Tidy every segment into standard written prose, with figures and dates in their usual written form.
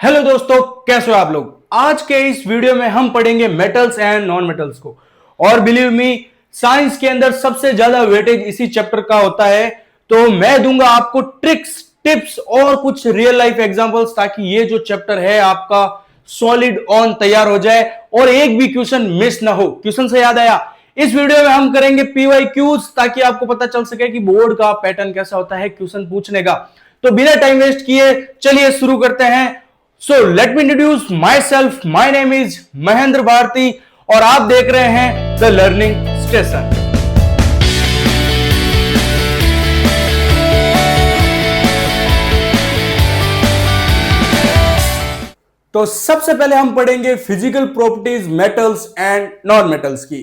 Hello दोस्तों, कैसे हो आप लोग। आज के इस वीडियो में हम पढ़ेंगे मेटल्स एंड नॉन मेटल्स को। और बिलीव मी, साइंस के अंदर सबसे ज्यादा वेटेज इसी चैप्टर का होता है। तो मैं दूंगा आपको ट्रिक्स, टिप्स और कुछ रियल लाइफ एग्जांपल्स, ताकि ये जो चैप्टर है आपका सॉलिड ऑन तैयार हो जाए और एक भी क्वेश्चन मिस ना हो। क्वेश्चन से याद आया, इस वीडियो में हम करेंगे PYQs, ताकि आपको पता चल सके कि बोर्ड का पैटर्न कैसा होता है क्वेश्चन पूछने का। तो बिना टाइम वेस्ट किए चलिए शुरू करते हैं। So let me introduce myself. My name is Mahendra Bharti और आप देख रहे हैं द लर्निंग स्टेशन। तो सबसे पहले हम पढ़ेंगे physical properties metals and non metals की।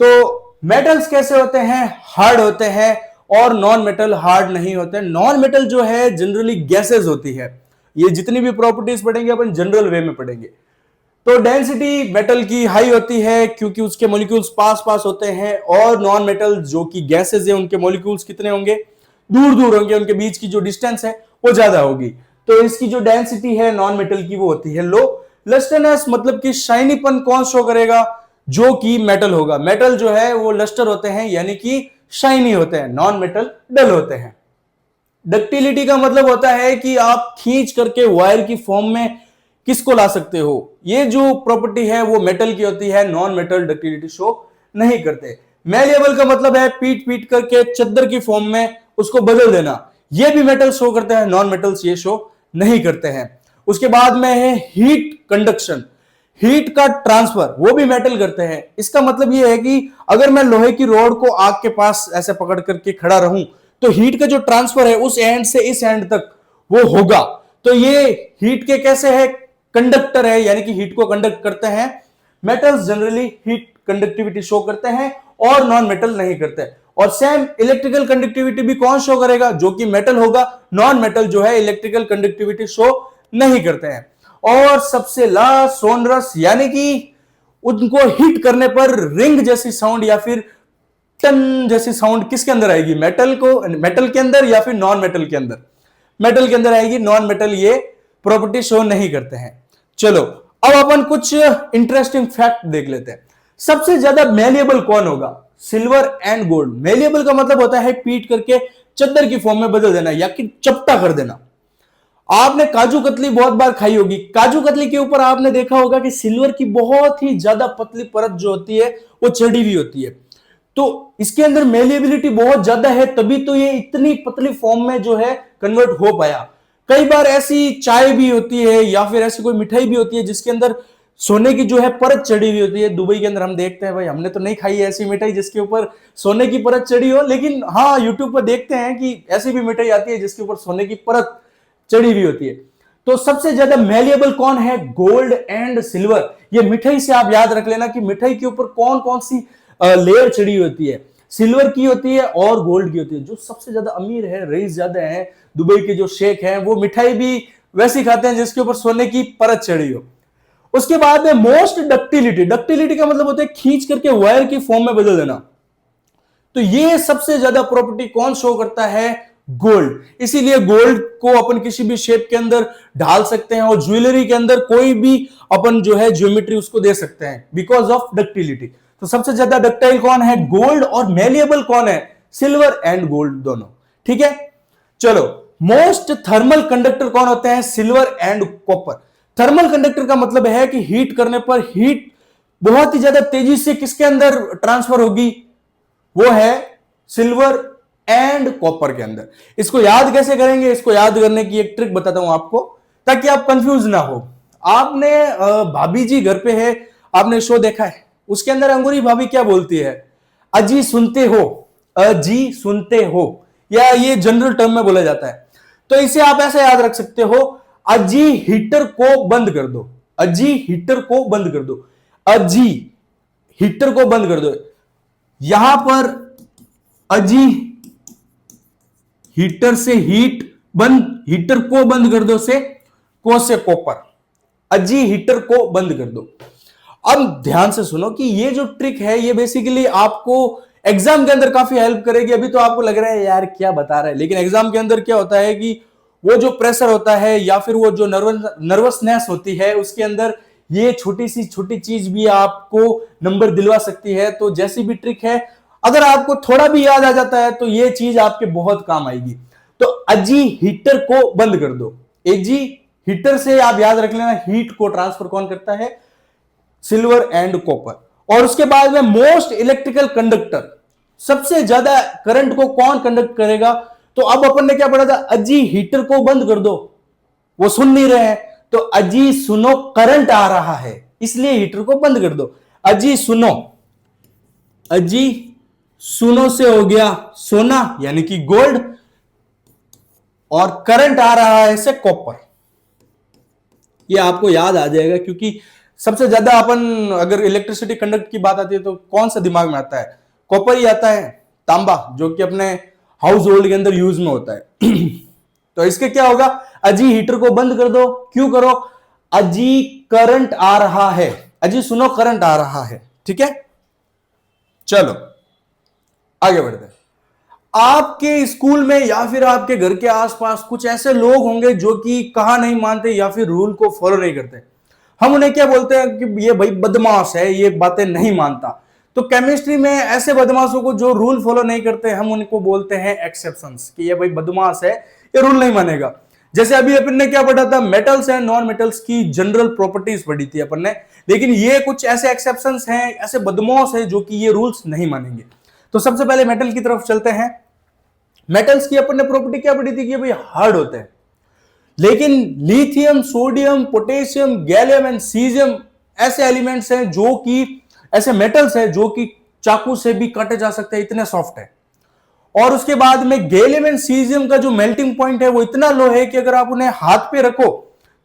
तो मेटल्स कैसे होते हैं? हार्ड होते हैं, और नॉन मेटल हार्ड नहीं होते। नॉन मेटल जो है जनरली गैसेस होती है। ये जितनी भी प्रॉपर्टीज पढ़ेंगे अपन जनरल वे में पढ़ेंगे। तो डेंसिटी मेटल की हाई होती है क्योंकि उसके मॉलिक्यूल्स पास पास होते हैं, और नॉन मेटल जो कि गैसेस है उनके मॉलिक्यूल्स कितने होंगे? दूर दूर होंगे, उनके बीच की जो डिस्टेंस है वो ज्यादा होगी। तो इसकी जो डेंसिटी है नॉन मेटल की वो होती है लो। लस्टरनेस मतलब कि शाइनीपन कौन शो करेगा? जो कि मेटल होगा। मेटल जो है वो लस्टर होते हैं, यानी कि शाइनी होते हैं। नॉन मेटल डल होते हैं। डक्टिलिटी का मतलब होता है कि आप खींच करके वायर की फॉर्म में किसको ला सकते हो। ये जो प्रॉपर्टी है वो मेटल की होती है। नॉन मेटल डक्टिलिटी शो नहीं करते। मैलिएबल का मतलब है पीट पीट करके चद्दर की फॉर्म में उसको बदल देना। ये भी मेटल शो करते हैं, नॉन मेटल्स ये शो नहीं करते हैं। उसके बाद में है हीट कंडक्शन, हीट का ट्रांसफर, वो भी मेटल करते हैं। इसका मतलब ये है कि अगर मैं लोहे की रॉड को आग के पास ऐसे पकड़ करके खड़ा रहूं तो हीट का जो ट्रांसफर है उस एंड से इस एंड तक वो होगा। तो ये हीट के कैसे है? कंडक्टर है, यानी कि हीट को कंडक्ट करते हैं। Metals generally heat conductivity show करते हैं और नॉन मेटल नहीं करते। और सेम इलेक्ट्रिकल कंडक्टिविटी भी कौन शो करेगा? जो कि मेटल होगा। नॉन मेटल जो है इलेक्ट्रिकल कंडक्टिविटी शो नहीं करते हैं। और सबसे लास्ट सोनरस, यानी कि उनको हिट करने पर रिंग जैसी साउंड या फिर टन जैसी साउंड किसके अंदर आएगी? मेटल के अंदर या फिर नॉन मेटल के अंदर? मेटल के अंदर आएगी। नॉन मेटल ये प्रॉपर्टी शो नहीं करते हैं। चलो अब अपन कुछ इंटरेस्टिंग फैक्ट देख लेते हैं। सबसे ज्यादा मेलिएबल कौन होगा? Silver and gold. मेलिएबल का मतलब होता है पीट करके चद्दर की फॉर्म में बदल देना या कि चपटा कर देना। आपने काजू कतली बहुत बार खाई होगी। काजू कतली के ऊपर आपने देखा होगा कि सिल्वर की बहुत ही ज्यादा पतली परत जो होती है वो चढ़ी हुई होती है। तो इसके अंदर मेलिएबिलिटी बहुत ज्यादा है, तभी तो ये इतनी पतली फॉर्म में जो है कन्वर्ट हो पाया। कई बार ऐसी चाय भी होती है या फिर ऐसी कोई मिठाई भी होती है जिसके अंदर सोने की जो है परत चढ़ी हुई होती है। दुबई के अंदर हम देखते हैं, भाई हमने तो नहीं खाई है ऐसी मिठाई जिसके ऊपर सोने की परत चढ़ी हो, लेकिन हाँ यूट्यूब पर देखते हैं कि ऐसी भी मिठाई आती है जिसके ऊपर सोने की परत चढ़ी हुई होती है। तो सबसे ज्यादा मेलिएबल कौन है? Gold and silver. ये मिठाई से आप याद रख लेना कि मिठाई के ऊपर कौन कौन सी लेयर चढ़ी होती है। सिल्वर की होती है और गोल्ड की होती है। जो सबसे ज्यादा अमीर है, रईस ज्यादा है, दुबई के जो शेख हैं, वो मिठाई भी वैसी खाते हैं जिसके ऊपर सोने की परत चढ़ी हो। उसके बाद में मोस्ट डक्टिलिटी। डक्टिलिटी का मतलब होता है खींच करके वायर की फॉर्म में बदल देना। तो ये सबसे ज्यादा प्रॉपर्टी कौन शो करता है? गोल्ड। इसीलिए गोल्ड को अपन किसी भी शेप के अंदर ढाल सकते हैं और ज्वेलरी के अंदर कोई भी अपन जो है ज्योमेट्री उसको दे सकते हैं बिकॉज ऑफ डक्टिलिटी। तो सबसे ज्यादा डक्टाइल कौन है? गोल्ड। और मेलिएबल कौन है? सिल्वर एंड गोल्ड दोनों। ठीक है, चलो मोस्ट थर्मल कंडक्टर कौन होते हैं? Silver and copper. Thermal conductor का मतलब है कि हीट करने पर हीट बहुत ही ज्यादा तेजी से किसके अंदर ट्रांसफर होगी? वो है सिल्वर एंड कॉपर के अंदर। इसको याद कैसे करेंगे? इसको याद करने की एक ट्रिक बताता हूं आपको ताकि आप कंफ्यूज ना हो। आपने भाभी जी घर पे है, आपने शो देखा है, उसके अंदर अंगूरी भाभी क्या बोलती है? अजी सुनते हो, अजी सुनते हो, या ये जनरल टर्म में बोला जाता है। तो इसे आप ऐसे याद रख सकते हो, अजी हीटर को बंद कर दो, अजी हीटर को बंद कर दो, अजी हीटर को बंद कर दो। यहां पर अजी हीटर से हीट बंद, हीटर को बंद कर दो से को से कॉपर, अजी हीटर को बंद कर दो। अब ध्यान से सुनो कि ये जो ट्रिक है ये बेसिकली आपको एग्जाम के अंदर काफी हेल्प करेगी। अभी तो आपको लग रहा है यार क्या बता रहा है, लेकिन एग्जाम के अंदर क्या होता है कि वो जो प्रेशर होता है या फिर वो जो नर्वसनेस होती है, उसके अंदर ये छोटी सी छोटी चीज भी आपको नंबर दिलवा सकती है। तो जैसी भी ट्रिक है, अगर आपको थोड़ा भी याद आ जाता है तो ये चीज आपके बहुत काम आएगी। तो अजी हीटर को बंद कर दो। एजी हीटर से आप याद रख लेना, हीट को ट्रांसफर कौन करता है? Silver and copper. और उसके बाद में मोस्ट इलेक्ट्रिकल कंडक्टर, सबसे ज्यादा करंट को कौन कंडक्ट करेगा? तो अब अपन ने क्या पढ़ा था? अजी हीटर को बंद कर दो। वो सुन नहीं रहे हैं, तो अजी सुनो करंट आ रहा है, इसलिए हीटर को बंद कर दो। अजी सुनो, अजी सुनो से हो गया सोना यानी कि गोल्ड, और करंट आ रहा है से कॉपर। ये आपको याद आ जाएगा, क्योंकि सबसे ज्यादा अपन अगर इलेक्ट्रिसिटी कंडक्ट की बात आती है तो कौन सा दिमाग में आता है? कॉपर ही आता है, तांबा, जो कि अपने हाउस होल्ड के अंदर यूज में होता है। तो इसके क्या होगा? अजी हीटर को बंद कर दो। क्यों करो? अजी करंट आ रहा है, अजी सुनो करंट आ रहा है। ठीक है, चलो आगे बढ़ते हैं। आपके स्कूल में या फिर आपके घर के आसपास कुछ ऐसे लोग होंगे जो कि कहा नहीं मानते या फिर रूल को फॉलो नहीं करते। हम उन्हें क्या बोलते हैं कि ये भाई बदमाश है, ये बातें नहीं मानता। तो केमिस्ट्री में ऐसे बदमाशों को जो रूल फॉलो नहीं करते, हम उनको बोलते हैं एक्सेप्शंस, कि ये भाई बदमाश है, ये रूल नहीं मानेगा। जैसे अभी अपन ने क्या पढ़ा था? मेटल्स एंड नॉन मेटल्स की जनरल प्रॉपर्टीज पढ़ी थी अपन ने, लेकिन ये कुछ ऐसे एक्सेप्शंस हैं, ऐसे बदमाश है जो कि ये रूल्स नहीं मानेंगे। तो सबसे पहले मेटल की तरफ चलते हैं। मेटल्स की अपन ने प्रॉपर्टी क्या पढ़ी थी? कि भाई हार्ड होते हैं। लेकिन lithium, sodium, potassium, gallium and caesium ऐसे एलिमेंट्स हैं जो कि, ऐसे मेटल्स हैं जो कि चाकू से भी काटे जा सकते हैं, इतने सॉफ्ट है। और उसके बाद में गैलियम एंड सीजियम का जो मेल्टिंग पॉइंट है वो इतना लो है कि अगर आप उन्हें हाथ पे रखो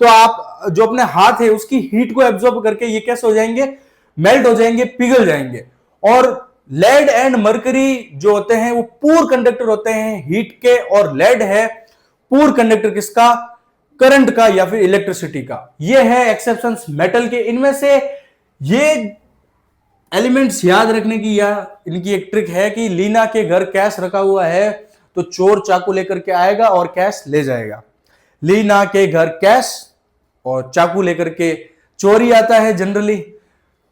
तो आप जो अपने हाथ है उसकी हीट को एब्जॉर्ब करके ये कैसे हो जाएंगे? मेल्ट हो जाएंगे, पिघल जाएंगे। और लेड एंड मरकरी जो होते हैं वो पूर कंडक्टर होते हैं हीट के, और लेड है पूर कंडक्टर किसका? करंट का या फिर इलेक्ट्रिसिटी का। ये है एक्सेप्शंस मेटल के। इनमें से ये एलिमेंट्स याद रखने की या इनकी एक ट्रिक है कि लीना के घर कैश रखा हुआ है तो चोर चाकू लेकर के आएगा और कैश ले जाएगा। लीना के घर कैश और चाकू लेकर के चोरी आता है जनरली।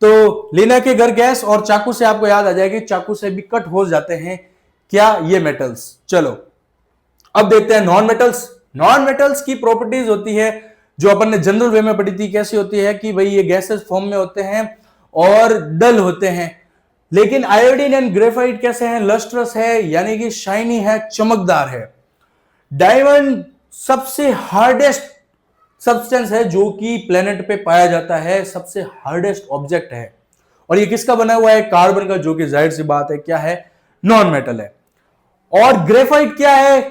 तो लीना के घर गैस और चाकू से आपको याद आ जाएगी, चाकू से भी कट हो जाते हैं क्या? ये मेटल्स। चलो अब देखते हैं नॉन मेटल्स। नॉन मेटल्स की प्रॉपर्टीज होती है जो अपन ने जनरल वे में पढ़ी थी। कैसी होती है? कि भाई ये गैसेस फॉर्म में होते हैं और डल होते हैं। लेकिन आयोडीन एंड ग्रेफाइट कैसे हैं? लस्ट्रस है, यानी कि शाइनी है, चमकदार है। डायमंड सबसे हार्डेस्ट सब्सटेंस है जो कि प्लेनेट पे पाया जाता है, सबसे हार्डेस्ट ऑब्जेक्ट है। और ये किसका बना हुआ है? कार्बन का, जो कि जाहिर सी बात है क्या है? नॉन मेटल है। और ग्रेफाइट क्या है?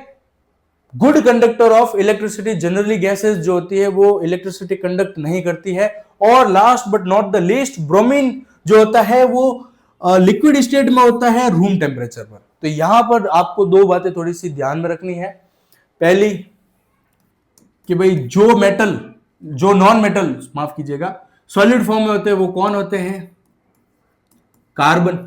Good conductor of electricity. Generally gases जो होती है वो इलेक्ट्रिसिटी कंडक्ट नहीं करती है। और last but not the least, bromine जो होता है वो लिक्विड स्टेट में होता है रूम टेम्परेचर पर। तो यहां पर आपको दो बातें थोड़ी सी ध्यान में रखनी है। पहली कि भाई जो मेटल, जो नॉन मेटल, माफ कीजिएगा, सॉलिड फॉर्म में होते हैं वो कौन होते हैं? कार्बन।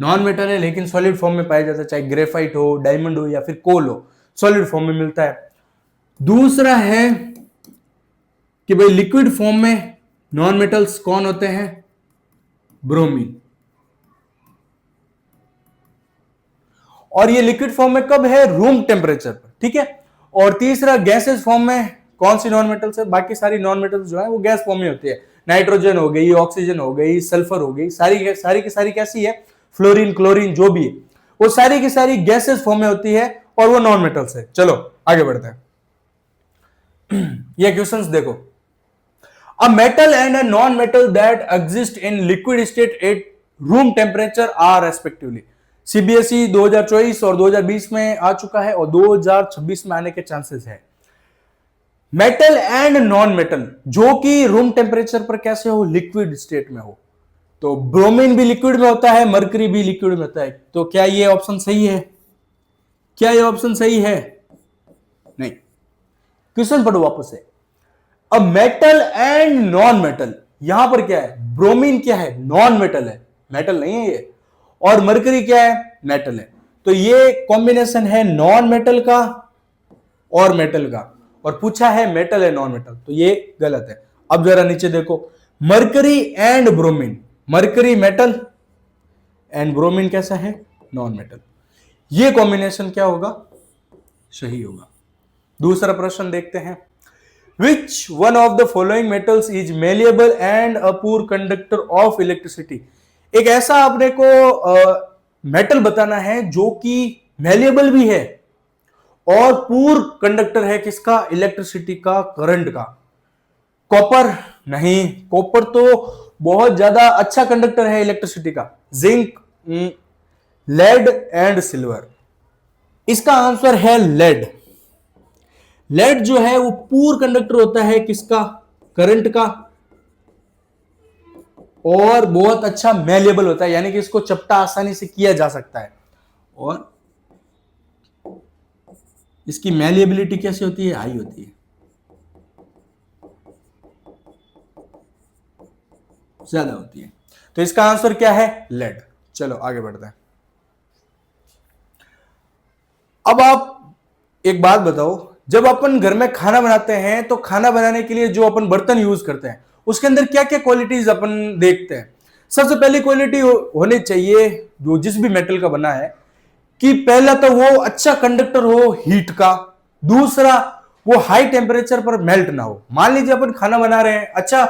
नॉन मेटल है लेकिन सॉलिड फॉर्म में पाया जाता है, चाहे ग्रेफाइट हो, डायमंड हो या फिर कोल हो, सॉलिड फॉर्म में मिलता है। दूसरा है कि भाई लिक्विड फॉर्म में नॉन मेटल्स कौन होते हैं? ब्रोमीन। और ये लिक्विड फॉर्म में कब है? रूम टेम्परेचर पर। ठीक है। और तीसरा गैसेस फॉर्म में कौन सी नॉन मेटल्स है? बाकी सारी नॉन मेटल्स जो है वो गैस फॉर्म में होती है। नाइट्रोजन हो गई, ऑक्सीजन हो गई, सल्फर हो गई, सारी की सारी कैसी है? फ्लोरीन, क्लोरीन, जो भी है वो सारी की सारी गैसेस फॉर्म में होती है और वो नॉन मेटल्स है। चलो आगे बढ़ते हैं। ये क्वेश्चंस देखो। A metal and a non metal that exist in liquid state at room temperature are respectively. CBSE 2024 और 2020 में आ चुका है और 2026 में आने के चांसेस है। मेटल एंड नॉन मेटल जो कि रूम टेम्परेचर पर कैसे हो? लिक्विड स्टेट में हो। तो ब्रोमीन भी लिक्विड में होता है, मरकरी भी लिक्विड में होता है। तो क्या ये ऑप्शन सही है? क्या ये ऑप्शन सही है? नहीं। क्वेश्चन पढ़ो वापस से। अब मेटल एंड नॉन मेटल, यहां पर क्या है? ब्रोमीन क्या है? नॉन मेटल है, मेटल नहीं है ये। और मरकरी क्या है? मेटल है। तो ये कॉम्बिनेशन है नॉन मेटल का और मेटल का, और पूछा है मेटल है नॉन मेटल, तो ये गलत है। अब जरा नीचे देखो, mercury and bromine, mercury metal and bromine कैसा है, नॉन मेटल, ये कॉम्बिनेशन क्या होगा, सही होगा। दूसरा प्रश्न देखते हैं, which one of the following metals is malleable and a poor conductor of electricity. एक ऐसा आपने को मेटल बताना है जो कि मेलिएबल भी है और पुअर कंडक्टर है किसका, इलेक्ट्रिसिटी का, करंट का। कॉपर नहीं, कॉपर तो बहुत ज्यादा अच्छा कंडक्टर है इलेक्ट्रिसिटी का। जिंक, लेड एंड सिल्वर, इसका आंसर है लेड। लेड जो है वो पुअर कंडक्टर होता है किसका, करंट का, और बहुत अच्छा मेलेबल होता है, यानी कि इसको चपटा आसानी से किया जा सकता है। और इसकी मेलिएबिलिटी कैसी होती है, हाई होती है, ज्यादा होती है। तो इसका आंसर क्या है, लेड। चलो आगे बढ़ते हैं। अब आप एक बात बताओ, जब अपन घर में खाना बनाते हैं तो खाना बनाने के लिए जो अपन बर्तन यूज करते हैं उसके अंदर क्या क्या क्वालिटीज अपन देखते हैं। सबसे पहली क्वालिटी होनी चाहिए जो जिस भी मेटल का बना है कि पहला तो वो अच्छा कंडक्टर हो हीट का, दूसरा वो हाई टेम्परेचर पर मेल्ट ना हो। मान लीजिए अपन खाना बना रहे हैं, अच्छा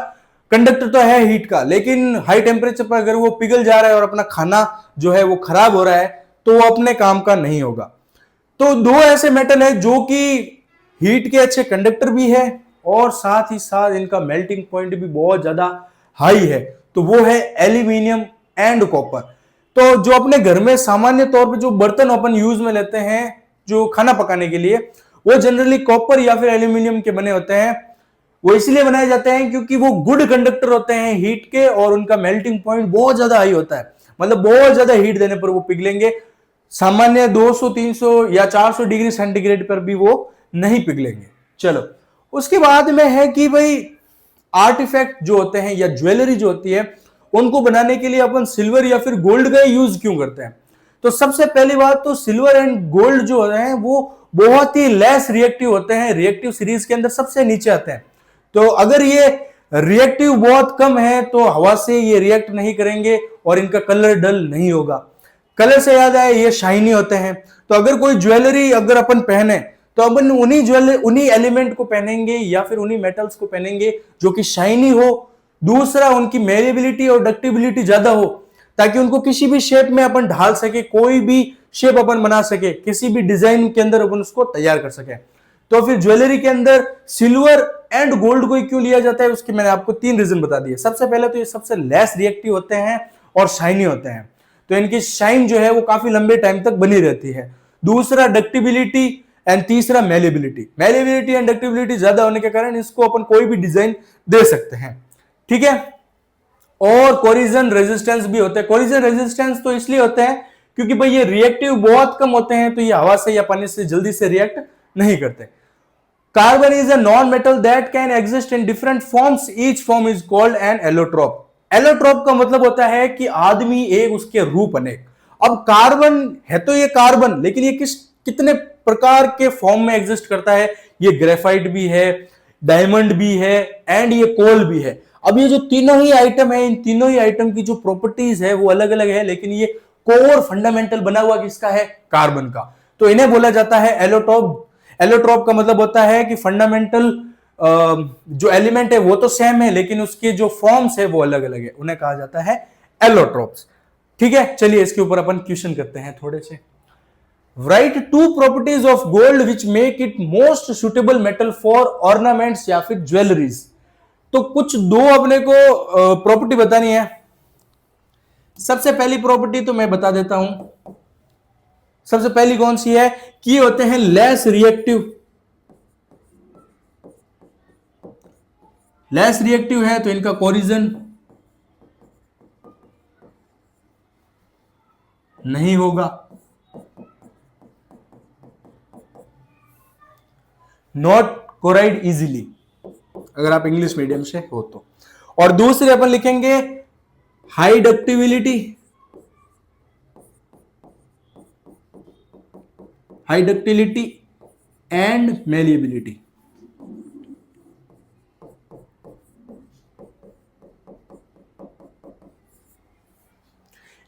कंडक्टर तो है हीट का, लेकिन हाई टेम्परेचर पर अगर वो पिघल जा रहा है और अपना खाना जो है वो खराब हो रहा है तो वो अपने काम का नहीं होगा। तो दो ऐसे मेटल है जो कि हीट के अच्छे कंडक्टर भी है और साथ ही साथ इनका मेल्टिंग पॉइंट भी बहुत ज्यादा हाई है, तो वो है एल्यूमिनियम एंड कॉपर। तो जो अपने घर में सामान्य तौर पे जो बर्तन अपन यूज में लेते हैं जो खाना पकाने के लिए, वो जनरली कॉपर या फिर एल्यूमिनियम के बने होते हैं। वो इसलिए बनाए जाते हैं क्योंकि वो गुड कंडक्टर होते हैं हीट के और उनका मेल्टिंग पॉइंट बहुत ज्यादा हाई होता है, मतलब बहुत ज्यादा हीट देने पर वो पिघलेंगे। सामान्य 200, 300 या 400 डिग्री सेंटीग्रेड पर भी वो नहीं पिघलेंगे। चलो उसके बाद में है कि भाई आर्टिफैक्ट जो होते हैं या ज्वेलरी जो होती है उनको बनाने के लिए अपन सिल्वर या फिर गोल्ड का यूज क्यों करते हैं। तो सबसे पहली बात तो सिल्वर एंड गोल्ड जो होते हैं वो बहुत ही लेस रिएक्टिव होते हैं, रिएक्टिव सीरीज के अंदर सबसे नीचे आते हैं। तो अगर ये रिएक्टिव बहुत कम है तो हवा से ये रिएक्ट नहीं करेंगे और इनका कलर डल नहीं होगा। कलर से याद आया, ये शाइनी होते हैं। तो अगर कोई ज्वेलरी अगर अपन पहने तो अपन उन्हीं एलिमेंट को पहनेंगे या फिर उन्हीं मेटल्स को पहनेंगे जो कि शाइनी हो, दूसरा उनकी मेलेबिलिटी और डक्टिबिलिटी ज्यादा हो, ताकि उनको किसी भी शेप में अपन ढाल सके, कोई भी शेप अपन बना सके, किसी भी डिजाइन के अंदर अपन उसको तैयार कर सके। तो फिर ज्वेलरी के अंदर सिल्वर एंड गोल्ड को क्यों लिया जाता है, उसकी मैंने आपको 3 रीजन बता दिए। सबसे पहले तो ये सबसे लेस रिएक्टिव होते हैं और शाइनी होते हैं, तो इनकी शाइन जो है वो काफी लंबे टाइम तक बनी रहती है। दूसरा डक्टिबिलिटी एंड तीसरा मेलेबिलिटी। मेलेबिलिटी एंड डक्टिबिलिटी ज्यादा होने के कारण इसको अपन कोई भी डिजाइन दे सकते हैं, ठीक है। और कोरिजन रेजिस्टेंस भी होता है। कोरिजन रेजिस्टेंस तो इसलिए होता है क्योंकि भाई ये रिएक्टिव बहुत कम होते हैं, तो ये हवा से या पानी से जल्दी से रिएक्ट नहीं करते। Carbon is a non metal that can exist in different forms, each form is called an allotrope. Allotrope का मतलब होता है कि आदमी एक उसके रूप अनेक। अब कार्बन है तो ये कार्बन, लेकिन ये कितने प्रकार के फॉर्म में एग्जिस्ट करता है। ये ग्रेफाइट भी है, डायमंड भी है एंड ये कोल भी है। अब ये जो तीनों ही आइटम है, इन तीनों ही आइटम की जो प्रॉपर्टीज है वो अलग अलग है, लेकिन ये कोर फंडामेंटल बना हुआ किसका है, कार्बन का। तो इन्हें बोला जाता है एलोट्रोप। एलोट्रोप का मतलब होता है कि फंडामेंटल जो एलिमेंट है वो तो सेम है, लेकिन उसके जो फॉर्म्स है वो अलग अलग है, उन्हें कहा जाता है एलोट्रोप्स, ठीक है। चलिए इसके ऊपर अपन क्वेश्चन करते हैं थोड़े से। Right 2 properties of gold which make it most suitable metal for ornaments या फिर ज्वेलरीज। तो कुछ दो अपने को प्रॉपर्टी बतानी है। सबसे पहली प्रॉपर्टी तो मैं बता देता हूं। सबसे पहली कौन सी है कि होते हैं लेस रिएक्टिव। लेस रिएक्टिव है तो इनका कोरिजन नहीं होगा, नॉट कोराइड इजीली, अगर आप इंग्लिश मीडियम से हो तो। और दूसरे अपन लिखेंगे high ductibility, high ductility and malleability.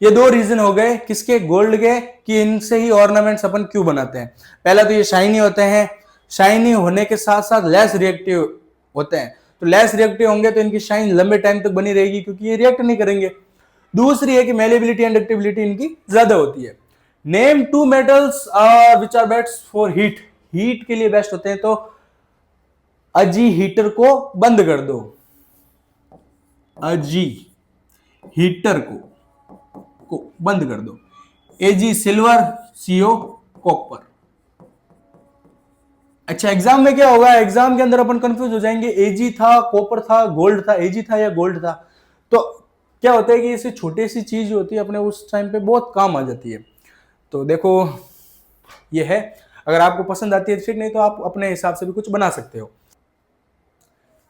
ये दो रीजन हो गए किसके, गोल्ड के, कि इनसे ही ऑर्नामेंट्स अपन क्यों बनाते हैं। पहला तो ये शाइनी होते हैं, शाइनी होने के साथ साथ लेस रिएक्टिव होते हैं, तो लेस रिएक्टिव होंगे तो इनकी शाइन लंबे टाइम तक बनी रहेगी क्योंकि ये रिएक्ट नहीं करेंगे। दूसरी है कि मेलेबिलिटी एंड डक्टिबिलिटी इनकी ज्यादा होती है। Name two metals which are best for heat, heat के लिए बेस्ट होते हैं, तो अजी हीटर को बंद कर दो, अजी हीटर को बंद कर दो। AG silver, CO copper. अच्छा एग्जाम में क्या होगा, एग्जाम के अंदर अपन कंफ्यूज हो जाएंगे, एजी था, कॉपर था, गोल्ड था, एजी था या गोल्ड था। तो क्या होता है कि इसे छोटी सी चीज होती है अपने उस टाइम पे बहुत काम आ जाती है। तो देखो ये है, अगर आपको पसंद आती है ठीक, नहीं तो आप अपने हिसाब से भी कुछ बना सकते हो।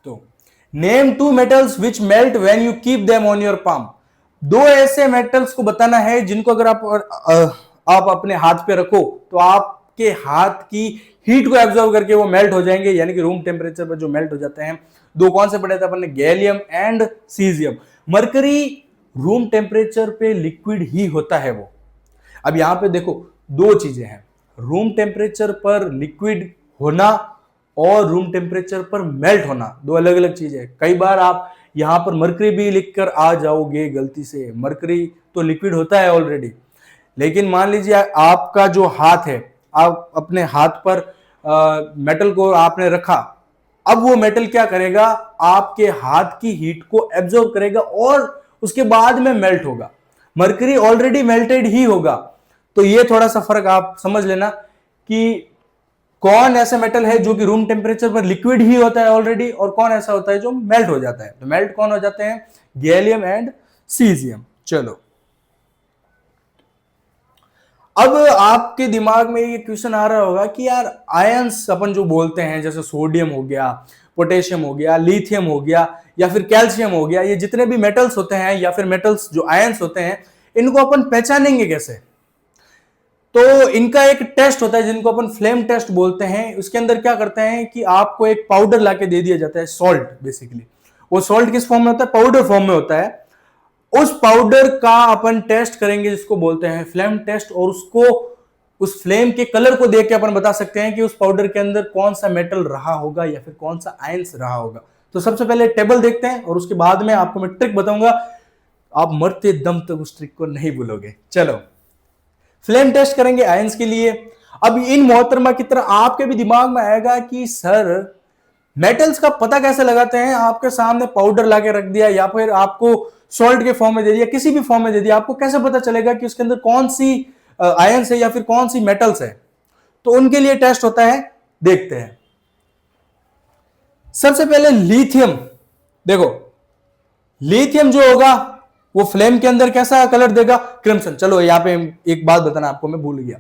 तो name two metals which melt when you keep them on your palm. दो ऐसे मेटल्स को बताना है जिनको अगर आप अपने हाथ पे रखो तो आपके हाथ की हीट को एब्जॉर्व करके वो मेल्ट हो जाएंगे, यानी कि रूम टेम्परेचर पर जो मेल्ट हो जाते हैं। दो कौन से पढ़े थे अपन ने, gallium and caesium. Mercury room temperature पे लिक्विड ही होता है वो। अब यहां पे देखो दो चीजें हैं, रूम टेम्परेचर पर लिक्विड होना और रूम टेम्परेचर पर मेल्ट होना, दो अलग अलग चीजें हैं। कई बार आप यहां पर मरकरी भी लिखकर आ जाओगे गलती से, मरकरी तो लिक्विड होता है ऑलरेडी। लेकिन मान लीजिए आपका जो हाथ है, आप अपने हाथ पर मेटल को आपने रखा, अब वो मेटल क्या करेगा, आपके हाथ की हीट को एब्जॉर्ब करेगा और उसके बाद में मेल्ट होगा। मरकरी ऑलरेडी मेल्टेड ही होगा। तो ये थोड़ा सा फर्क आप समझ लेना कि कौन ऐसा मेटल है जो कि रूम टेम्परेचर पर लिक्विड ही होता है ऑलरेडी, और कौन ऐसा होता है जो मेल्ट हो जाता है। तो मेल्ट कौन हो जाते हैं, गैलियम एंड सीजियम। चलो अब आपके दिमाग में ये क्वेश्चन आ रहा होगा कि यार आयंस अपन जो बोलते हैं, जैसे सोडियम हो गया, पोटेशियम हो गया, लिथियम हो गया या फिर कैल्शियम हो गया, ये जितने भी मेटल्स होते हैं या फिर मेटल्स जो आयंस होते हैं, इनको अपन पहचानेंगे कैसे। तो इनका एक टेस्ट होता है जिनको अपन फ्लेम टेस्ट बोलते हैं। उसके अंदर क्या करते हैं कि आपको एक पाउडर लाके दे दिया जाता है, सॉल्ट बेसिकली। वो सॉल्ट किस फॉर्म में होता है, पाउडर फॉर्म में होता है। उस पाउडर का अपन टेस्ट करेंगे जिसको बोलते हैं फ्लेम टेस्ट, और उसको उस फ्लेम के कलर को देख के अपन बता सकते हैं कि उस पाउडर के अंदर कौन सा मेटल रहा होगा या फिर कौन सा आयंस रहा होगा। तो सबसे पहले टेबल देखते हैं और उसके बाद में आपको मैं ट्रिक बताऊंगा, आप मरते दम तक उस ट्रिक को नहीं भूलोगे। चलो फ्लेम टेस्ट करेंगे आयंस के लिए। अब इन मोहतरमा की तरह आपके भी दिमाग में आएगा कि सर मेटल्स का पता कैसे लगाते हैं, आपके सामने पाउडर लाके रख दिया या फिर आपको सॉल्ट के फॉर्म में दे दिया, किसी भी फॉर्म में दे दिया, आपको कैसे पता चलेगा कि उसके अंदर कौन सी आयंस है या फिर कौन सी मेटल्स है। तो उनके लिए टेस्ट होता है, देखते हैं। सबसे पहले लिथियम, देखो लिथियम जो होगा वो फ्लेम के अंदर कैसा कलर देगा, क्रिम्सन। चलो यहां पे एक बात बताना आपको मैं भूल गया,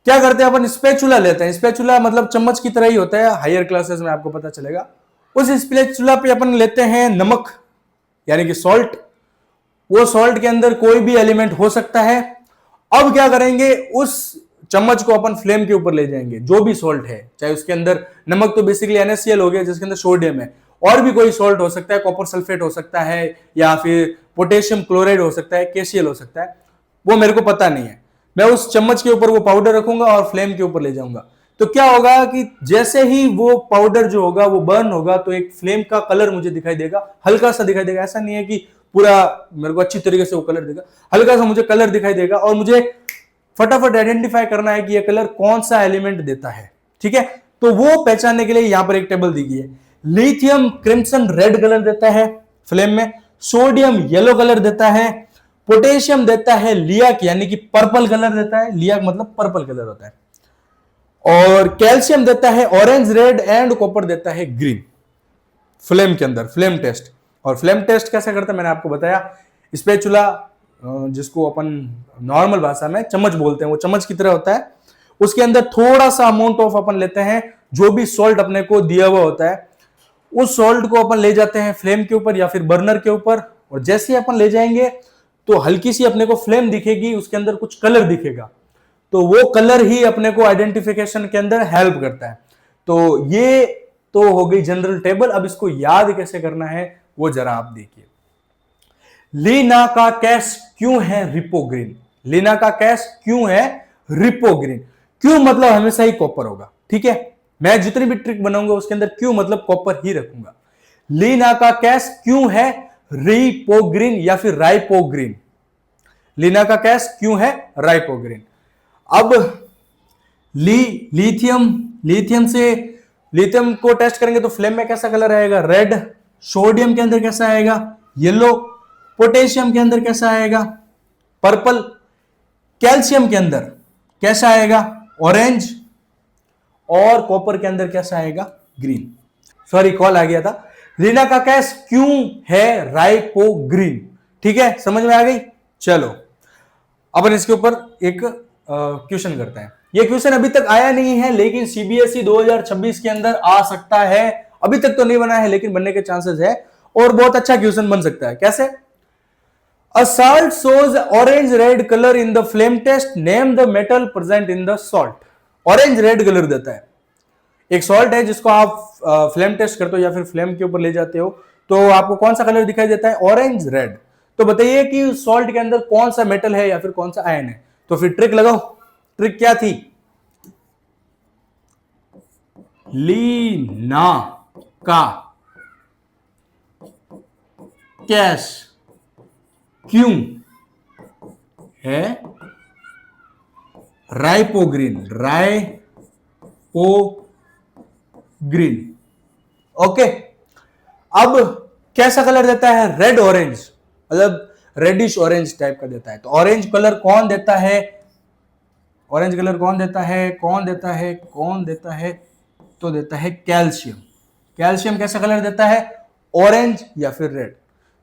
क्या करते हैं अपन, स्पैचुला लेते हैं। स्पैचुला मतलब चम्मच की तरह ही होता है, हायर क्लासेस में आपको पता चलेगा। उस स्पैचुला पे अपन लेते हैं नमक यानी कि सॉल्ट। वो सॉल्ट के अंदर कोई भी एलिमेंट हो सकता है। अब क्या करेंगे, उस चम्मच को अपन फ्लेम के ऊपर ले जाएंगे, जो भी सॉल्ट है, चाहे उसके अंदर नमक तो बेसिकली NaCl हो गया जिसके अंदर सोडियम है, और भी कोई सॉल्ट हो सकता है, कॉपर सल्फेट हो सकता है या फिर पोटेशियम क्लोराइड हो सकता है, KCl हो सकता है, वो मेरे को पता नहीं है। मैं उस चम्मच के ऊपर वो पाउडर रखूंगा और फ्लेम के ऊपर ले जाऊंगा। तो क्या होगा कि जैसे ही वो पाउडर जो होगा वो बर्न होगा तो एक फ्लेम का कलर मुझे दिखाई देगा, हल्का सा दिखाई देगा। ऐसा नहीं है कि पूरा मेरे को अच्छी तरीके से वो कलर देगा, हल्का सा मुझे कलर दिखाई देगा और मुझे फटाफट आइडेंटिफाई करना है कि ये कलर कौन सा एलिमेंट देता है। ठीक है, तो वो पहचानने के लिए यहां पर एक टेबल दी गई है। लिथियम क्रिम्सन रेड कलर देता है फ्लेम में, सोडियम येलो कलर देता है, पोटेशियम देता है लियाक यानी कि पर्पल कलर देता है, लियाक मतलब पर्पल कलर होता है, और कैल्शियम देता है ऑरेंज रेड एंड कॉपर देता है ग्रीन फ्लेम के अंदर। फ्लेम टेस्ट, और फ्लेम टेस्ट कैसे करते हैं मैंने आपको बताया। स्पैचुला जिसको अपन नॉर्मल भाषा में चम्मच बोलते हैं, वो चम्मच की तरह होता है, उसके अंदर थोड़ा सा अमाउंट ऑफ अपन लेते हैं, जो भी सॉल्ट अपने को दिया हुआ होता है उस सॉल्ट को अपन ले जाते हैं फ्लेम के ऊपर या फिर बर्नर के ऊपर, और जैसे ही अपन ले जाएंगे तो हल्की सी अपने को फ्लेम दिखेगी, उसके अंदर कुछ कलर दिखेगा। तो वो कलर ही अपने को आइडेंटिफिकेशन के अंदर हेल्प करता है। तो ये तो हो गई जनरल टेबल। अब इसको याद कैसे करना है वो जरा आप देखिए। लीना का कैश क्यों है रिपोग्रीन? लीना का कैश क्यों है रिपोग्रीन? क्यों मतलब हमेशा ही कॉपर होगा, ठीक है। मैं जितनी भी ट्रिक बनाऊंगा उसके अंदर क्यों मतलब कॉपर ही रखूंगा। लीना का कैश क्यों है रिपोग्रीन या फिर राइपोग्रीन? लीना का कैश क्यों है राइपोग्रीन? अब लिथियम को टेस्ट करेंगे तो फ्लेम में कैसा कलर आएगा? रेड। सोडियम के अंदर कैसा आएगा? येलो। पोटेशियम के अंदर कैसा आएगा? पर्पल। कैल्शियम के अंदर कैसा आएगा? ऑरेंज। और कॉपर के अंदर कैसा आएगा? ग्रीन। सॉरी, कॉल आ गया था। लीना का कैश क्यों है राइपोग्रीन? ठीक है, समझ में आ गई। चलो अपन इसके ऊपर एक क्वेश्चन करते हैं। ये क्वेश्चन अभी तक आया नहीं है लेकिन सीबीएसई 2026 के अंदर आ सकता है। अभी तक तो नहीं बना है लेकिन बनने के चांसेस है और बहुत अच्छा क्वेश्चन बन सकता है। कैसे? A salt shows orange red color in the flame test. Name the metal present in the salt. Orange red colour देता है। एक सॉल्ट है जिसको आप फ्लेम टेस्ट करते हो या फिर फ्लेम के ऊपर ले जाते हो तो आपको कौन सा कलर दिखाई देता है? Orange red. तो बताइए कि सॉल्ट के अंदर कौन सा मेटल है या फिर कौन सा आयन है? तो फिर ट्रिक लगाओ। ट्रिक क्या थी? लीना का कैश क्यों है राइपोग्रीन? राइपोग्रीन। ओके, अब कैसा कलर देता है? रेड ऑरेंज, मतलब रेडिश ऑरेंज टाइप का देता है। तो ऑरेंज कलर कौन देता है? ऑरेंज कलर कौन देता है? कौन देता है? कौन देता है? तो देता है कैल्शियम। कैल्शियम कैसा कलर देता है? ऑरेंज या फिर रेड।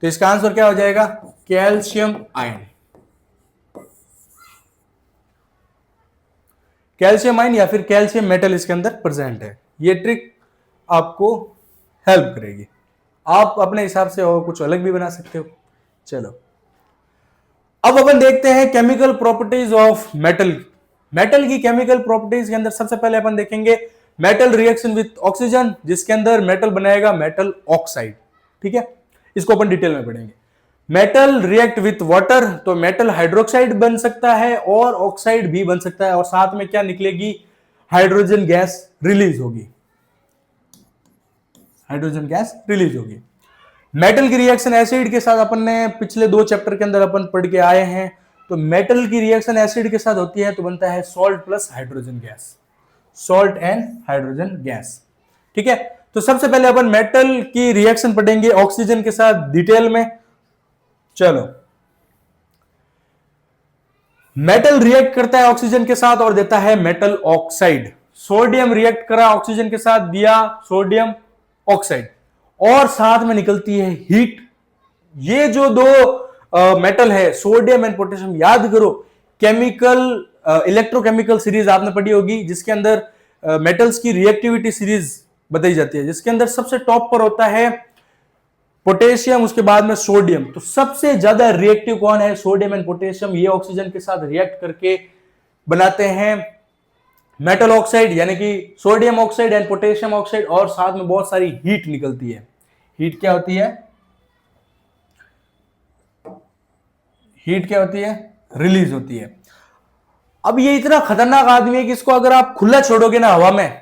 तो इसका आंसर क्या हो जाएगा? Calcium ion. कैल्शियम आयन या फिर कैल्शियम मेटल इसके अंदर प्रेजेंट है। ये ट्रिक आपको हेल्प करेगी। आप अपने हिसाब से और कुछ अलग भी बना सकते हो। चलो अब अपन देखते हैं chemical properties of metal. Metal की केमिकल प्रॉपर्टीज के अंदर सबसे पहले अपन देखेंगे मेटल रिएक्शन विथ ऑक्सीजन, जिसके अंदर मेटल बनाएगा मेटल ऑक्साइड। ठीक है, इसको अपन डिटेल में पढ़ेंगे। मेटल रिएक्ट विथ वाटर, तो मेटल हाइड्रोक्साइड बन सकता है और ऑक्साइड भी बन सकता है और साथ में क्या निकलेगी? हाइड्रोजन गैस रिलीज होगी। हाइड्रोजन गैस रिलीज होगी। मेटल की रिएक्शन एसिड के साथ अपन ने पिछले 2 चैप्टर के अंदर अपन पढ़ के आए हैं। तो मेटल की रिएक्शन एसिड के साथ होती है तो बनता है salt plus hydrogen gas, salt and hydrogen gas. ठीक है, तो सबसे पहले अपन मेटल की रिएक्शन पढ़ेंगे ऑक्सीजन के साथ डिटेल में। चलो, मेटल रिएक्ट करता है ऑक्सीजन के साथ और देता है मेटल ऑक्साइड। सोडियम रिएक्ट करा ऑक्सीजन के साथ, दिया सोडियम ऑक्साइड और साथ में निकलती है हीट। ये जो दो मेटल है सोडियम एंड पोटेशियम, याद करो केमिकल इलेक्ट्रोकेमिकल सीरीज आपने पढ़ी होगी जिसके अंदर मेटल्स की रिएक्टिविटी सीरीज बताई जाती है, जिसके अंदर सबसे टॉप पर होता है पोटेशियम, उसके बाद में सोडियम। तो सबसे ज्यादा रिएक्टिव कौन है? Sodium and potassium. ये ऑक्सीजन के साथ रिएक्ट करके बनाते हैं मेटल ऑक्साइड, यानी कि sodium oxide and potassium oxide, और साथ में बहुत सारी हीट निकलती है। हीट क्या होती है? हीट क्या होती है? रिलीज होती है। अब ये इतना खतरनाक आदमी है कि इसको अगर आप खुला छोड़ोगे ना हवा में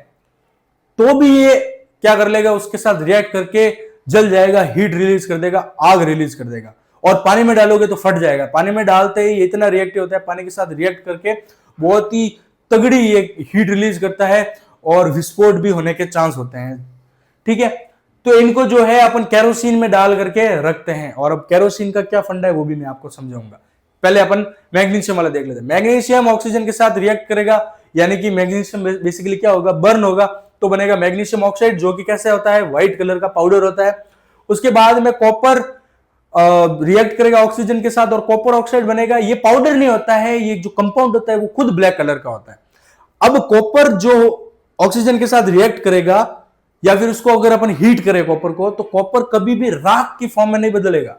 तो भी ये क्या कर लेगा? उसके साथ रिएक्ट करके जल जाएगा, हीट रिलीज कर देगा, आग रिलीज कर देगा। और पानी में डालोगे तो फट जाएगा। पानी में डालते ही इतना रिएक्टिव होता है, पानी के साथ रिएक्ट करके बहुत ही तगड़ी ये हीट रिलीज करता है और विस्फोट भी होने के चांस होते हैं। ठीक है, तो इनको जो है अपन केरोसिन में डाल करके रखते हैं। और अब केरोसिन का क्या फंडा है वो भी मैं आपको समझाऊंगा। पहले अपन मैग्नीशियम वाला देख लेते हैं। मैग्नीशियम ऑक्सीजन के साथ रिएक्ट करेगा, यानी कि मैग्नीशियम बेसिकली क्या होगा? बर्न होगा, तो बनेगा मैग्नीशियम ऑक्साइड, जो कि कैसे होता है? व्हाइट कलर का पाउडर होता है। उसके बाद में कॉपर रिएक्ट करेगा ऑक्सीजन के साथ और कॉपर ऑक्साइड बनेगा। ये पाउडर नहीं होता है, ये जो कंपाउंड होता है वो खुद ब्लैक कलर का होता है। अब कॉपर जो ऑक्सीजन के साथ रिएक्ट करेगा या फिर उसको अगर अपन हीट करें कॉपर को, तो कॉपर कभी भी राख की फॉर्म में नहीं बदलेगा।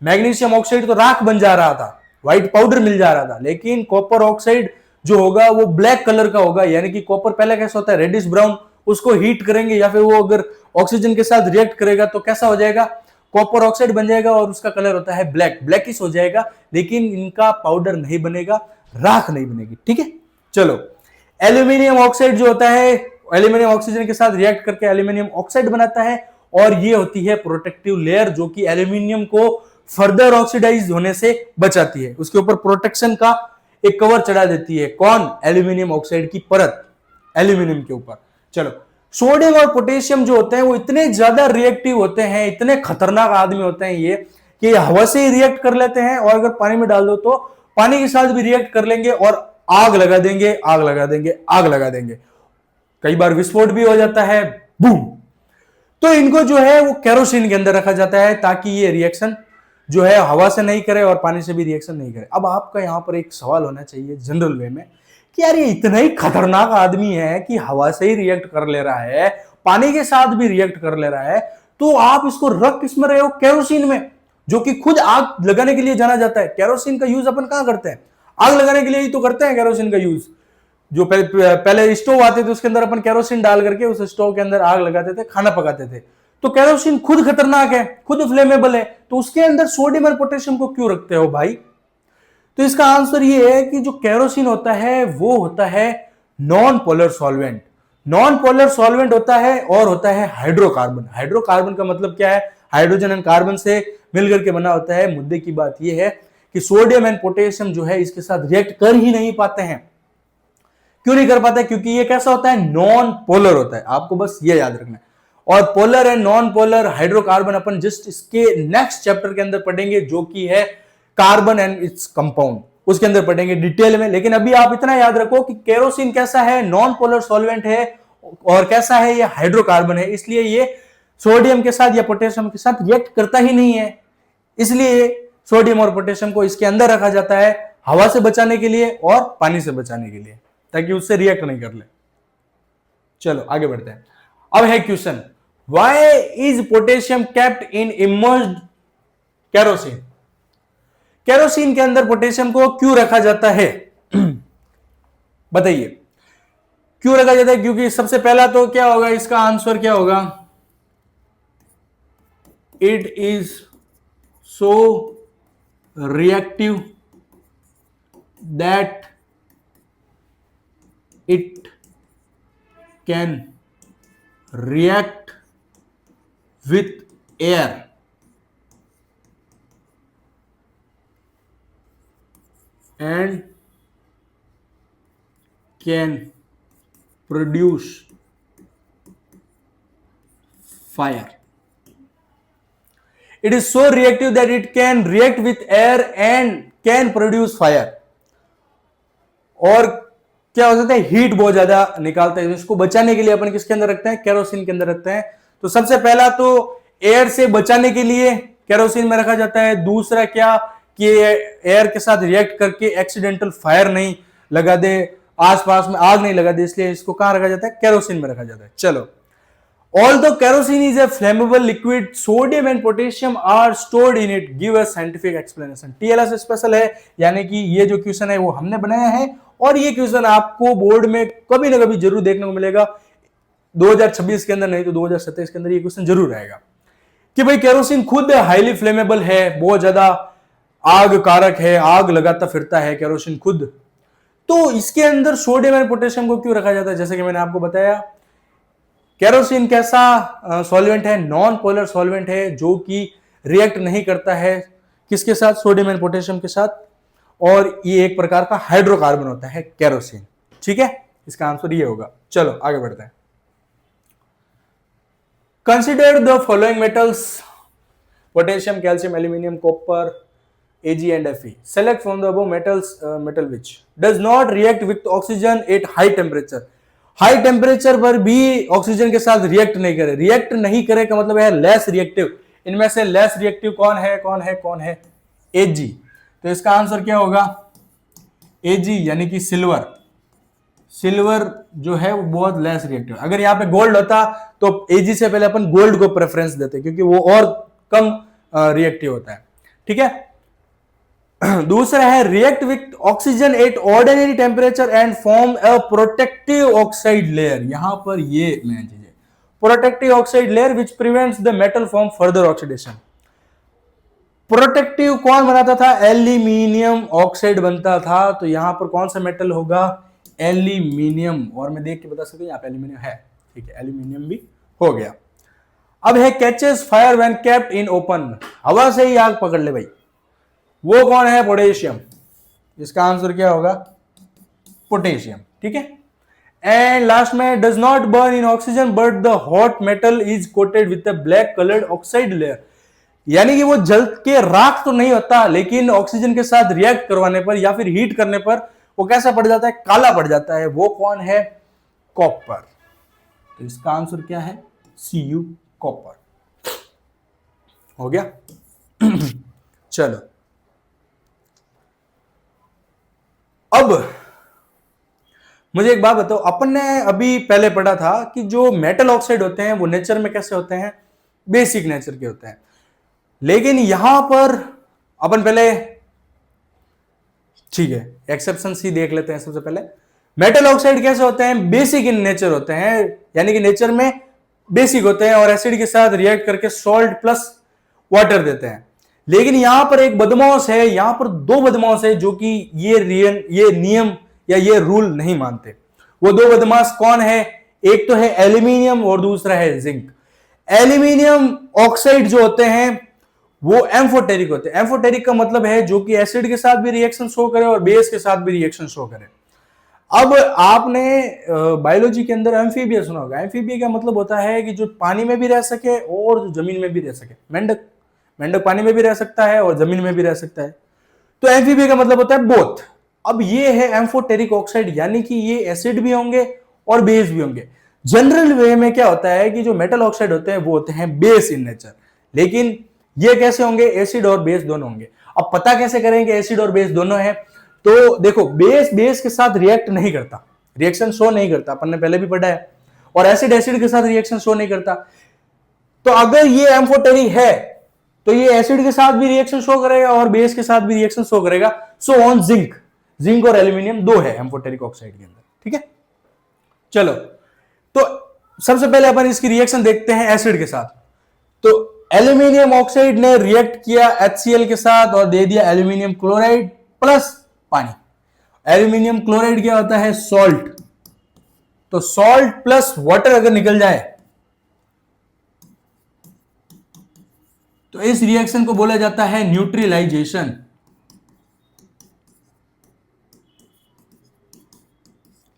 मैग्नीशियम ऑक्साइड तो राख बन जा रहा था, व्हाइट पाउडर मिल जा रहा था, लेकिन कॉपर ऑक्साइड जो होगा वो ब्लैक कलर का होगा, यानी कि कॉपर पहले कैसा होता है रेडिश ब्राउन, उसको हीट करेंगे या फिर वो अगर ऑक्सीजन के साथ रिएक्ट करेगा तो कैसा हो जाएगा, कॉपर ऑक्साइड बन जाएगा और उसका कलर होता है ब्लैक, ब्लैकिश हो जाएगा, लेकिन इनका पाउडर नहीं बनेगा, राख नहीं बनेगी। ठीक है, चलो एल्यूमिनियम ऑक्साइड जो होता है, एल्यूमिनियम ऑक्सीजन के साथ रिएक्ट करके एल्यूमिनियम ऑक्साइड बनाता है, और ये होती है प्रोटेक्टिव लेयर जो कि एल्यूमिनियम को फर्दर ऑक्सीडाइज होने से बचाती है, उसके ऊपर प्रोटेक्शन का एक कवर चढ़ा देती है। कौन, एल्यूमिनियम ऑक्साइड की परत एल्यूमिनियम के ऊपर। चलो सोडियम और पोटेशियम जो होते हैं वो इतने ज्यादा रिएक्टिव होते हैं, इतने खतरनाक आदमी होते हैं ये, कि हवा से ही रिएक्ट कर लेते हैं, और अगर पानी में डाल दो तो पानी के साथ भी रिएक्ट कर लेंगे और आग लगा देंगे, आग लगा देंगे, आग लगा देंगे। कई बार विस्फोट भी हो जाता है, बूम। तो इनको जो है वो केरोसिन के अंदर रखा जाता है ताकि ये रिएक्शन जो है हवा से नहीं करे और पानी से भी रिएक्शन नहीं करे। अब आपका यहां पर एक सवाल होना चाहिए जनरल वे में कि यार ये इतना ही खतरनाक आदमी है कि हवा से ही रिएक्ट कर ले रहा है, पानी के साथ भी रिएक्ट कर ले रहा है, तो आप इसको रख किसमें रहे हो, केरोसिन में, जो कि खुद आग लगाने के लिए जाना जाता है। केरोसिन का यूज अपन कहां करते हैं, आग लगाने के लिए ही तो करते हैं केरोसिन का यूज। जो पहले स्टोव आते थे उसके अंदर अपन केरोसिन डाल करके उस स्टोव के अंदर आग लगाते थे, खाना पकाते थे। तो केरोसिन खुद खतरनाक है, खुद फ्लेमेबल है, तो उसके अंदर सोडियम और पोटेशियम को क्यों रखते हो भाई? तो इसका आंसर ये है कि जो केरोसिन होता है वो होता है non polar solvent. Non polar solvent होता है और होता है हाइड्रोकार्बन। हाइड्रोकार्बन का मतलब क्या है, हाइड्रोजन एंड कार्बन से मिलकर के बना होता है। मुद्दे की बात यह है कि सोडियम एंड पोटेशियम जो है इसके साथ रिएक्ट कर ही नहीं पाते हैं। क्यों नहीं कर पाते? क्योंकि ये कैसा होता है, नॉन पोलर होता है। आपको बस ये याद रखना है। और polar and non polar hydrocarbon upon just इसके नेक्स्ट चैप्टर के अंदर पढ़ेंगे, जो कि है कार्बन एंड इट्स कंपाउंड, उसके अंदर पढ़ेंगे डिटेल में। लेकिन अभी आप इतना याद रखो कि केरोसिन कैसा है, नॉन पोलर सॉल्वेंट है, और कैसा है, ये हाइड्रोकार्बन है, इसलिए ये सोडियम के साथ या पोटेशियम के साथ रिएक्ट करता ही नहीं है। इसलिए सोडियम और पोटेशियम को इसके अंदर रखा जाता है हवा से बचाने के लिए और पानी से बचाने के लिए, ताकि उससे रिएक्ट नहीं कर ले। चलो आगे बढ़ते हैं। अब है question, why is potassium kept in emerged kerosene? Kerosene के अंदर पोटेशियम को क्यों रखा जाता है? बताइए क्यों रखा जाता है? क्योंकि सबसे पहला तो क्या होगा, इसका आंसर क्या होगा, it is so reactive that it can react with air and can produce fire. It is so reactive that it can react with air and can produce fire. और क्या हो सकता है, हीट बहुत ज्यादा निकालता है। इसको बचाने के लिए अपन किसके अंदर रखते हैं, केरोसिन के अंदर रखते हैं। तो सबसे पहला तो एयर से बचाने के लिए केरोसिन में रखा जाता है। दूसरा क्या कि एयर के साथ रिएक्ट करके एक्सीडेंटल फायर नहीं लगा दे, आसपास में आग नहीं लगा दे, इसलिए इसको कहां रखा जाता है, केरोसिन में रखा जाता है। चलो, although kerosene is a flammable liquid, sodium and potassium are stored in it. Give a scientific explanation. TLS special है, यानी कि ये जो क्वेश्चन है वो हमने बनाया है, और ये क्वेश्चन आपको बोर्ड में कभी ना कभी जरूर देखने को मिलेगा। 2026 के अंदर नहीं तो 2027 के अंदर ये क्वेश्चन जरूर आएगा कि भाई केरोसिन खुद हाईली फ्लेमेबल है, बहुत ज्यादा आग कारक है, आग लगाता फिरता है केरोसिन खुद। तो इसके अंदर सोडियम और पोटेशियम को क्यों रखा जाता है? जैसे कि मैंने आपको बताया, केरोसिन कैसा सॉल्वेंट है, नॉन पोलर सॉल्वेंट है, जो कि रिएक्ट नहीं करता है किसके साथ, सोडियम एंड पोटेशियम के साथ, और ये एक प्रकार का हाइड्रोकार्बन होता है केरोसिन। ठीक है, इसका आंसर ये होगा। चलो आगे बढ़ते हैं। Consider the following metals, potassium, calcium, aluminium, copper, Ag and Fe. Select from the above metals metal which does not react with oxygen at high temperature. High temperature पर भी ऑक्सीजन के साथ रिएक्ट नहीं करे। रिएक्ट नहीं करे का मतलब है लेस रिएक्टिव। इनमें से लेस रिएक्टिव कौन है, कौन है, कौन है? Ag। तो इसका आंसर क्या होगा, Ag यानी कि सिल्वर। सिल्वर जो है वो बहुत लेस रिएक्टिव। अगर यहाँ पे गोल्ड होता तो Ag से पहले अपन गोल्ड को प्रेफरेंस देते, क्योंकि वो और कम रिएक्टिव होता है। ठीक है, दूसरा है react with oxygen at ordinary temperature and form a protective oxide layer. यहां पर ये मेन चीज है, protective oxide layer which prevents the metal from further oxidation. Protective कौन बनाता था? एल्यूमिनियम ऑक्साइड बनता था। तो यहां पर कौन सा मेटल होगा? एल्यूमिनियम। और मैं देख के बता सकता हूं यहां पे एल्यूमिनियम है, ठीक है, एल्यूमिनियम भी हो गया। अब है catches fire when kept in open, हवा से ही आग पकड़ ले भाई, वो कौन है? पोटेशियम। इसका आंसर क्या होगा? पोटेशियम, ठीक है। एंड लास्ट में does not burn in oxygen but the hot metal is coated with a black coloured oxide layer. यानी कि वो जल के राख तो नहीं होता, लेकिन ऑक्सीजन के साथ रिएक्ट करवाने पर या फिर हीट करने पर वो कैसा पड़ जाता है? काला पड़ जाता है। वो कौन है? कॉपर। तो इसका आंसर क्या है? Cu, copper. हो गया। चलो अब मुझे एक बात बताओ, अपन ने अभी पहले पढ़ा था कि जो मेटल ऑक्साइड होते हैं वो नेचर में कैसे होते हैं? बेसिक नेचर के होते हैं। लेकिन यहां पर अपन पहले, ठीक है, एक्सेप्शन सी देख लेते हैं। सबसे पहले मेटल ऑक्साइड कैसे होते हैं? बेसिक इन नेचर होते हैं, यानी कि नेचर में बेसिक होते हैं और एसिड के साथ रिएक्ट करके सॉल्ट प्लस वाटर देते हैं। लेकिन यहां पर एक बदमाश है, यहां पर दो बदमाश है जो कि ये नियम या ये रूल नहीं मानते। वो दो बदमाश कौन है? एक तो है एल्यूमिनियम और दूसरा है जिंक। एल्यूमिनियम ऑक्साइड जो होते हैं वो एम्फोटेरिक होते हैं। एम्फोटेरिक का मतलब है जो कि एसिड के साथ भी रिएक्शन शो करे और बेस के साथ भी रिएक्शन शो करे। अब आपने बायोलॉजी के अंदर एम्फीबिया सुना होगा। एम्फीबिया का मतलब होता है कि जो पानी में भी रह सके और जो जमीन में भी रह सके। मेंढक, मेंढक पानी में भी रह सकता है और जमीन में भी रह सकता है। तो एम्फीबिया का मतलब होता है बोथ। अब ये है एम्फोटेरिक ऑक्साइड, यानी कि ये एसिड भी होंगे और बेस भी होंगे। जनरल वे में क्या होता है कि जो मेटल ऑक्साइड होते हैं वो होते हैं बेस इन नेचर, लेकिन ये कैसे होंगे? एसिड और बेस दोनों होंगे। अब पता कैसे करेंगे एसिड और बेस दोनों है? तो देखो, बेस के साथ रिएक्ट नहीं करता, रिएक्शन शो नहीं करता, अपन ने पहले भी पढ़ा है। और एसिड एसिड के साथ रिएक्शन शो नहीं करता। तो अगर ये एम्फोटेरिक है तो ये एसिड के साथ भी रिएक्शन शो करेगा और बेस के साथ भी रिएक्शन शो करेगा। सो ऑन जिंक, जिंक और एल्यूमिनियम दो है एम्फोटेरिक ऑक्साइड के अंदर, ठीक है। चलो, तो सबसे पहले अपन इसकी रिएक्शन देखते हैं एसिड के साथ। तो एल्यूमिनियम ऑक्साइड ने रिएक्ट किया HCl के साथ और दे दिया एल्यूमिनियम क्लोराइड प्लस पानी। एल्यूमिनियम क्लोराइड क्या होता है? सॉल्ट। तो सॉल्ट प्लस वाटर अगर निकल जाए तो इस रिएक्शन को बोला जाता है न्यूट्रलाइजेशन।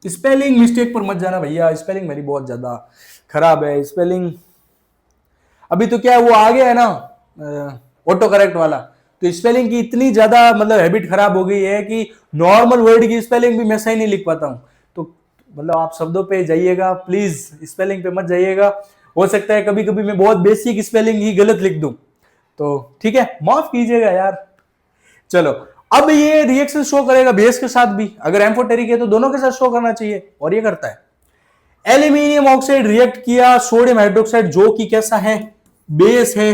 स्पेलिंग मिस्टेक पर मत जाना भैया, स्पेलिंग मेरी बहुत ज्यादा खराब है। स्पेलिंग अभी तो क्या है, वो आ गया है ना ऑटो करेक्ट वाला, तो स्पेलिंग की इतनी ज्यादा मतलब हैबिट खराब हो गई है कि नॉर्मल वर्ड की स्पेलिंग भी मैं सही नहीं लिख पाता हूं। तो मतलब आप शब्दों पे जाइएगा प्लीज, स्पेलिंग पे मत जाइएगा। हो सकता है कभी कभी मैं बहुत बेसिक स्पेलिंग ही गलत लिख दूं, तो ठीक है, माफ कीजिएगा यार। चलो, अब ये रिएक्शन शो करेगा बेस के साथ भी। अगर एम्फोटेरिक है तो दोनों के साथ शो करना चाहिए, और ये करता है। एल्यूमिनियम ऑक्साइड रिएक्ट किया सोडियम हाइड्रोक्साइड, जो कि कैसा है? बेस है।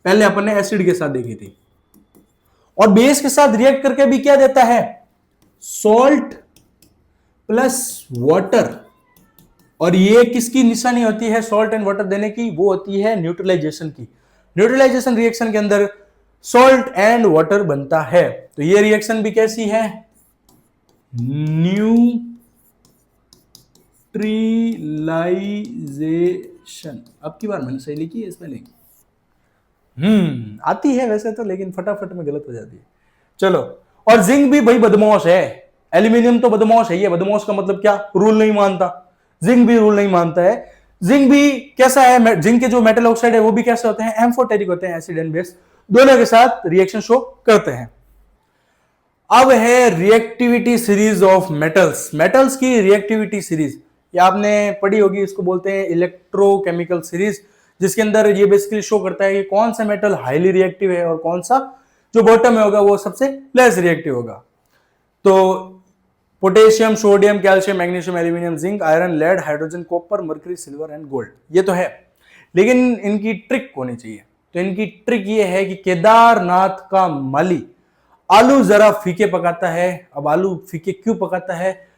पहले अपन ने एसिड के साथ देखी थी। और बेस के साथ रिएक्ट करके भी क्या देता है? Salt plus water. और ये किसकी निशानी होती है सॉल्ट एंड वाटर देने की? वो होती है न्यूट्रलाइजेशन की। न्यूट्रलाइजेशन रिएक्शन के अंदर सॉल्ट एंड वाटर बनता है। तो ये रिएक्शन भी कैसी है? न्यूट्रलाइजेशन। अब की बार मैंने सही लिखी है स्पेलिंग। आती है वैसे तो, लेकिन फटाफट में गलत हो जाती है। चलो, और जिंक भी भाई बदमाश है। एल्यूमिनियम तो बदमाश है। ये बदमाश का मतलब क्या? रूल नहीं मानता। जिंक भी रूल नहीं मानता है। जिंक भी कैसा है? जिंक के जो मेटल ऑक्साइड है वो भी कैसे होते हैं? एम्फोटेरिक होते हैं। एसिड एंड बेस दोनों के साथ रिएक्शन शो करते हैं। अब है reactivity series of metals. Metals की रिएक्टिविटी सीरीज ये आपने पढ़ी होगी, इसको बोलते हैं इलेक्ट्रोकेमिकल सीरीज, जिसके अंदर ये बेसिकली शो करता है कि कौन सा मेटल हाईली रिएक्टिव है और कौन सा जो बॉटम में होगा वो सबसे लेस रिएक्टिव होगा। तो potassium, sodium, calcium, magnesium, aluminium, zinc, iron, lead, hydrogen, copper, mercury, silver and gold, ये तो है। लेकिन इनकी ट्रिक होनी चाहिए। तो इनकी ट्रिक ये है कि केदारनाथ का माली आलू जरा फीके पकाता है। अब आलू फीके क्यों पकाता है?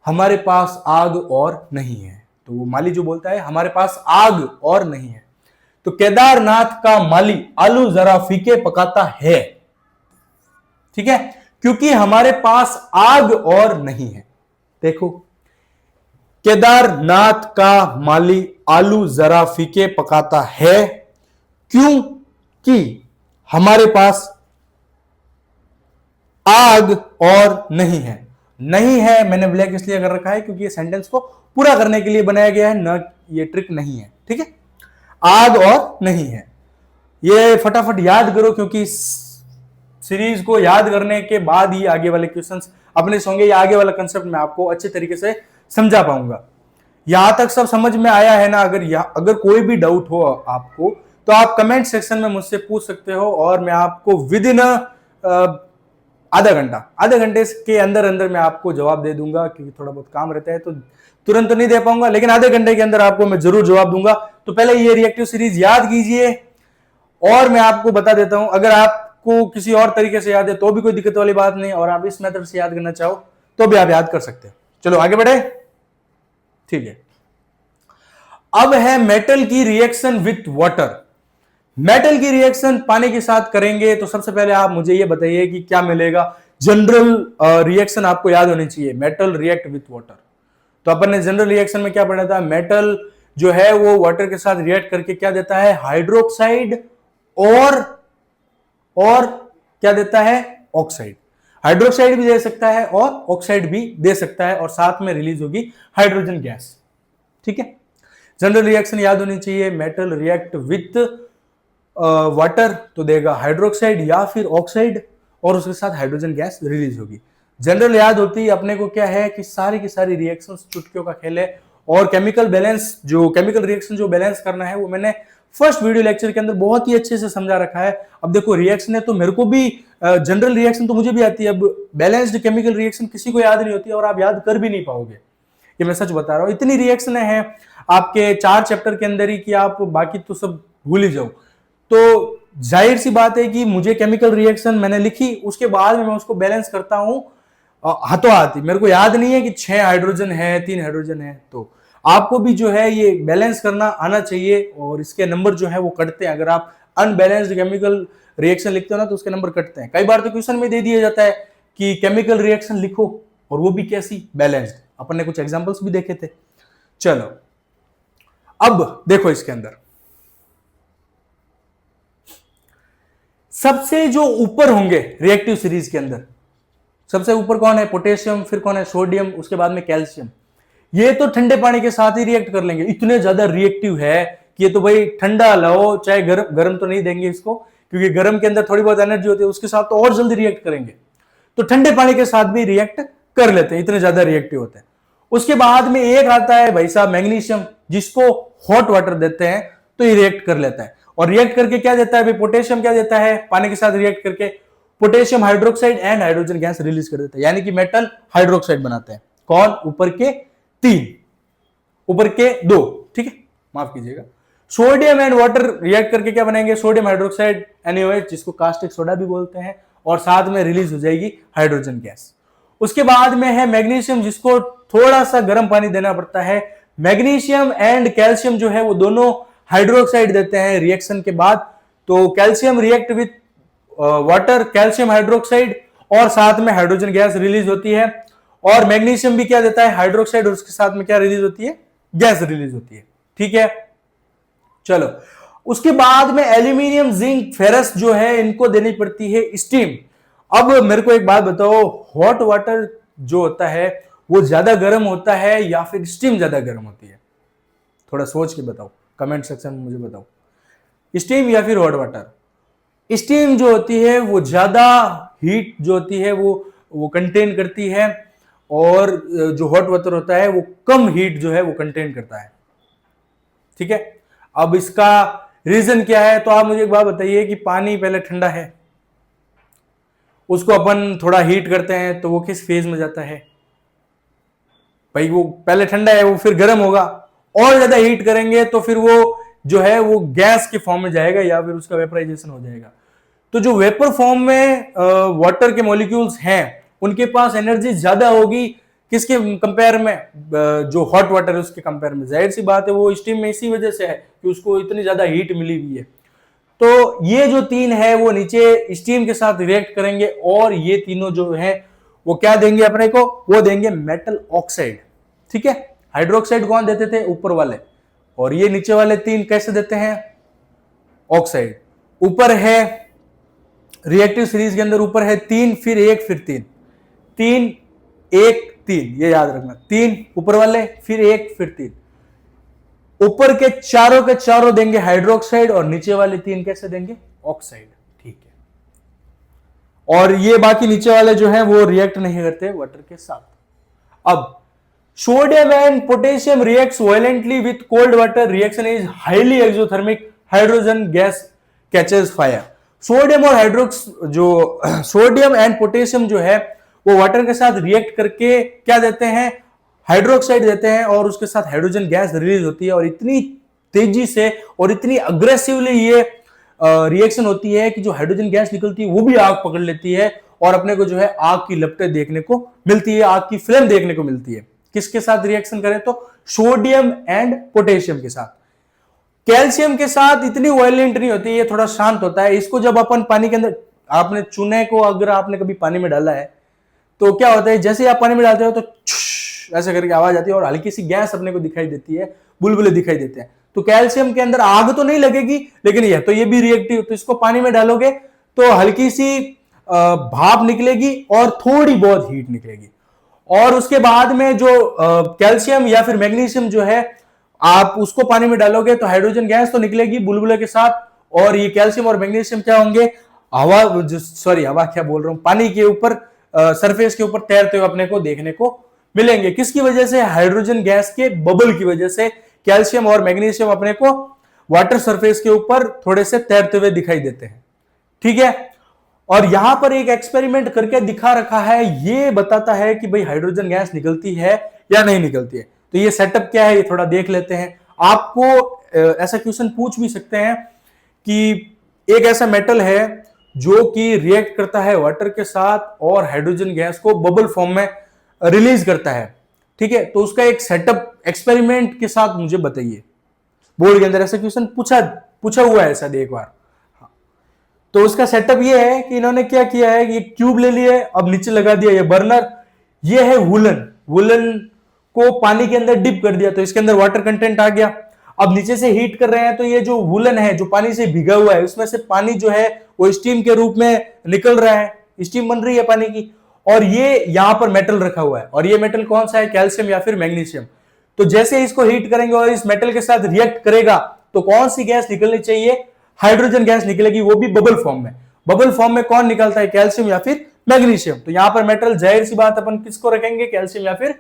हमारे पास आग और नहीं है। तो वो माली जो बोलता है हमारे पास आग और नहीं है, तो केदारनाथ का माली आलू जरा फीके पकाता है, ठीक है, क्योंकि हमारे पास आग और नहीं है। देखो, केदारनाथ का माली आलू जरा फीके पकाता है क्योंकि हमारे पास आग और नहीं है। नहीं है मैंने ब्लैक इसलिए कर रखा है क्योंकि ये सेंटेंस को पूरा करने के लिए बनाया गया है, न ये ट्रिक नहीं है, ठीक है। आग और नहीं है, ये फटाफट याद करो क्योंकि सीरीज को याद करने के बाद ही आगे वाले क्वेश्चंस अपने से होंगे, या आगे वाला कंसेप्ट मैं आपको अच्छे तरीके से समझा पाऊंगा। यहां तक सब समझ में आया है ना? अगर कोई भी डाउट हो आपको तो आप कमेंट सेक्शन में मुझसे पूछ सकते हो और मैं आपको विद इन आधे घंटे के अंदर अंदर मैं आपको जवाब दे दूंगा, क्योंकि थोड़ा बहुत काम रहता है तो तुरंत नहीं दे पाऊंगा, लेकिन आधे घंटे के अंदर आपको मैं जरूर जवाब दूंगा। तो पहले ये रिएक्टिव सीरीज याद कीजिए और मैं आपको बता देता हूं, अगर आपको किसी और तरीके से याद है तो भी कोई दिक्कत वाली बात नहीं, और आप इस मेथड से याद करना चाहो तो भी आप याद कर सकते हो। चलो आगे बढ़े, ठीक है। अब है मेटल की रिएक्शन विथ वाटर। मेटल की रिएक्शन पानी के साथ करेंगे तो सबसे पहले आप मुझे ये बताइए कि क्या मिलेगा। जनरल रिएक्शन आपको याद होनी चाहिए, मेटल रिएक्ट विथ वाटर। तो अपन ने जनरल रिएक्शन में क्या पढ़ा था? मेटल जो है वो वाटर के साथ रिएक्ट करके क्या देता है? हाइड्रोक्साइड और क्या देता है? ऑक्साइड। हाइड्रोक्साइड भी दे सकता है और ऑक्साइड भी दे सकता है, और साथ में रिलीज होगी हाइड्रोजन गैस, ठीक है। जनरल रिएक्शन याद होनी चाहिए, मेटल रिएक्ट विथ वाटर तो देगा हाइड्रोक्साइड या फिर ऑक्साइड, और उसके साथ हाइड्रोजन गैस रिलीज होगी। जनरल याद होती है अपने को क्या है कि सारी की सारी रिएक्शंस चुटकियों का खेल है, और केमिकल रिएक्शन जो बैलेंस करना है वो मैंने फर्स्ट वीडियो लेक्चर के अंदर बहुत ही अच्छे से समझा रखा है। अब देखो, रिएक्शन है तो मेरे को भी जनरल रिएक्शन तो मुझे भी आती है, अब बैलेंस्ड केमिकल रिएक्शन किसी को याद नहीं होती और आप याद कर भी नहीं पाओगे, ये मैं सच बता रहा हूं। इतनी रिएक्शन है आपके 4 चैप्टर के अंदर ही कि आप बाकी तो सब भूल ही जाओ। तो जाहिर सी बात है कि मुझे केमिकल रिएक्शन मैंने लिखी, उसके बाद में मैं उसको बैलेंस करता हूं हाथों हाथ ही। मेरे को याद नहीं है कि 6 हाइड्रोजन है 3 हाइड्रोजन है, तो आपको भी जो है ये बैलेंस करना आना चाहिए, और इसके नंबर जो है वो कटते हैं। अगर आप अनबैलेंस्ड केमिकल रिएक्शन लिखते हो ना तो उसके नंबर कटते हैं। कई बार तो क्वेश्चन में दे दिया जाता है कि केमिकल रिएक्शन लिखो, और वो भी कैसी? बैलेंस्ड। अपन ने कुछ एग्जांपल्स भी देखे थे। चलो अब देखो, इसके अंदर सबसे जो ऊपर होंगे रिएक्टिव सीरीज के अंदर, सबसे ऊपर कौन है? पोटेशियम, फिर कौन है? सोडियम, उसके बाद में कैल्शियम। ये तो ठंडे पानी के साथ ही रिएक्ट कर लेंगे, इतने ज्यादा रिएक्टिव है कि ये तो भाई ठंडा लाओ चाहे गर्म तो नहीं देंगे इसको, क्योंकि गर्म के अंदर थोड़ी बहुत एनर्जी होती है, उसके साथ तो और जल्दी रिएक्ट करेंगे। तो ठंडे पानी के साथ भी रिएक्ट कर लेते हैं, इतने ज्यादा रिएक्टिव होते हैं। उसके बाद में एक आता है भाई साहब मैग्नीशियम, जिसको हॉट वाटर देते हैं तो ये रिएक्ट कर लेता है, और रिएक्ट करके क्या देता है भाई? पोटेशियम क्या देता है? पानी के साथ रिएक्ट करके potassium hydroxide and hydrogen gas release कर देता है, यानी कि मेटल हाइड्रोक्साइड बनाते हैं। कौन? ऊपर के 3, ऊपर के 2, ठीक है, माफ कीजिएगा। सोडियम एंड वाटर रिएक्ट करके क्या बनाएंगे? सोडियम हाइड्रोक्साइड NaOH, जिसको कास्टिक सोडा भी बोलते हैं, और साथ में रिलीज हो जाएगी हाइड्रोजन गैस। उसके बाद में है मैग्नीशियम, जिसको थोड़ा सा गर्म पानी देना पड़ता है। मैग्नीशियम एंड कैल्शियम जो है वो दोनों हाइड्रोक्साइड देते हैं रिएक्शन के बाद। तो calcium react with water, calcium hydroxide, और साथ में हाइड्रोजन गैस रिलीज होती है। और मैग्नीशियम भी क्या देता है? हाइड्रोक्साइड, और उसके साथ में क्या रिलीज होती है? गैस रिलीज होती है, ठीक है। चलो उसके बाद में एल्यूमिनियम, जिंक, फेरस जो है इनको देनी पड़ती है स्टीम। अब मेरे को एक बात बताओ, हॉट वाटर जो होता है वो ज्यादा गर्म होता है या फिर स्टीम ज्यादा गर्म होती है? थोड़ा सोच के बताओ, कमेंट सेक्शन में मुझे बताओ, स्टीम या फिर हॉट वाटर? स्टीम जो होती है वो ज्यादा हीट जो होती है वो कंटेन करती है, और जो हॉट वाटर होता है वो कम हीट जो है वो कंटेन करता है, ठीक है। अब इसका रीजन क्या है? तो आप मुझे एक बात बताइए कि पानी पहले ठंडा है, उसको अपन थोड़ा हीट करते हैं तो वो किस फेज में जाता है भाई? वो पहले ठंडा है, वो फिर गर्म होगा, और ज्यादा हीट करेंगे तो फिर वो जो है वो गैस के फॉर्म में जाएगा या फिर उसका वेपराइजेशन हो जाएगा। तो जो वेपर फॉर्म में वाटर के मॉलिक्यूल्स हैं उनके पास एनर्जी ज्यादा होगी किसके कंपेयर में, जो हॉट वाटर है उसके कंपेयर में। जाहिर सी बात है वो स्टीम में इसी वजह से है कि उसको इतनी ज्यादा हीट मिली हुई है। तो ये जो तीन है वो नीचे स्टीम के साथ रिएक्ट करेंगे और ये तीनों जो है वो क्या देंगे अपने को, वो देंगे मेटल ऑक्साइड। ठीक है, हाइड्रोक्साइड कौन देते थे, ऊपर वाले, और ये नीचे वाले तीन कैसे देते हैं, ऑक्साइड। ऊपर है रिएक्टिव सीरीज के अंदर ऊपर है 3 फिर 1 फिर 3, 3 1 3, ये याद रखना, 3 ऊपर वाले फिर 1 फिर 3। ऊपर के चारों देंगे हाइड्रोक्साइड और नीचे वाले 3 कैसे देंगे, ऑक्साइड। ठीक है, और ये बाकी नीचे वाले जो है वो रिएक्ट नहीं करते वाटर के साथ। अब sodium and potassium reacts violently with cold water, reaction is highly exothermic, hydrogen gas catches fire. Sodium और सोडियम एंड पोटेशियम जो है वो वाटर के साथ रिएक्ट करके क्या देते हैं, हाइड्रोक्साइड देते हैं, और उसके साथ हाइड्रोजन गैस रिलीज होती है, और इतनी तेजी से और इतनी अग्रेसिवली ये रिएक्शन होती है कि जो हाइड्रोजन गैस निकलती है वो भी आग पकड़ लेती है, और अपने को जो है आग की लपटें देखने को मिलती है, आग की फ्लेम देखने को मिलती है। किसके साथ रिएक्शन करें तो सोडियम एंड पोटेशियम के साथ। कैल्शियम के साथ इतनी वायलेंट नहीं होती, ये थोड़ा शांत होता है। इसको जब अपन पानी के अंदर, आपने चूने को अगर आपने कभी पानी में डाला है तो क्या होता है, जैसे आप पानी में डालते हो तो ऐसे करके आवाज आती है और हल्की सी गैस अपने को दिखाई देती है, बुलबुले दिखाई देते हैं। तो कैल्शियम के अंदर आग तो नहीं लगेगी, लेकिन यह तो ये भी रिएक्टिव, तो इसको पानी में डालोगे तो हल्की सी भाप निकलेगी और थोड़ी बहुत हीट निकलेगी, और उसके बाद में जो कैल्शियम या फिर मैग्नीशियम जो है आप उसको पानी में डालोगे तो हाइड्रोजन गैस तो निकलेगी बुलबुले के साथ, और ये कैल्शियम और मैग्नीशियम क्या होंगे, हवा क्या बोल रहा हूं, पानी के ऊपर सरफेस के ऊपर तैरते हुए अपने को देखने को मिलेंगे। किसकी वजह से, हाइड्रोजन गैस के बबल की वजह से कैल्शियम और मैग्नीशियम अपने को वाटर सरफेस के ऊपर थोड़े से तैरते हुए दिखाई देते हैं। ठीक है, और यहां पर एक एक्सपेरिमेंट करके दिखा रखा है, ये बताता है कि भाई हाइड्रोजन गैस निकलती है या नहीं निकलती है। तो ये सेटअप क्या है ये थोड़ा देख लेते हैं। आपको ऐसा क्वेश्चन पूछ भी सकते हैं कि एक ऐसा मेटल है जो कि रिएक्ट करता है वाटर के साथ और हाइड्रोजन गैस को बबल फॉर्म में रिलीज करता है। ठीक है, तो उसका एक सेटअप एक्सपेरिमेंट के साथ मुझे बताइए। बोर्ड के अंदर ऐसा क्वेश्चन पूछा हुआ है शायद एक बार। तो उसका सेटअप ये है कि इन्होंने क्या किया है, ये क्यूब ले लिए, अब नीचे लगा दिया ये बर्नर, ये है वुलन को पानी के अंदर डिप कर दिया, तो इसके अंदर वाटर कंटेंट आ गया। अब नीचे से हीट कर रहे हैं तो ये जो वुलन है जो पानी से भिगा हुआ है उसमें से पानी जो है वो स्टीम के रूप में निकल रहा है, स्टीम बन रही है पानी की, और ये यहां पर मेटल रखा हुआ है, और ये मेटल कौन सा है, कैल्शियम या फिर मैग्नीशियम। तो जैसे इसको हीट करेंगे और इस मेटल के साथ रिएक्ट करेगा तो कौन सी गैस निकलनी चाहिए, हाइड्रोजन गैस निकलेगी, वो भी बबल फॉर्म में। बबल फॉर्म में कौन निकलता है, कैल्शियम या फिर मैग्नीशियम। तो यहां पर मेटल, जाहिर सी बात अपन किसको रखेंगे, कैल्शियम या फिर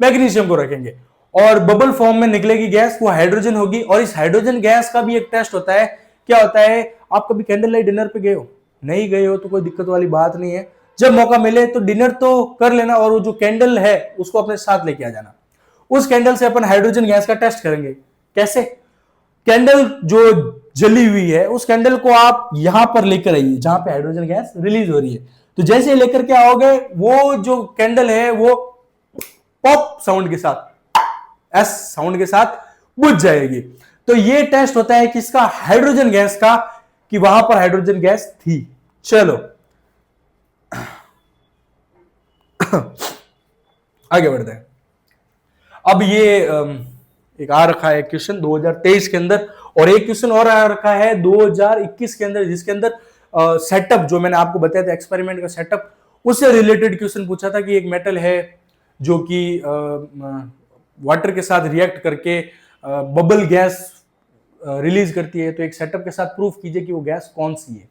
मैग्नीशियम को रखेंगे, और बबल फॉर्म में निकलेगी गैस, वो हाइड्रोजन होगी। और इस हाइड्रोजन गैस का भी एक टेस्ट होता है। क्या होता है, आप कभी कैंडल लाइट डिनर पे गए हो, नहीं गए हो तो कोई दिक्कत वाली बात नहीं है, जब मौका मिले तो डिनर तो कर लेना, और वो जो कैंडल है उसको अपने साथ लेके आ जाना। उस कैंडल से अपन हाइड्रोजन गैस का टेस्ट करेंगे। कैसे, कैंडल जो जली हुई है उस कैंडल को आप यहां पर लेकर आइए जहां पे हाइड्रोजन गैस रिलीज हो रही है। तो जैसे लेकर के आओगे वो जो कैंडल है वो पॉप साउंड के साथ, एस साउंड के साथ बुझ जाएगी। तो ये टेस्ट होता है किसका, हाइड्रोजन गैस का, कि वहां पर हाइड्रोजन गैस थी। चलो आगे बढ़ते हैं। अब ये एक आ रखा है क्वेश्चन 2023 के अंदर, और एक क्वेश्चन और आ रखा है 2021 के अंदर, जिसके अंदर सेटअप जो मैंने आपको बताया था एक्सपेरिमेंट का सेटअप, उससे रिलेटेड क्वेश्चन पूछा था कि एक मेटल है जो कि वाटर के साथ रिएक्ट करके बबल गैस रिलीज करती है, तो एक सेटअप के साथ प्रूफ कीजिए कि वो गैस कौन सी है।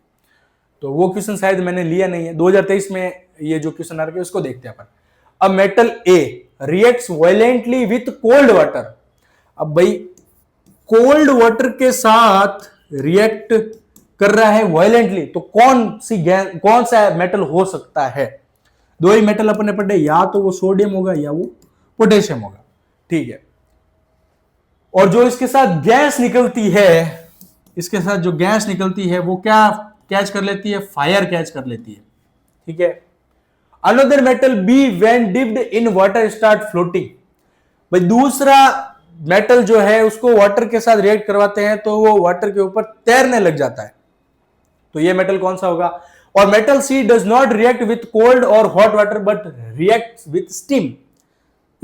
तो वो क्वेश्चन शायद मैंने लिया नहीं है, 2023 में ये जो क्वेश्चन आ रहा है उसको देखते हैं अपन। अब metal A reacts violently with cold water. अब भाई कोल्ड वाटर के साथ रिएक्ट कर रहा है वायलेंटली, तो कौन सा मेटल हो सकता है। दो ही मेटल अपने पढ़े, या तो वो सोडियम होगा या वो पोटेशियम होगा। ठीक है, और जो इसके साथ गैस निकलती है, इसके साथ जो गैस निकलती है वो क्या कैच कर लेती है, फायर कैच कर लेती है, ठीक है। Another metal B when dipped in water start floating, भाई दूसरा मेटल जो है उसको वाटर के साथ रिएक्ट करवाते हैं तो वो वाटर के ऊपर तैरने लग जाता है, तो ये मेटल कौन सा होगा। और metal C does not react with cold और hot water but react with steam,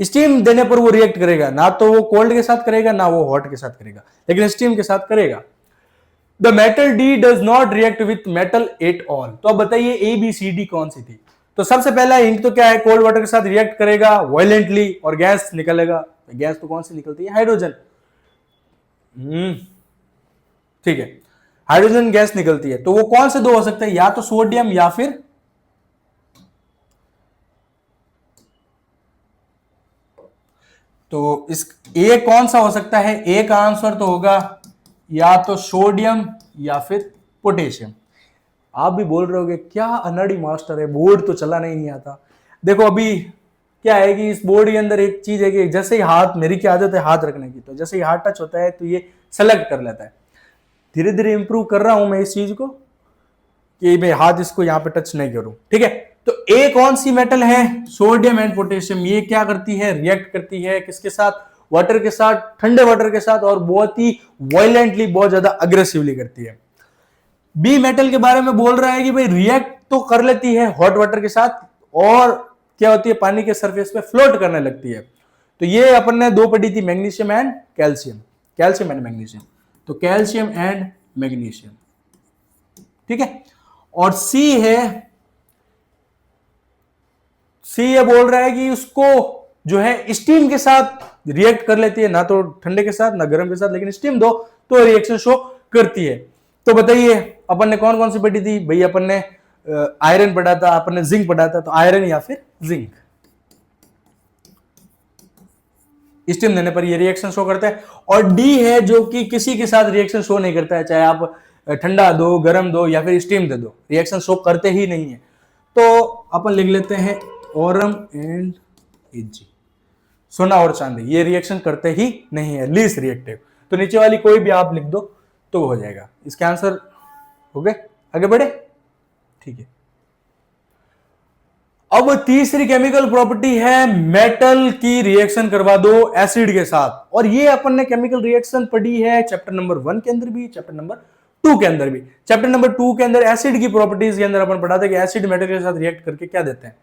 steam देने पर वो रिएक्ट करेगा, ना तो वो कोल्ड के साथ करेगा ना वो हॉट के साथ करेगा, लेकिन स्टीम के साथ करेगा। The metal D does not react with metal at all, तो अब बताइए ए बी सी डी कौन सी थी। तो सबसे पहला हिंट तो क्या है, कोल्ड वाटर के साथ रिएक्ट करेगा वायलेंटली और गैस निकलेगा, गैस तो कौन सी निकलती है, हाइड्रोजन, ठीक है, हाइड्रोजन गैस निकलती है। तो वो कौन से दो हो सकते हैं, या तो सोडियम या फिर तो इस ए कौन सा हो सकता है, ए का आंसर तो होगा या तो सोडियम या फिर पोटेशियम। आप भी बोल रहे होगे क्या अनड़ी मास्टर है, बोर्ड तो चलाना ही नहीं आता। देखो अभी क्या है कि इस बोर्ड के अंदर एक चीज है कि जैसे ही हाथ, मेरी क्या आदत है हाथ रखने की, तो जैसे ही हाथ टच होता है तो ये सेलेक्ट कर लेता है। धीरे धीरे इंप्रूव कर रहा हूं मैं इस चीज को कि मैं हाथ इसको यहां पे टच नहीं करूं, ठीक है। तो ए कौन सी मेटल है, सोडियम एंड पोटेशियम, ये क्या करती है, रिएक्ट करती है किसके साथ, वाटर के साथ, ठंडे वाटर के साथ, और बहुत ही वायलेंटली, बहुत ज्यादा अग्रेसिवली करती है। बी मेटल के बारे में बोल रहा है कि भाई रिएक्ट तो कर लेती है हॉट वाटर के साथ और क्या होती है, पानी के सरफेस पे फ्लोट करने लगती है। तो ये अपन ने दो पढ़ी थी, magnesium and calcium, calcium and magnesium, तो कैल्शियम एंड मैग्नीशियम, ठीक है। और सी है, सी ये बोल रहा है कि उसको जो है स्टीम के साथ रिएक्ट कर लेती है, ना तो ठंडे के साथ ना गर्म के साथ, लेकिन स्टीम दो तो रिएक्शन शो करती है। तो बताइए अपन ने कौन कौन सी पढ़ी थी, भाई अपन ने आयरन पढ़ा था, अपन ने जिंक पढ़ा था, तो आयरन या फिर जिंक, स्टीम देने पर ये रिएक्शन शो करता है। और डी है जो कि किसी के साथ रिएक्शन शो नहीं करता है, चाहे आप ठंडा दो, गर्म दो या फिर स्टीम दे दो, रिएक्शन शो करते ही नहीं है। तो अपन लिख लेते हैं ओरम एंड एजी, सोना और चांदी, ये रिएक्शन करते ही नहीं है, लीस्ट रिएक्टिव। तो नीचे वाली कोई भी आप लिख दो तो हो जाएगा। इसके आंसर हो गए, आगे बढ़े, ठीक है। अब तीसरी केमिकल प्रॉपर्टी है मेटल की रिएक्शन करवा दो एसिड के साथ, और ये अपन ने केमिकल रिएक्शन पढ़ी है चैप्टर नंबर 1 के अंदर भी, चैप्टर नंबर 2 के अंदर भी। चैप्टर नंबर 2 के अंदर एसिड की प्रॉपर्टीज के अंदर अपन पढ़ा था कि एसिड मेटल के साथ रिएक्ट करके क्या देते हैं,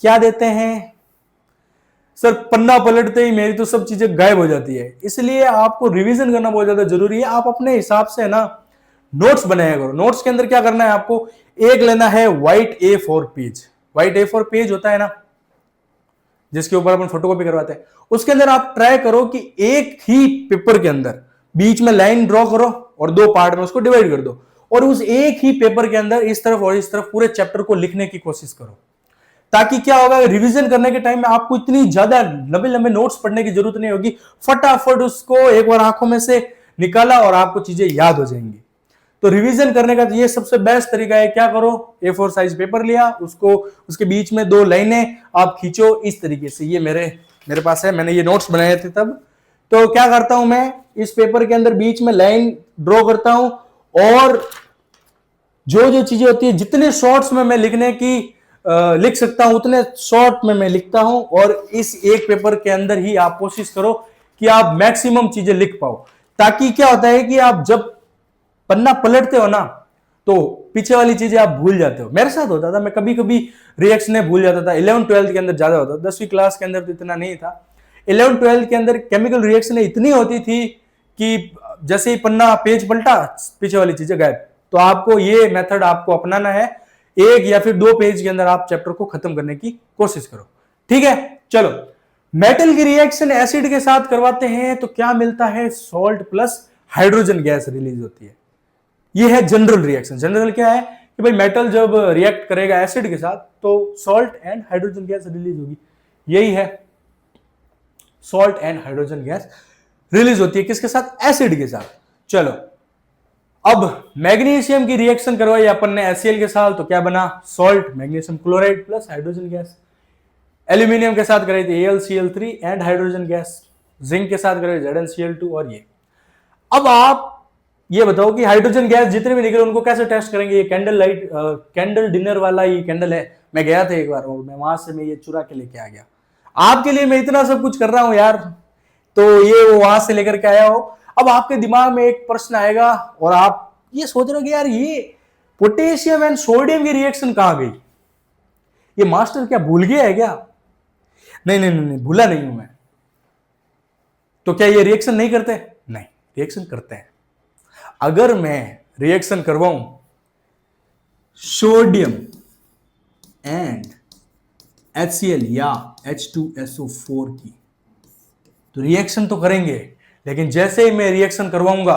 क्या देते हैं सर, पन्ना पलटते ही मेरी तो सब चीजें गायब हो जाती है। इसलिए आपको रिवीजन करना बहुत ज्यादा जरूरी है। आप अपने हिसाब से ना नोट्स बनाया करो। नोट्स के अंदर क्या करना है आपको, एक लेना है white A4 page, white A4 page होता है ना जिसके ऊपर अपन फोटोकॉपी करवाते हैं, उसके अंदर आप ट्राई करो कि एक ही पेपर के अंदर बीच में लाइन ड्रॉ करो और दो पार्ट में उसको डिवाइड कर दो, और उस एक ही पेपर के अंदर इस तरफ और इस तरफ पूरे चैप्टर को लिखने की कोशिश करो, ताकि क्या होगा, रिवीजन करने के टाइम में आपको इतनी ज्यादा लंबे लंबे नोट्स पढ़ने की जरूरत नहीं होगी। फटाफट उसको एक बार आंखों में से निकाला और आपको चीजें याद हो जाएंगी। तो रिवीजन करने का ये सबसे बेस्ट तरीका है, क्या करो, A4 साइज पेपर लिया, उसको उसके बीच में दो लाइनें आप खींचो इस तरीके से। ये मेरे पास है, मैंने ये नोट्स बनाए थे तब। तो क्या करता हूं मैं, इस पेपर के अंदर बीच में लाइन ड्रॉ करता हूं, और जो जो चीजें होती है जितने शॉर्ट्स में मैं लिखने की लिख सकता हूं उतने शॉर्ट में मैं लिखता हूं, और इस एक पेपर के अंदर ही आप कोशिश करो कि आप मैक्सिमम चीजें लिख पाओ। ताकि क्या होता है कि आप जब पन्ना पलटते हो ना तो पीछे वाली चीजें आप भूल जाते हो। मेरे साथ होता था, मैं कभी कभी रिएक्शन भूल जाता था। 11th-12th के अंदर ज्यादा होता था, 10वीं क्लास के अंदर तो इतना नहीं था। 11th-12th के अंदर केमिकल रिएक्शन इतनी होती थी कि जैसे ही पन्ना पेज पलटा पीछे वाली चीजें गायब। तो आपको ये मेथड आपको अपनाना है, एक या फिर दो पेज के अंदर आप चैप्टर को खत्म करने की कोशिश करो, ठीक है। चलो, मेटल की रिएक्शन एसिड के साथ करवाते हैं तो क्या मिलता है, salt plus hydrogen gas release होती है। ये है जनरल रिएक्शन। जनरल क्या है कि भाई मेटल जब रिएक्ट करेगा एसिड के साथ तो salt and hydrogen gas release होगी, यही है, salt and hydrogen gas release होती है किसके साथ, एसिड के साथ। चलो, अब मैग्नीशियम की रिएक्शन करवाई अपन ने HCl के साथ, तो क्या बना, salt magnesium chloride plus hydrogen gas. Aluminium के साथ कराई थी AlCl3 and hydrogen gas. Zinc के साथ कराई ZnCl2 और ये। अब आप ये बताओ कि हाइड्रोजन गैस जितने भी निकले उनको कैसे टेस्ट करेंगे? ये कैंडल लाइट कैंडल डिनर वाला ये कैंडल है, मैं गया था एक बार और मैं वहां से मैं ये चुरा के लेके आ गया। आपके लिए मैं इतना सब कुछ कर रहा हूं यार, तो ये वो वहां से लेकर के आया हो। अब आपके दिमाग में एक प्रश्न आएगा और आप ये सोच रहे हो कि यार ये पोटेशियम एंड सोडियम की रिएक्शन कहां गई? ये मास्टर क्या भूल गया है क्या? नहीं नहीं नहीं, भूला नहीं हूं मैं। तो क्या ये रिएक्शन नहीं करते? नहीं, रिएक्शन करते हैं। अगर मैं रिएक्शन करवाऊं सोडियम एंड HCl या H2SO4 की, तो रिएक्शन तो करेंगे, लेकिन जैसे ही मैं रिएक्शन करवाऊंगा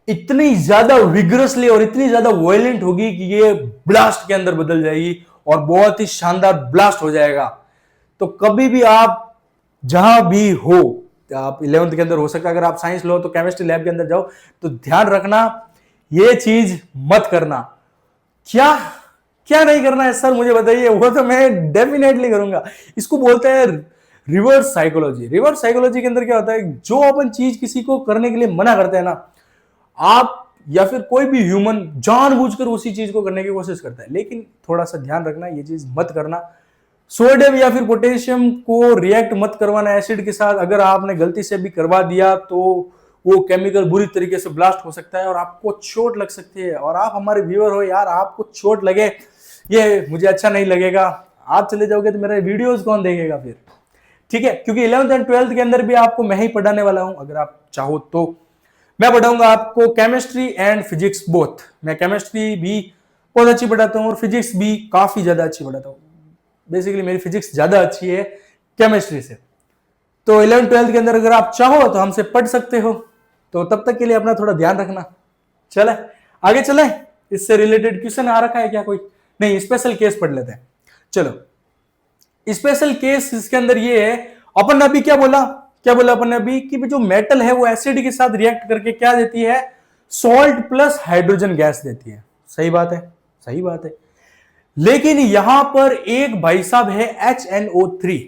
इतनी ज्यादा विग्रसली और इतनी ज्यादा वायलेंट होगी कि ये ब्लास्ट के अंदर बदल जाएगी और बहुत ही शानदार ब्लास्ट हो जाएगा। तो कभी भी आप जहां भी हो, आप 11th के अंदर हो सकता है, अगर आप साइंस लो तो केमिस्ट्री लैब के अंदर जाओ, तो ध्यान रखना ये चीज मत करना। क्या क्या नहीं करना है सर, मुझे बताइए। वो तो मैं डेफिनेटली करूंगा। इसको बोलते हैं रिवर्स साइकोलॉजी। रिवर्स साइकोलॉजी के अंदर क्या होता है, जो अपन चीज किसी को करने के लिए मना करते हैं ना, आप या फिर कोई भी ह्यूमन जानबूझकर उसी चीज को करने की कोशिश करता है। लेकिन थोड़ा सा ध्यान रखना, ये चीज मत करना। सोडियम या फिर पोटेशियम को रिएक्ट मत करवाना एसिड के साथ। अगर आपने गलती से भी करवा दिया तो वो केमिकल बुरी तरीके से ब्लास्ट हो सकता है और आपको चोट लग सकती है। और आप हमारे व्यूअर हो यार, आपको चोट लगे ये मुझे अच्छा नहीं लगेगा। आप चले जाओगे तो मेरे वीडियोस कौन देखेगा फिर? ठीक है, क्योंकि 11th एंड 12th के अंदर भी आपको मैं ही पढ़ाने वाला हूं। अगर आप चाहो तो मैं पढ़ाऊंगा आपको केमिस्ट्री एंड फिजिक्स बोथ। मैं केमिस्ट्री भी बहुत अच्छी पढ़ाता हूं और फिजिक्स भी काफी ज्यादा अच्छी पढ़ाता हूं। बेसिकली मेरी फिजिक्स ज्यादा अच्छी है केमिस्ट्री से। तो 11th 12th के अंदर अगर आप चाहो तो हमसे पढ़ सकते हो। तो तब तक के लिए अपना थोड़ा ध्यान रखना। चले आगे चले, इससे रिलेटेड क्वेश्चन आ रखा है क्या कोई? नहीं, स्पेशल केस पढ़ लेते हैं। चलो स्पेशल केस इसके अंदर ये है, अपन ने अभी क्या बोला अपन ने अभी कि जो मेटल है वो एसिड के साथ रिएक्ट करके क्या देती है? सॉल्ट प्लस हाइड्रोजन गैस देती है। सही बात है, सही बात है। लेकिन यहां पर एक भाई साहब है HNO3।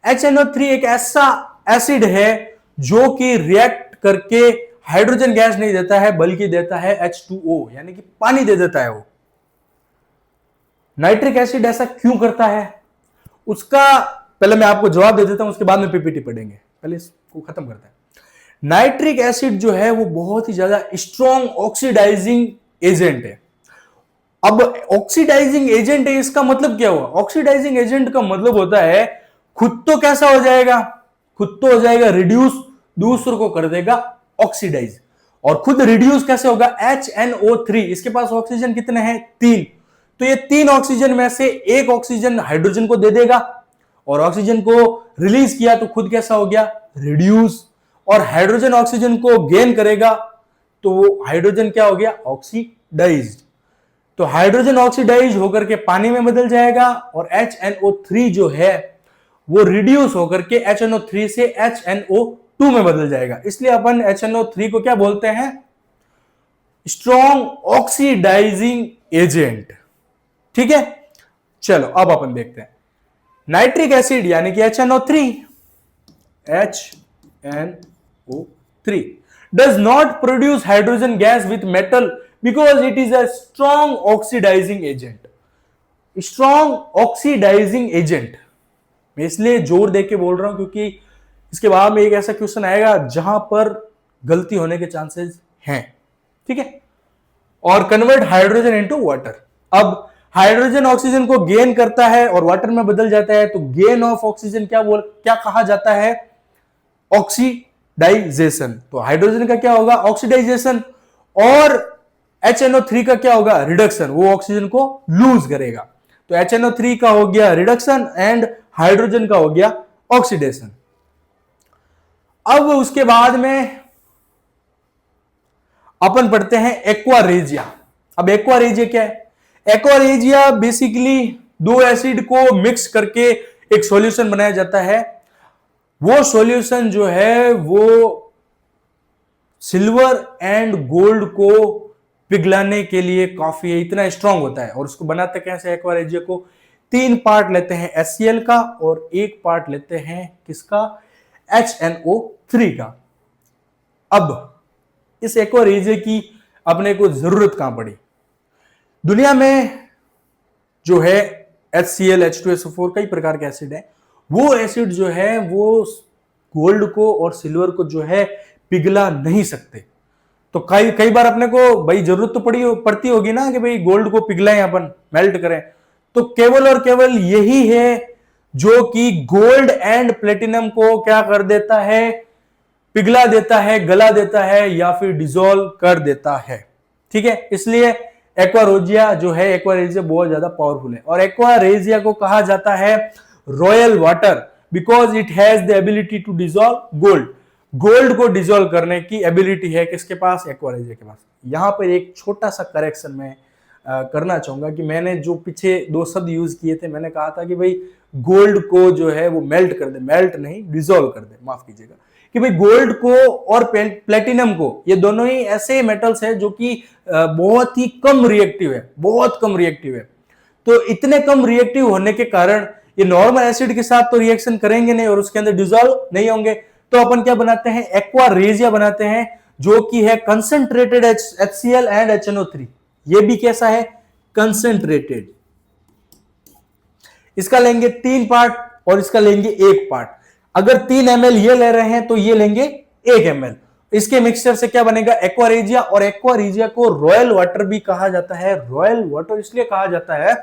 HNO3 एक ऐसा एसिड है जो कि रिएक्ट करके हाइड्रोजन गैस नहीं देता है, बल्कि देता है H2O, यानी कि पानी दे देता है वो। नाइट्रिक एसिड ऐसा क्यों करता है उसका पहले मैं आपको जवाब दे देता हूं, उसके बाद में पीपीटी पढ़ेंगे। पहले इसको खत्म करते हैं। नाइट्रिक एसिड जो है वो बहुत ही ज्यादा स्ट्रॉन्ग ऑक्सीडाइजिंग एजेंट है। अब ऑक्सीडाइजिंग एजेंट है, इसका मतलब क्या हुआ? ऑक्सीडाइजिंग एजेंट का मतलब होता है खुद तो कैसा हो जाएगा? खुद तो हो जाएगा रिड्यूस, दूसरों को कर देगा ऑक्सीडाइज। और खुद रिड्यूस कैसे होगा? HNO3, इसके पास ऑक्सीजन कितने हैं? 3। तो ये 3 ऑक्सीजन में से एक ऑक्सीजन हाइड्रोजन को दे देगा और ऑक्सीजन को रिलीज किया तो खुद कैसा हो गया? रिड्यूस। और हाइड्रोजन ऑक्सीजन को गेन करेगा तो वो हाइड्रोजन क्या हो गया? ऑक्सीडाइज्ड। तो हाइड्रोजन ऑक्सीडाइज होकर के पानी में बदल जाएगा और HNO3 जो है वो रिड्यूस होकर के HNO3 से HNO2 में बदल जाएगा। इसलिए अपन HNO3 को क्या बोलते हैं? Strong oxidizing agent. ठीक है, चलो अब अपन देखते हैं नाइट्रिक एसिड यानी कि HNO3 does not produce hydrogen gas with metal because it is a strong oxidizing agent. Strong oxidizing agent मैं इसलिए जोर देके बोल रहा हूं क्योंकि इसके बाद में एक ऐसा क्वेश्चन आएगा जहां पर गलती होने के चांसेस हैं। ठीक है, और कन्वर्ट हाइड्रोजन इनटू वाटर। अब हाइड्रोजन ऑक्सीजन को गेन करता है और वाटर में बदल जाता है, तो गेन ऑफ ऑक्सीजन क्या कहा जाता है? ऑक्सीडाइजेशन। तो हाइड्रोजन का क्या होगा? ऑक्सीडाइजेशन। और HNO3 का क्या होगा? रिडक्शन। वो ऑक्सीजन को लूज करेगा। तो HNO3 का हो गया रिडक्शन एंड हाइड्रोजन का हो गया ऑक्सीडेशन। अब उसके बाद में अपन पढ़ते हैं एक्वारेजिया। अब एक्वारेजिया क्या है? एक्वारेजिया बेसिकली 2 एसिड को मिक्स करके एक सॉल्यूशन बनाया जाता है। वो सॉल्यूशन जो है वो सिल्वर एंड गोल्ड को पिघलाने के लिए काफी इतना स्ट्रांग होता है। और उसको बनाते कैसे? एक्वारेजिया को 3 पार्ट लेते हैं HCl का और 1 पार्ट लेते हैं किसका? HNO3 का। अब इस एक्वा रेजिया की अपने को जरूरत कहां पड़ी? दुनिया में जो है HCl, H2SO4 कई प्रकार के एसिड है, वो एसिड जो है वो गोल्ड को और सिल्वर को जो है पिघला नहीं सकते। तो कई कई बार अपने को भाई जरूरत तो पड़ती होगी ना कि भाई गोल्ड को पिघलाएं, अपन मेल्ट करें। तो केवल और केवल यही है जो कि गोल्ड एंड प्लेटिनम को क्या कर देता है, पिघला देता है, गला देता है या फिर डिसॉल्व कर देता है। ठीक है, इसलिए एक्वा रेजिया जो है, एक्वा रेजिया बहुत ज्यादा पावरफुल है। और एक्वा रेजिया को कहा जाता है royal water because it has the ability to dissolve gold. Gold को डिसॉल्व करने की एबिलिटी है किसके पास? एक्वा रेजिया के पास। यहां पर एक छोटा सा करेक्शन में करना चाहूंगा कि मैंने जो पीछे दो शब्द यूज किए थे, मैंने कहा था कि भाई गोल्ड को जो है वो मेल्ट कर दे, मेल्ट नहीं डिसॉल्व कर दे, माफ कीजिएगा, कि भाई गोल्ड को और प्लेटिनम को, ये दोनों ही ऐसे मेटल्स है जो कि बहुत ही कम रिएक्टिव है, बहुत कम रिएक्टिव है। तो इतने कम रिएक्टिव होने के कारण ये नॉर्मल एसिड के साथ तो रिएक्शन करेंगे नहीं और उसके अंदर डिसॉल्व नहीं होंगे। तो अपन क्या बनाते हैं? एक्वा रेजिया बनाते हैं, जो कि है कंसंट्रेटेड HCl एंड HNO3। ये भी कैसा है? कंसंट्रेटेड। इसका लेंगे 3 पार्ट और इसका लेंगे 1 पार्ट। अगर 3 ml ये ले रहे हैं तो ये लेंगे 1 ml। इसके मिक्सचर से क्या बनेगा? Aqua regia. और एक्वा रेजिया को रॉयल वाटर भी कहा जाता है। रॉयल वाटर इसलिए कहा जाता है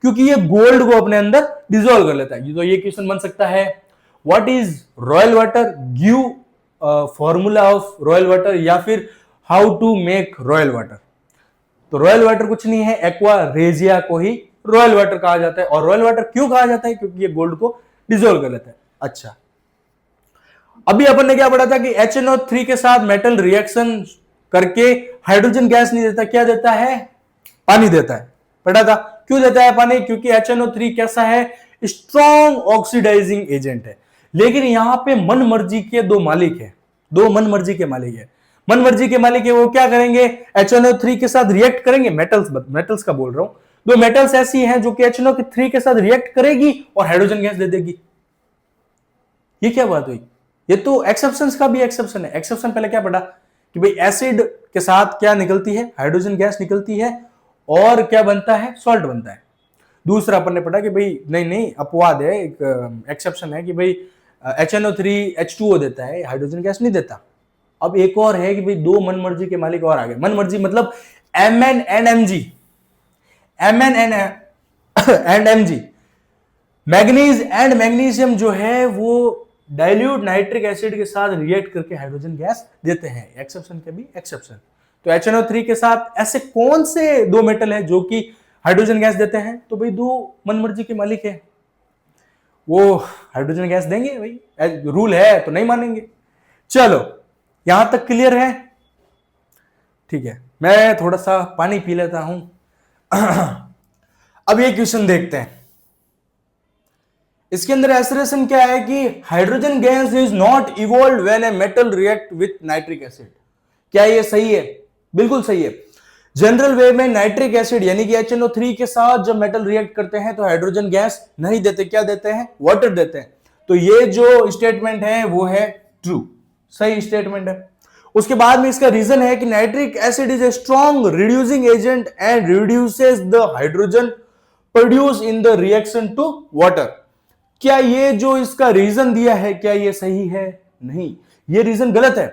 क्योंकि ये गोल्ड को अपने अंदर डिसॉल्व कर लेता है। तो ये क्वेश्चन बन सकता है, what is royal water? Give formula of royal water, या फिर how to make royal water. तो रॉयल वाटर कुछ नहीं है, एक्वा रेजिया को ही रॉयल वाटर कहा जाता है। और रॉयल वाटर क्यों कहा जाता है? क्योंकि ये गोल्ड को डिसॉल्व कर लेता है। अच्छा, अभी अपन ने क्या पढ़ा था कि HNO3 के साथ मेटल रिएक्शन करके हाइड्रोजन गैस नहीं देता, क्या देता है? पानी देता है। पढ़ा था। क्यों देता है पानी? क्योंकि HNO3 कैसा है? स्ट्रॉन्ग ऑक्सीडाइजिंग एजेंट है। लेकिन यहां पे मन मर्जी के दो मालिक है, दो मन मर्जी के मालिक है। मन मर्जी के मालिक है, वो क्या करेंगे? HNO3 के साथ रिएक्ट करेंगे। मेटल्स का बोल रहा हूं। दो मेटल्स ऐसी हैं जो कि HNO3 के साथ रिएक्ट करेगी और हाइड्रोजन गैस दे देगी। ये क्या बात हुई? ये तो एक्सेप्शंस का भी एक्सेप्शन है। एक्सेप्शन पहले क्या पढ़ा कि भाई एसिड के साथ क्या निकलती है? हाइड्रोजन गैस निकलती है और क्या बनता है? सॉल्ट बनता है। दूसरा अपन ने पढ़ा कि भाई नहीं अपवाद है, एक एक्सेप्शन है कि भाई HNO3 H2O देता है, हाइड्रोजन गैस नहीं देता। अब एक और है कि भाई दो मन मर्जी के मालिक और आ गए। मन मर्जी मतलब Mn and Mg, Mn and Mg, manganese and magnesium जो है वो डाइल्यूट नाइट्रिक एसिड के साथ रिएक्ट करके हाइड्रोजन गैस देते हैं। एक्सेप्शन के भी एक्सेप्शन। तो HNO3 के साथ ऐसे कौन से दो मेटल है जो कि हाइड्रोजन गैस देते हैं? तो भाई दो मनमर्जी के मालिक है, वो हाइड्रोजन गैस देंगे भाई, रूल है तो नहीं मानेंगे। चलो यहां तक क्लियर है? ठीक है, मैं थोड़ा सा पानी पी लेता हूं। अब ये क्वेश्चन देखते हैं। इसके अंदर एसरेशन क्या है कि hydrogen gas is not evolve when a metal react with nitric acid. क्या ये सही है? बिल्कुल सही है। जनरल वे में नाइट्रिक एसिड यानी कि HNO3 के साथ जब मेटल रिएक्ट करते हैं तो हाइड्रोजन गैस नहीं देते, क्या देते हैं? वाटर देते हैं। तो ये जो स्टेटमेंट है वो है ट्रू, सही स्टेटमेंट है। उसके बाद में इसका रीजन है कि nitric acid is a strong reducing agent and reduces the hydrogen produce in the reaction to water. क्या ये जो इसका रीजन दिया है क्या ये सही है? नहीं, ये रीजन गलत है।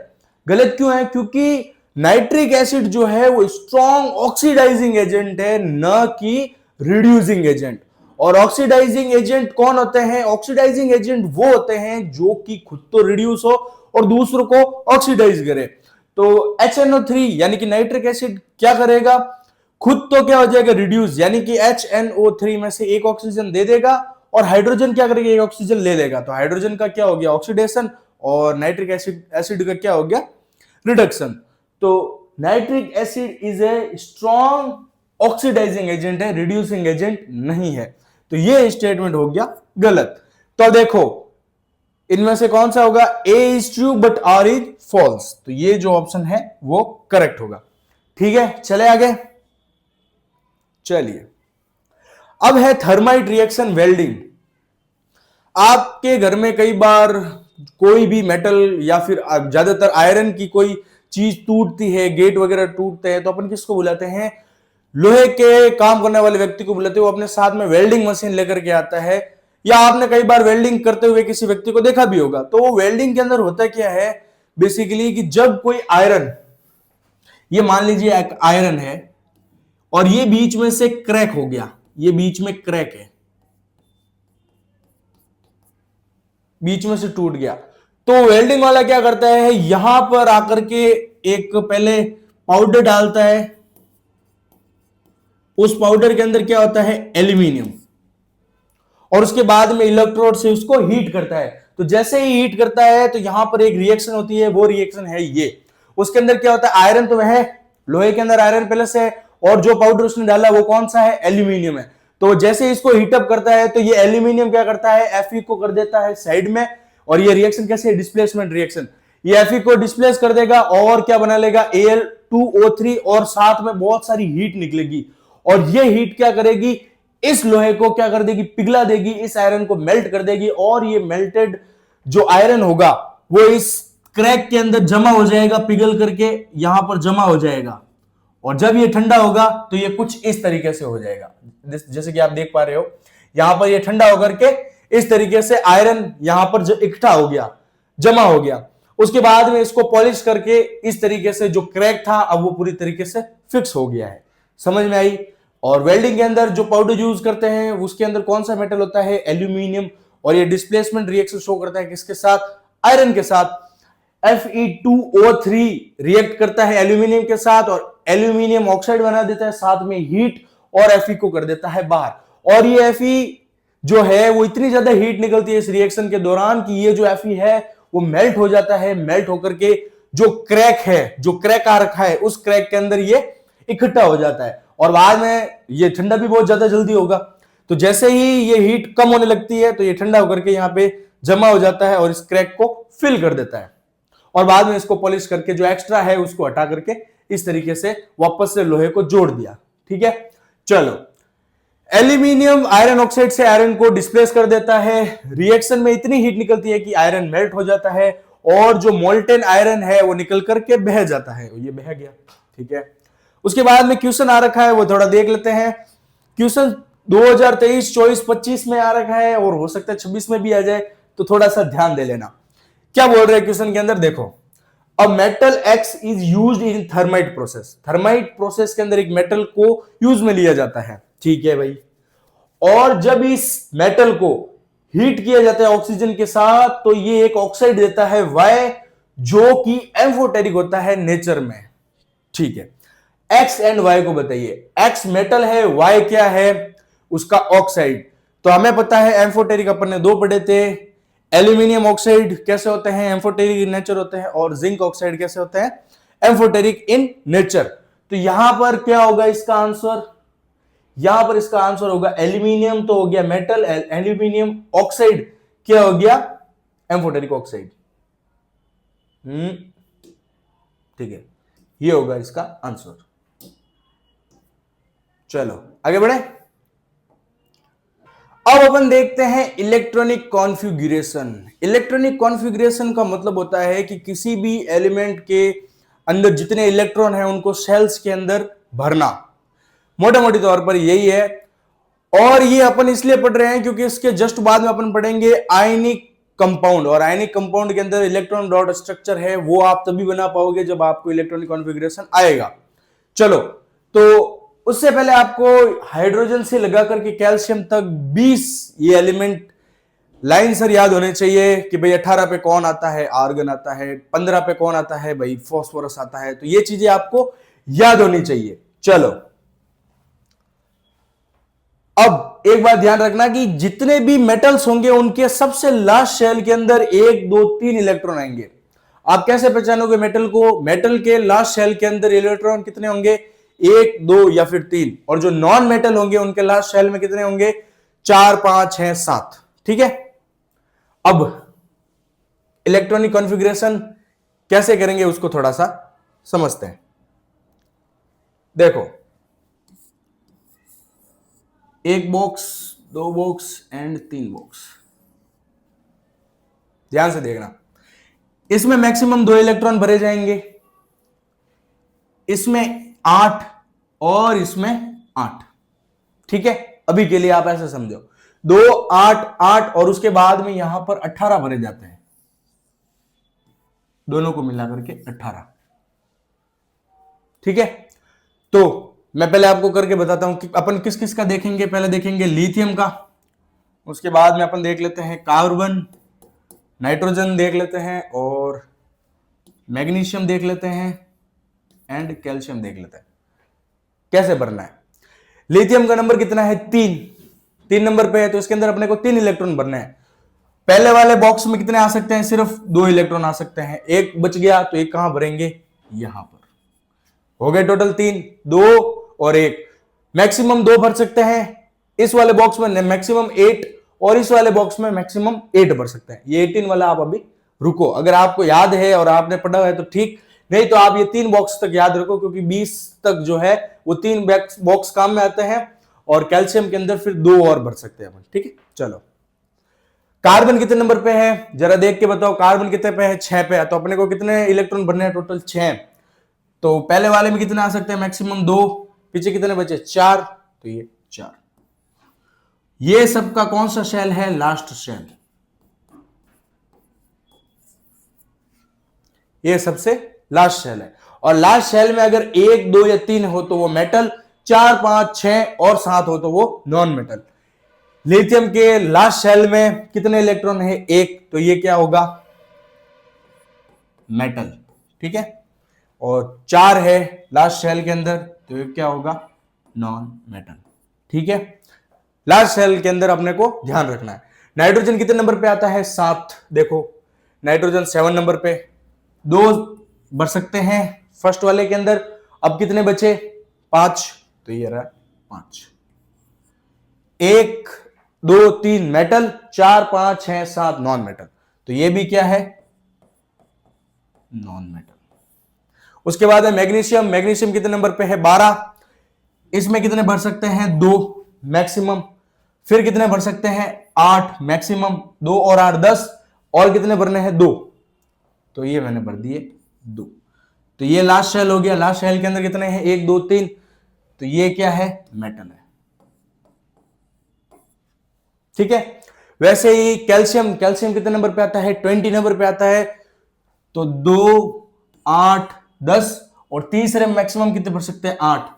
गलत क्यों है? क्योंकि नाइट्रिक एसिड जो है वो स्ट्रॉन्ग ऑक्सीडाइजिंग एजेंट है, न कि रिड्यूसिंग एजेंट। और ऑक्सीडाइजिंग एजेंट कौन होते हैं? ऑक्सीडाइजिंग एजेंट वो होते हैं जो कि खुद तो रिड्यूस हो और दूसरों को ऑक्सीडाइज करे। तो HNO3 यानी कि नाइट्रिक एसिड क्या करेगा? खुद तो क्या हो जाएगा? रिड्यूस, यानी कि HNO3 में से एक ऑक्सीजन दे देगा और हाइड्रोजन क्या करेगा? एक ऑक्सीजन ले लेगा। तो हाइड्रोजन का क्या हो गया? ऑक्सीडेशन। और नाइट्रिक एसिड का क्या हो गया? रिडक्शन। तो nitric acid is a strong oxidizing agent है, रिड्यूसिंग एजेंट नहीं है। तो ये स्टेटमेंट हो गया गलत। तो देखो इनमें से कौन सा होगा? A is true but R is false. तो ये जो ऑप्शन है वो करेक्ट होगा। ठीक है, चले आगे। चलिए, अब है थर्माइट रिएक्शन वेल्डिंग। आपके घर में कई बार कोई भी मेटल या फिर ज्यादातर आयरन की कोई चीज टूटती है, गेट वगैरह टूटते हैं, तो अपन किसको बुलाते हैं? लोहे के काम करने वाले व्यक्ति को बुलाते हैं। वो अपने साथ में वेल्डिंग मशीन लेकर के आता है, या आपने कई बार वेल्डिंग करते हुए किसी व्यक्ति को देखा भी होगा। तो वो वेल्डिंग के अंदर होता क्या है बेसिकली, कि जब कोई आयरन, ये मान लीजिए एक आयरन है और ये बीच में से क्रैक हो गया, ये बीच में क्रैक है, बीच में से टूट गया, तो वेल्डिंग वाला क्या करता है, यहां पर आकर के एक पहले पाउडर डालता है। उस पाउडर के अंदर क्या होता है? एल्यूमिनियम। और उसके बाद में इलेक्ट्रोड से उसको हीट करता है। तो जैसे ही हीट करता है तो यहां पर एक रिएक्शन होती है, वो रिएक्शन है ये। उसके अंदर क्या होता है? आयरन तो वह लोहे के अंदर आयरन प्लस है, और जो पाउडर उसने डाला वो कौन सा है? एल्यूमिनियम है। तो जैसे इसको हीटअप करता है तो ये एल्यूमिनियम क्या करता है? Fe को कर देता है साइड में। और ये रिएक्शन कैसे है? Displacement reaction. ये Fe को डिस्प्लेस कर देगा और क्या बना लेगा? Al2O3, और साथ में बहुत सारी हीट निकलेगी। और ये हीट क्या करेगी? इस लोहे को क्या कर देगी? पिघला देगी, इस आयरन को मेल्ट कर देगी। और ये मेल्टेड जो आयरन होगा वो इस क्रैक के अंदर जमा हो जाएगा, पिघल करके यहां पर जमा हो जाएगा। और जब ये ठंडा होगा तो ये कुछ इस तरीके से हो जाएगा, जैसे कि आप देख पा रहे हो। यहां पर ये ठंडा होकर के इस तरीके से आयरन यहां पर इकट्ठा हो गया, जमा हो गया। उसके बाद में इसको पॉलिश करके इस तरीके से जो क्रैक था अब वो पूरी तरीके से फिक्स हो गया है। समझ में आई? और वेल्डिंग के अंदर जो पाउडर यूज करते हैं उसके अंदर कौन सा मेटल होता है? एल्यूमिनियम। और ये डिस्प्लेसमेंट रिएक्शन शो करता है किसके साथ? आयरन के साथ। Fe2O3 रिएक्ट करता है एल्यूमिनियम के साथ और एल्यूमिनियम ऑक्साइड बना देता है, साथ में हीट, और Fe को कर देता है बाहर। और ये Fe जो है वो इतनी ज्यादा हीट निकलती है इस रिएक्शन के दौरान कि ये जो Fe है वो मेल्ट हो जाता है। मेल्ट होकर के जो क्रैक है, जो क्रैक आ रखा है, उस क्रैक के अंदर ये इकट्ठा हो जाता है। और बाद में ये ठंडा भी बहुत ज्यादा जल्दी होगा। तो जैसे ही ये हीट कम होने लगती है तो ये ठंडा होकर के यहां पे जमा हो जाता है और इस क्रैक को फिल कर देता है। और बाद में इसको पॉलिश करके जो एक्स्ट्रा है उसको हटा करके इस तरीके से वापस से लोहे को जोड़ दिया। ठीक है, चलो। एल्यूमिनियम आयरन ऑक्साइड से आयरन को डिस्प्लेस कर देता है। रिएक्शन में इतनी हीट निकलती है कि आयरन मेल्ट हो जाता है और जो मोल्टेन आयरन है वो निकल करके बह जाता है। ये बह गया। ठीक है, उसके बाद में क्वेश्चन आ रखा है, वो थोड़ा देख लेते हैं। क्वेश्चन 2023, 24, 25 में आ रखा है और हो सकता है 26 में भी आ जाए, तो थोड़ा सा ध्यान दे लेना। क्या बोल रहे हैं क्वेश्चन के अंदर? देखो, a metal x is used in thermite process. Thermite process के अंदर एक मेटल को यूज में लिया जाता है। ठीक है भाई। और जब इस मेटल को हीट किया जाता है ऑक्सीजन के साथ तो ये एक ऑक्साइड देता है वाई, जो कि एम्फोटेरिक होता है नेचर में। ठीक है, एक्स एंड वाई को बताइए। एक्स मेटल है, वाई क्या है? उसका ऑक्साइड। तो हमें पता है एम्फोटेरिक अपन ने दो पढ़े थे। एल्यूमिनियम ऑक्साइड कैसे होते हैं? एम्फोटेरिक इन नेचर होते हैं। और जिंक ऑक्साइड कैसे होते हैं? Amphoteric in nature. तो यहां पर क्या होगा इसका आंसर? यहां पर इसका आंसर होगा एल्यूमिनियम तो हो गया मेटल, एल्यूमिनियम ऑक्साइड क्या हो गया? Amphoteric oxide. ठीक है, ये होगा इसका आंसर। चलो आगे बढ़े। अब अपन देखते हैं इलेक्ट्रॉनिक कॉन्फ़िगरेशन। इलेक्ट्रॉनिक कॉन्फ़िगरेशन का मतलब होता है कि किसी भी एलिमेंट के अंदर जितने इलेक्ट्रॉन हैं उनको सेल्स के अंदर भरना। मोटे मोटे तौर पर यही है। और ये अपन इसलिए पढ़ रहे हैं क्योंकि इसके जस्ट बाद में अपन पढ़ेंगे आयनिक कंपाउंड। और आयनिक कंपाउंड के अंदर इलेक्ट्रॉन डॉट स्ट्रक्चर है, वो आप तभी बना पाओगे जब आपको इलेक्ट्रॉनिक कॉन्फ़िगरेशन आएगा। चलो, तो उससे पहले आपको हाइड्रोजन से लगा करके कैल्शियम तक 20 ये एलिमेंट लाइन सर याद होने चाहिए कि भाई 18 पे कौन आता है? आर्गन आता है। 15 पे कौन आता है? भाई फॉस्फोरस आता है। तो ये चीजें आपको याद होनी चाहिए। चलो, अब एक बात ध्यान रखना कि जितने भी मेटल्स होंगे उनके सबसे लास्ट शेल के अंदर 1, 2, 3 इलेक्ट्रॉन आएंगे। आप कैसे पहचानोगे मेटल को? मेटल के लास्ट शेल के अंदर इलेक्ट्रॉन कितने होंगे? 1, 2 या फिर 3। और जो नॉन मेटल होंगे उनके लास्ट शेल में कितने होंगे? 4, 5, 6, 7। ठीक है, अब इलेक्ट्रॉनिक कॉन्फ़िगरेशन कैसे करेंगे उसको थोड़ा सा समझते हैं। देखो, एक बॉक्स, दो बॉक्स एंड 3 बॉक्स। ध्यान से देखना, इसमें मैक्सिमम 2 इलेक्ट्रॉन भरे जाएंगे, इसमें 8 और इसमें 8। ठीक है, अभी के लिए आप ऐसे समझो 2 8 8 और उसके बाद में यहां पर 18 भरे जाते हैं, दोनों को मिलाकर के 18। ठीक है, तो मैं पहले आपको करके बताता हूं कि अपन किस किस का देखेंगे। पहले देखेंगे लिथियम का, उसके बाद में अपन देख लेते हैं कार्बन, नाइट्रोजन देख लेते हैं, और मैग्नीशियम देख लेते हैं, एंड कैल्शियम देख लेते हैं। कैसे भरना है? लिथियम का नंबर कितना है? 3 नंबर पे है, तो इसके अंदर अपने को 3 इलेक्ट्रॉन भरने हैं। पहले वाले बॉक्स में कितने आ सकते हैं? सिर्फ 2 इलेक्ट्रॉन आ सकते हैं, एक बच गया तो एक कहां भरेंगे? यहां पर। हो गए टोटल 3, 2 और 1। मैक्सिमम 2 भर सकते हैं इस वाले बॉक्स में, मैक्सिमम 8, और इस वाले बॉक्स में मैक्सिमम 8 भर सकते हैं। ये 18 वाला आप अभी रुको, अगर आपको याद है और आपने पढ़ा है तो ठीक, नहीं तो आप ये 3 बॉक्स तक याद रखो, क्योंकि 20 तक जो है वो 3 बॉक्स काम में आते हैं, और कैल्शियम के अंदर फिर 2 और भर सकते हैं अपन। ठीक है, चलो कार्बन कितने नंबर पे है जरा देख के बताओ। कार्बन कितने पे है? 6 पे है, तो अपने को कितने इलेक्ट्रॉन भरने हैं? टोटल 6। तो पहले वाले में कितने आ सकते हैं? मैक्सिमम 2, पीछे कितने बचे? 4, तो ये 4। ये सबका कौन सा शेल है? Last shell. ये सबसे लास्ट शेल है, और लास्ट शेल में अगर 1 2 या 3 हो तो वो मेटल, 4 5 6 और 7 हो तो वो नॉन मेटल। लिथियम के लास्ट शेल में कितने इलेक्ट्रॉन है? 1, तो ये क्या होगा? मेटल। ठीक है, और 4 है लास्ट शेल के अंदर, तो ये क्या होगा? Non metal. ठीक है, लास्ट शेल के अंदर अपने को ध्यान रखना है। नाइट्रोजन कितने नंबर पे आता है? 7। देखो नाइट्रोजन 7 नंबर पे, 2 भर सकते हैं फर्स्ट वाले के अंदर। अब कितने बचे? 5, तो ये रहा 5। 1 2 3 मेटल, 4 5 6 7 नॉन मेटल, तो ये भी क्या है? Non metal. उसके बाद है मैग्नीशियम। मैग्नीशियम कितने नंबर पे है? 12। इसमें कितने भर सकते हैं? 2 मैक्सिमम। फिर कितने भर सकते हैं? 8 मैक्सिमम। 2 और 8 10, और कितने भरने हैं? 2, तो ये मैंने भर दिए 2। तो ये लास्ट शेल हो गया। लास्ट शेल के अंदर कितने हैं? 1 2 3, तो ये क्या है? मेटल है। ठीक है, वैसे ही कैल्शियम, कैल्शियम कितने नंबर पे आता है? 20 नंबर पे आता है, तो 2 8 10, और तीसरे मैक्सिमम कितने भर सकते हैं? 8,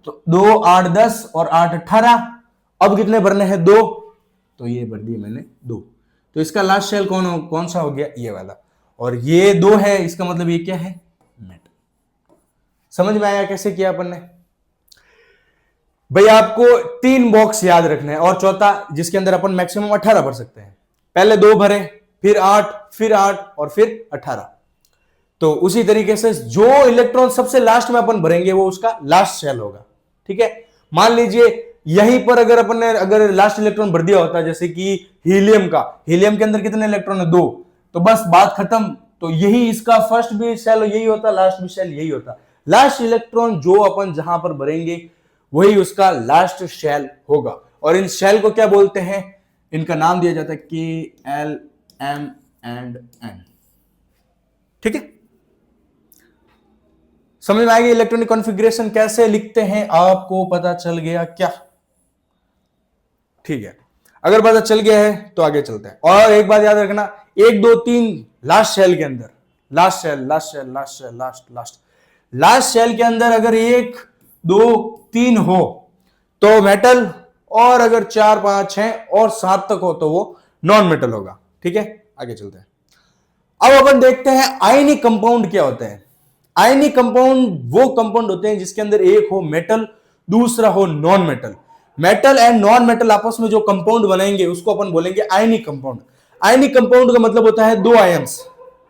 तो 2 8 10 और 8 18। अब कितने भरने हैं? 2, तो ये भर दिए मैंने 2। तो इसका लास्ट शेल कौन सा हो गया? ये वाला, और ये 2 है, इसका मतलब ये क्या है? मेटल। समझ में आया कैसे किया अपन ने? भाई आपको 3 बॉक्स याद रखना है, और चौथा जिसके अंदर अपन मैक्सिमम 18 भर सकते हैं। पहले 2 भरे, फिर 8, फिर 8 और फिर 18। तो उसी तरीके से जो इलेक्ट्रॉन सबसे लास्ट में अपन भरेंगे वो उसका लास्ट शेल होगा। ठीक है, मान लीजिए यहीं पर अगर अपन ने अगर लास्ट इलेक्ट्रॉन भर दिया होता, जैसे कि हीलियम का, हीलियम के अंदर कितने इलेक्ट्रॉन है? 2, तो बस बात खत्म। तो यही इसका फर्स्ट भी शेल यही होता, लास्ट भी शेल यही होता। लास्ट इलेक्ट्रॉन जो अपन जहां पर भरेंगे वही उसका लास्ट शेल होगा। और इन शेल को क्या बोलते हैं? इनका नाम दिया जाता है K L M and N। ठीक है, समझ में आएगी इलेक्ट्रॉनिक कॉन्फ़िगरेशन कैसे लिखते हैं? आपको पता चल गया क्या? ठीक है, अगर पता चल गया है तो आगे चलते हैं। और एक बात याद रखना, 1 2 3 लास्ट शेल के अंदर, last shell last shell last shell last last last shell के अंदर अगर 1 2 3 हो तो मेटल, और अगर 4 5 6 और 7 तक हो तो वो नॉन मेटल होगा। ठीक है, आगे चलते हैं। अब अपन देखते हैं आयनिक कंपाउंड क्या होते हैं। आयनिक कंपाउंड वो कंपाउंड होते हैं जिसके अंदर एक हो मेटल, दूसरा हो non metal. Metal and non metal आपस में जो कंपाउंड बनाएंगे उसको अपन बोलेंगे आयनिक कंपाउंड। आयनिक कंपाउंड का मतलब होता है 2 आयंस,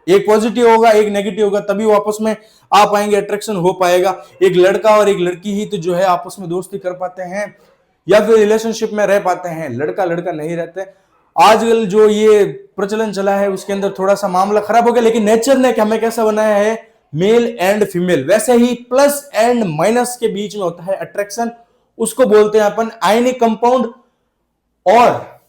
एक पॉजिटिव होगा एक नेगेटिव होगा, तभी वो आपस में आ पाएंगे, अट्रैक्शन हो पाएगा। एक लड़का और एक लड़की ही तो जो है आपस में दोस्ती कर पाते हैं या फिर रिलेशनशिप में रह पाते हैं, लड़का लड़का नहीं रहते। आजकल जो ये प्रचलन चला है उसके अंदर थोड़ा सा मामला खराब हो गया, लेकिन नेचर ने हमें कैसा बनाया है? Male and female. वैसे ही प्लस एंड माइनस के बीच में होता है अट्रैक्शन, उसको बोलते हैं अपन आयनिक कंपाउंड। और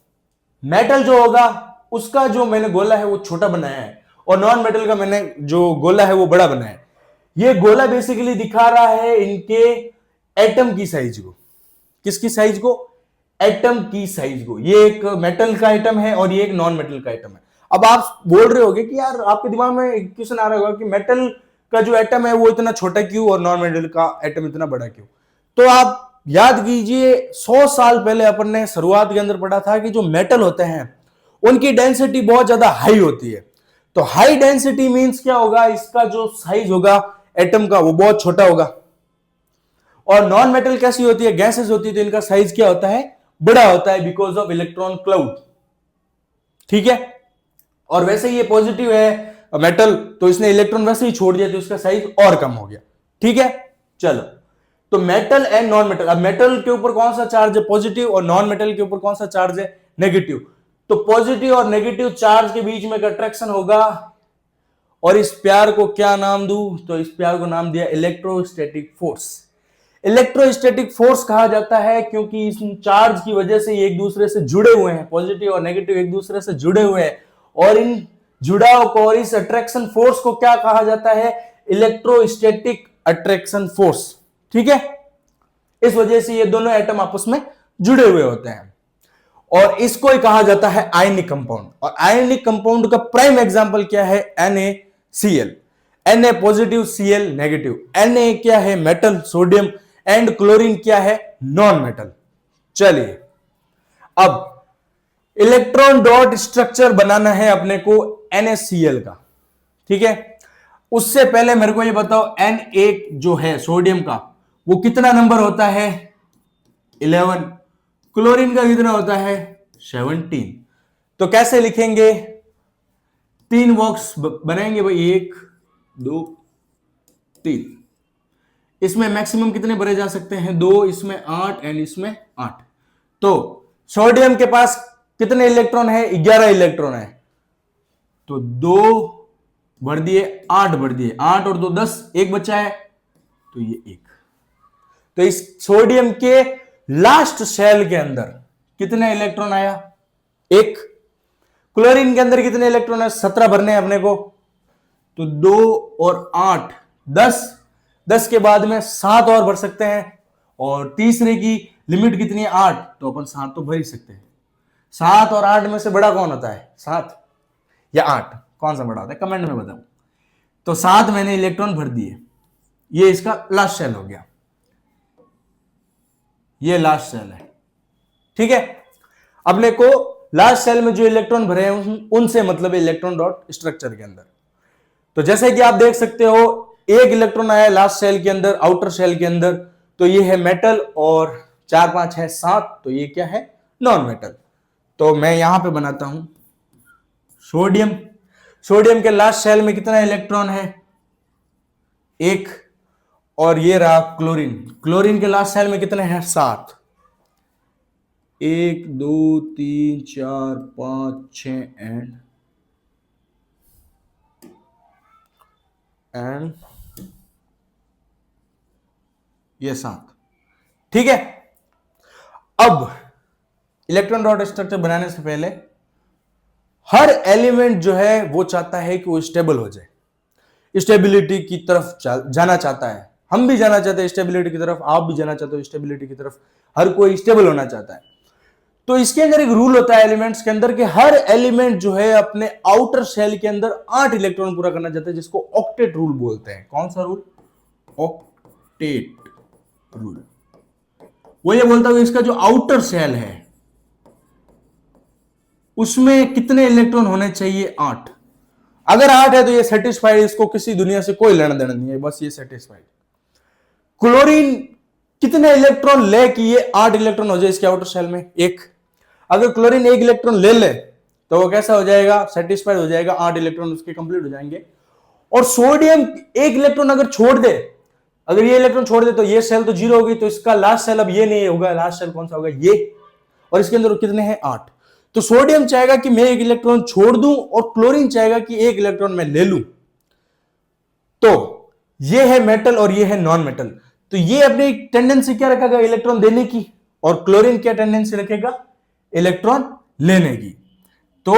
मेटल जो होगा उसका जो मैंने गोला है वो छोटा बनाया है, और नॉन मेटल का मैंने जो गोला है वो बड़ा बनाया है। ये गोला बेसिकली दिखा रहा है इनके एटम की साइज को। किसकी साइज को? एटम की साइज को। ये एक मेटल का एटम है और ये एक नॉन मेटल का एटम है। अब आप बोल रहे होगे कि यार, आपके दिमाग में क्वेश्चन आ रहा होगा कि मेटल का जो एटम है वो इतना छोटा क्यों और नॉन मेटल का एटम इतना बड़ा क्यों? तो आप याद कीजिए, 100 साल पहले अपन ने शुरुआत के अंदर पढ़ा था कि जो मेटल होते हैं उनकी डेंसिटी बहुत ज्यादा हाई होती है। तो हाई डेंसिटी मींस क्या होगा? इसका जो साइज होगा एटम का वो बहुत छोटा होगा। और नॉन मेटल कैसी होती है? गैसेस होती है, तो इनका साइज क्या होता है? बड़ा होता है, बिकॉज ऑफ इलेक्ट्रॉन क्लाउड। ठीक है। और वैसे ही ये पॉजिटिव है मेटल, तो इसने इलेक्ट्रॉन वैसे ही छोड़ दिया तो इसका साइज और कम हो गया। ठीक है, चलो। तो मेटल एंड नॉन मेटल। अब मेटल के ऊपर कौन सा चार्ज है? पॉजिटिव। और नॉन मेटल के ऊपर कौन सा चार्ज है? नेगेटिव। तो पॉजिटिव और नेगेटिव चार्ज के बीच में अट्रैक्शन होगा, और इस प्यार को क्या नाम दूं? तो इस प्यार को नाम दिया इलेक्ट्रोस्टैटिक फोर्स। इलेक्ट्रोस्टैटिक फोर्स कहा जाता है क्योंकि इस चार्ज की वजह से ये एक दूसरे से जुड़े हुए हैं, पॉजिटिव और नेगेटिव एक दूसरे से जुड़े हुए हैं, और इन जुड़ाव को और इस अट्रैक्शन फोर्स को क्या कहा जाता है? Electrostatic attraction force. ठीक है। इस वजह से ये दोनों एटम आपस में जुड़े हुए होते हैं, और इसको ही कहा जाता है आयनिक कंपाउंड। और आयनिक कंपाउंड का प्राइम एग्जांपल क्या है? NaCl। Na positive, Cl negative. Na क्या है? मेटल, सोडियम, एंड क्लोरीन क्या है? Non metal. चलिए, अब इलेक्ट्रॉन डॉट स्ट्रक्चर बनाना है अपने को NaCl का। ठीक है। उससे पहले मेरे को ये बताओ, Na जो है सोडियम का, वो कितना नंबर होता है? 11। क्लोरीन का कितना होता है? 17। तो कैसे लिखेंगे? 3 बॉक्स बनाएंगे भाई, 1 2 3। इसमें मैक्सिमम कितने भरे जा सकते हैं? 2, इसमें 8 एंड इसमें 8। तो सोडियम के पास कितने इलेक्ट्रॉन है? 11 इलेक्ट्रॉन है। तो 2 भर दिए, 8 भर दिए, 8 और 2 10, एक बचा है, तो ये 1। तो इस सोडियम के लास्ट शेल के अंदर कितने इलेक्ट्रॉन आया? 1। क्लोरीन के अंदर कितने इलेक्ट्रॉन है? 17 भरने हैं अपने को। तो 2 और 8 10, 10 के बाद में 7 और भर सकते हैं, और तीसरे की लिमिट कितनी है? 8। तो अपन 7 तो भर ही सकते हैं। 7 और 8 में से बड़ा कौन होता है? 7 या 8, कौन सा बड़ा होता है? कमेंट में बताओ। तो 7 मैंने इलेक्ट्रॉन भर दिए, ये इसका लास्ट शेल हो गया, ये लास्ट सेल है। ठीक है। अपने को लास्ट सेल में जो इलेक्ट्रॉन भरे हैं उनसे मतलब इलेक्ट्रॉन डॉट स्ट्रक्चर के अंदर। तो जैसे कि आप देख सकते हो, 1 इलेक्ट्रॉन आया लास्ट सेल के अंदर, आउटर सेल के अंदर, तो ये है मेटल, और 4 5 है 7, तो ये क्या है? Non metal. तो मैं यहां पे बनाता हूं सोडियम। सोडियम के लास्ट सेल में कितना इलेक्ट्रॉन है? 1। और ये रहा क्लोरीन। क्लोरीन के लास्ट सेल में कितने हैं? 7। 1 2 3 4 5 6 एंड ये 7। ठीक है। अब इलेक्ट्रॉन डॉट स्ट्रक्चर बनाने से पहले हर एलिमेंट जो है वो चाहता है कि वो स्टेबल हो जाए, स्टेबिलिटी की तरफ जाना चाहता है। हम भी जाना चाहते हैं स्टेबिलिटी की तरफ, आप भी जाना चाहते हो स्टेबिलिटी की तरफ, हर कोई स्टेबल होना चाहता है। तो इसके अंदर एक रूल होता है एलिमेंट्स के अंदर कि हर एलिमेंट जो है अपने आउटर शेल के अंदर 8 इलेक्ट्रॉन पूरा करना चाहता है, जिसको ऑक्टेट रूल बोलते हैं। कौन सा रूल? Octet rule. वो ये बोलता है इसका जो आउटर शेल है उसमें कितने इलेक्ट्रॉन होने चाहिए? 8। अगर 8 है तो ये सेटिस्फाइड, इसको किसी दुनिया से कोई लेना देना नहीं है, बस ये सेटिस्फाइड। क्लोरीन कितने इलेक्ट्रॉन ले कि ये 8 इलेक्ट्रॉन हो जाए इसके आउटर शेल में? 1। अगर क्लोरीन 1 इलेक्ट्रॉन ले ले तो वो कैसा हो जाएगा? सेटिस्फाइड हो जाएगा, 8 इलेक्ट्रॉन उसके कंप्लीट हो जाएंगे। और सोडियम 1 इलेक्ट्रॉन अगर छोड़ दे, अगर ये इलेक्ट्रॉन छोड़ दे तो ये सेल तो 0 होगी, तो इसका लास्ट सेल अब ये नहीं होगा, लास्ट सेल कौन सा होगा? ये। और इसके अंदर कितने हैं? 8। तो सोडियम चाहेगा कि मैं 1 इलेक्ट्रॉन छोड़ दूं, और क्लोरीन चाहेगा कि 1 इलेक्ट्रॉन मैं ले लूं। तो ये है मेटल और ये है नॉन मेटल। तो ये अपनी टेंडेंसी क्या रखेगा? इलेक्ट्रॉन देने की। और क्लोरीन क्या टेंडेंसी रखेगा? इलेक्ट्रॉन लेने की। तो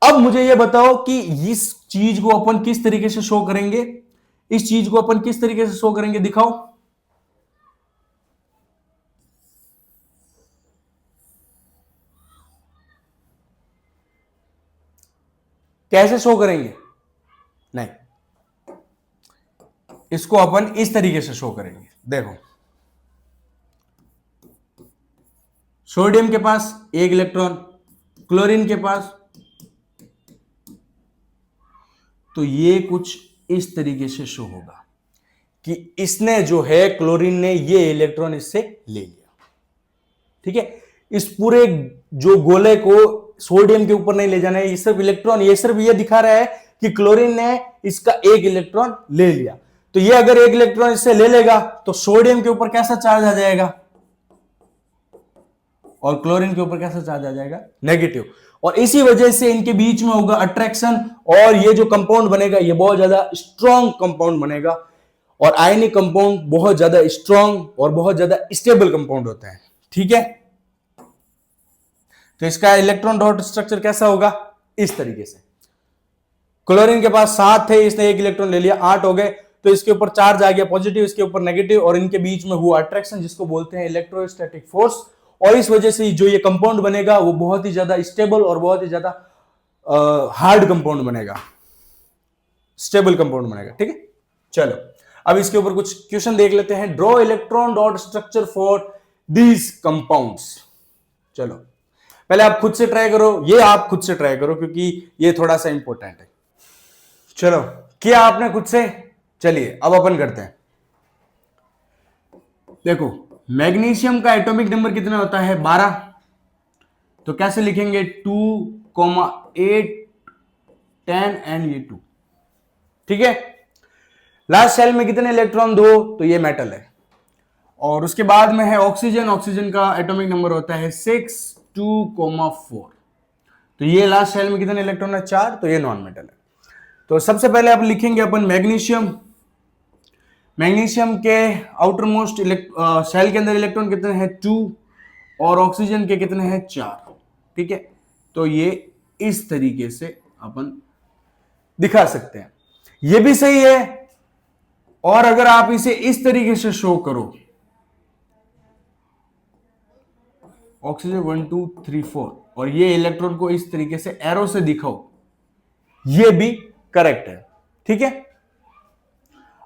अब मुझे यह बताओ कि इस चीज को अपन किस तरीके से शो करेंगे, इस चीज को अपन किस तरीके से शो करेंगे, दिखाओ। कैसे शो करेंगे? नहीं, इसको अपन इस तरीके से शो करेंगे। देखो, सोडियम के पास एक इलेक्ट्रॉन, क्लोरीन के पास, तो ये कुछ इस तरीके से शो होगा कि इसने जो है, क्लोरीन ने ये इलेक्ट्रॉन इससे ले लिया। ठीक है, इस पूरे जो गोले को सोडियम के ऊपर नहीं ले जाना है, ये सिर्फ इलेक्ट्रॉन, ये सिर्फ ये दिखा रहा है कि क्लोरीन ने इसका एक इलेक्ट्रॉन ले लिया। तो ये अगर एक इलेक्ट्रॉन इससे ले लेगा तो सोडियम के ऊपर कैसा चार्ज आ जाएगा, और क्लोरीन के ऊपर कैसा चार्ज आ जाएगा, नेगेटिव। और इसी वजह से इनके बीच में होगा अट्रैक्शन, और ये जो कंपाउंड बनेगा ये बहुत ज्यादा स्ट्रॉन्ग कंपाउंड बनेगा। और आयनिक कंपाउंड बहुत ज्यादा स्ट्रॉन्ग और बहुत ज्यादा स्टेबल कंपाउंड होता है। ठीक है, तो इसका इलेक्ट्रॉन डॉट स्ट्रक्चर कैसा होगा, इस तरीके से। क्लोरीन के पास 7 थे, इसने एक इलेक्ट्रॉन ले लिया, 8 हो गए, तो इसके ऊपर चार्ज आ गया पॉजिटिव, इसके ऊपर नेगेटिव, और इनके बीच में हुआ अट्रैक्शन, जिसको बोलते हैं इलेक्ट्रोस्टैटिक फोर्स। और इस वजह से जो ये कंपाउंड बनेगा वो बहुत ही ज्यादा स्टेबल और बहुत ही ज्यादा हार्ड कंपाउंड बनेगा, स्टेबल कंपाउंड बनेगा। ठीक है, चलो अब इसके ऊपर कुछ क्वेश्चन देख लेते हैं। Draw electron dot structure for these compounds. चलो पहले आप खुद से ट्राई करो, ये आप खुद से ट्राई करो क्योंकि ये थोड़ा सा इंपॉर्टेंट है। चलो, किया आपने खुद से? चलिए अब अपन करते हैं। देखो, मैग्नीशियम का एटॉमिक नंबर कितना होता है, 12। तो कैसे लिखेंगे, 2, 8, 10 एंड ये 2। ठीक है, लास्ट शेल में कितने इलेक्ट्रॉन, 2, तो ये मेटल है। और उसके बाद में है ऑक्सीजन, ऑक्सीजन का एटॉमिक नंबर होता है 6, 2, 4। तो ये लास्ट शेल में कितने इलेक्ट्रॉन है, 4, तो ये नॉन मेटल है। तो सबसे पहले आप लिखेंगे अपन मैग्नीशियम। मैग्नीशियम के आउटर मोस्ट शेल के अंदर इलेक्ट्रॉन कितने हैं, 2, और ऑक्सीजन के कितने हैं, 4। ठीक है, तो ये इस तरीके से अपन दिखा सकते हैं, ये भी सही है। और अगर आप इसे इस तरीके से शो करो, ऑक्सीजन 1, 2, 3, 4, और ये इलेक्ट्रॉन को इस तरीके से एरो से दिखाओ, ये भी करेक्ट है। ठीक है,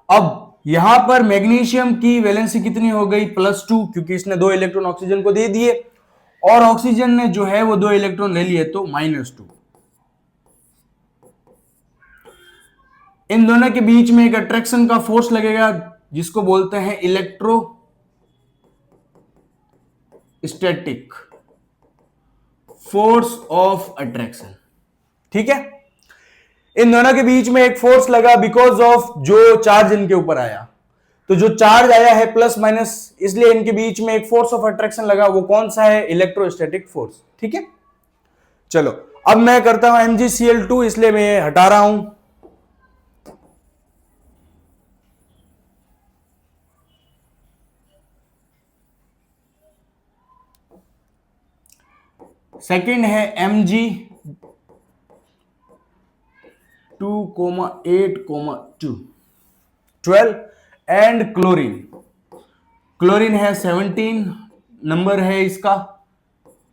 अब यहां पर मैग्नीशियम की वैलेंसी कितनी हो गई, +2, क्योंकि इसने 2 इलेक्ट्रॉन ऑक्सीजन को दे दिए, और ऑक्सीजन ने जो है वो 2 इलेक्ट्रॉन ले लिए, तो -2। इन दोनों के बीच में एक अट्रैक्शन का फोर्स लगेगा जिसको बोलते हैं इलेक्ट्रोस्टैटिक फोर्स ऑफ अट्रैक्शन। ठीक है, इन दोनों के बीच में एक फोर्स लगा बिकॉज ऑफ जो चार्ज इनके ऊपर आया। तो जो चार्ज आया है प्लस माइनस, इसलिए इनके बीच में एक फोर्स ऑफ अट्रैक्शन लगा, वो कौन सा है, इलेक्ट्रोस्टैटिक फोर्स। ठीक है, चलो अब मैं करता हूं MgCl2, इसलिए मैं हटा रहा हूं। सेकंड है Mg2,8,2, 12, एंड क्लोरीन है 17, नंबर है इसका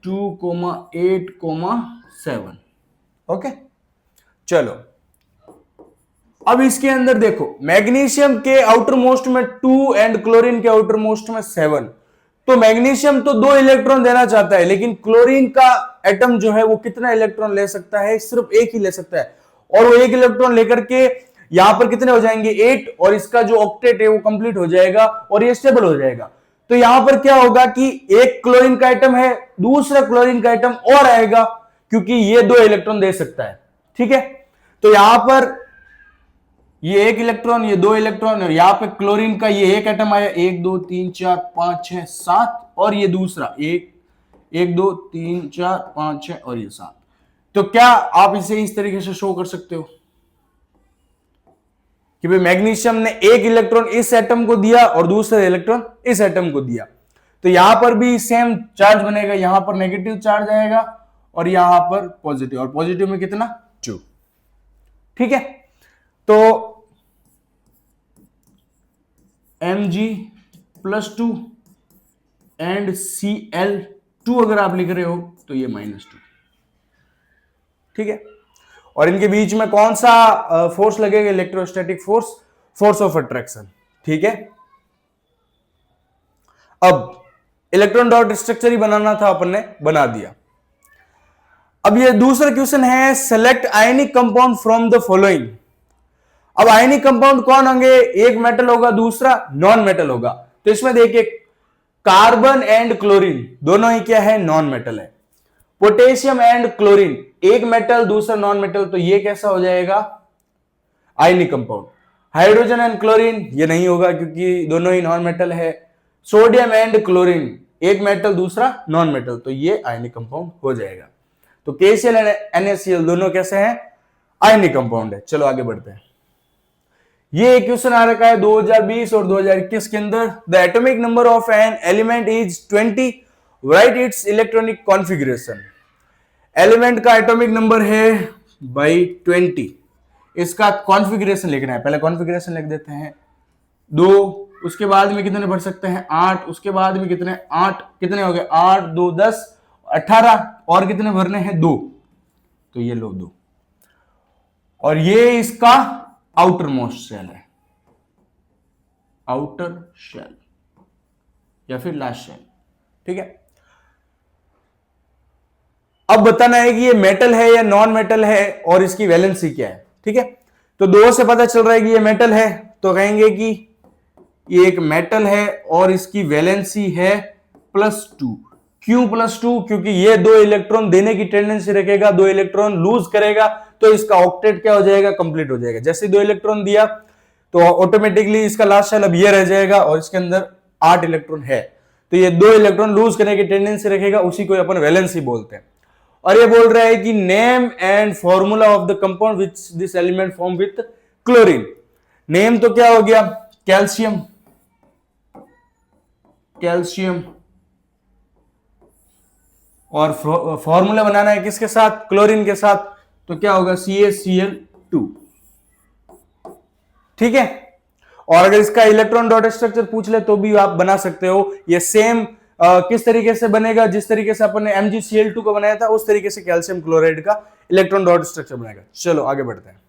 2,8,7। ओके, चलो अब इसके अंदर देखो, मैग्नीशियम के आउटर मोस्ट में 2 एंड क्लोरीन के आउटर मोस्ट में 7। तो मैग्नीशियम तो 2 इलेक्ट्रॉन देना चाहता है, लेकिन क्लोरीन का एटम जो है वो कितना इलेक्ट्रॉन ले सकता है, सिर्फ एक ही ले सकता है। और वो एक इलेक्ट्रॉन लेकर के यहां पर कितने हो जाएंगे, 8, और इसका जो ऑक्टेट है वो कंप्लीट हो जाएगा और ये स्टेबल हो जाएगा। तो यहां पर क्या होगा कि एक क्लोरीन का एटम है, दूसरा क्लोरीन का एटम और आएगा, क्योंकि ये 2 इलेक्ट्रॉन दे सकता है। ठीक है, तो यहां पर ये 1 इलेक्ट्रॉन, ये 2 इलेक्ट्रॉन, और यहां पे क्लोरीन का ये एक एटम आया, 1, 2, 3, 4, 5, 6, 7, और ये दूसरा 1, 2, 3, 4, 5, 6 और ये 7। तो क्या आप इसे इस तरीके से शो कर सकते हो कि भाई मैग्नीशियम ने एक इलेक्ट्रॉन इस एटम को दिया और दूसरा इलेक्ट्रॉन इस एटम को दिया, तो यहां पर भी सेम चार्ज बनेगा, यहां पर नेगेटिव चार्ज आएगा और यहां पर पॉजिटिव, और पॉजिटिव में कितना 2। ठीक है, तो Mg+2 एंड Cl2 अगर आप लिख रहे हो तो ये -2। ठीक है, और इनके बीच में कौन सा फोर्स लगेगा? Electrostatic force, force of attraction. ठीक है, अब इलेक्ट्रॉन डॉट स्ट्रक्चर ही बनाना था, अपन ने बना दिया। अब ये दूसरा क्वेश्चन है, select ionic compound from the following. अब आयनिक कंपाउंड कौन होंगे? एक मेटल होगा, दूसरा नॉन मेटल होगा। तो इसमें देखिए, कार्बन एंड क्लोरीन दोनों ही क्या है? नॉन मेटल है। पोटेशियम एंड क्लोरीन, एक मेटल दूसरा नॉन मेटल, तो ये कैसा हो जाएगा? Ionic compound. Hydrogen and chlorine ये नहीं होगा क्योंकि दोनों ही नॉन मेटल है। सोडियम एंड क्लोरीन, एक मेटल दूसरा नॉन मेटल, तो ये आयनिक कंपाउंड हो जाएगा। तो KCl एंड NaCl दोनों कैसे हैं? आयनिक कंपाउंड है। चलो आगे बढ़ते हैं। ये क्वेश्चन आ रखा है 2020 और 2021 के अंदर। The atomic number of an element is 20, right it's electronic configuration. Element का एटॉमिक नंबर है भाई 20, इसका कॉन्फ़िगरेशन लिखना है। पहले कॉन्फ़िगरेशन लिख देते हैं, 2, उसके बाद में कितने भर सकते हैं? 8, उसके बाद में कितने? 8, कितने हो गए? 8 2 10 18, और कितने भरने हैं? 2, तो ये लो 2, और ये इसका आउटर मोस्ट शेल है, आउटर शेल या फिर लास्ट शेल। ठीक है, अब बताना है कि ये मेटल है या नॉन मेटल है और इसकी वैलेंसी क्या है। ठीक है, तो 2 से पता चल रहा है कि ये मेटल है, तो कहेंगे कि ये एक मेटल है और इसकी वैलेंसी है +2। क्यों +2? क्योंकि ये 2 इलेक्ट्रॉन देने की टेंडेंसी रखेगा, 2 इलेक्ट्रॉन लूज करेगा, तो इसका ऑक्टेट क्या हो जाएगा? कंप्लीट हो जाएगा। जैसे 2 इलेक्ट्रॉन दिया तो ऑटोमेटिकली इसका लास्ट शेल अब ये रह जाएगा और इसके अंदर 8 इलेक्ट्रॉन है, तो ये 2 इलेक्ट्रॉन लूज करने की टेंडेंसी रखेगा, उसी को अपन वैलेंसी बोलते हैं। और ये बोल रहा है कि name and formula of the compound which this element form with chlorine. Name तो क्या हो गया? कैल्शियम, कैल्शियम, और फॉर्मूला बनाना है किसके साथ? क्लोरीन के साथ, तो क्या होगा? CaCl2। ठीक है, और अगर इसका इलेक्ट्रॉन डॉट स्ट्रक्चर पूछ ले तो भी आप बना सकते हो। ये सेम किस तरीके से बनेगा? जिस तरीके से अपन ने MgCl2 को बनाया था उस तरीके से कैल्शियम क्लोराइड का इलेक्ट्रॉन डॉट स्ट्रक्चर बनेगा। चलो आगे बढ़ते हैं।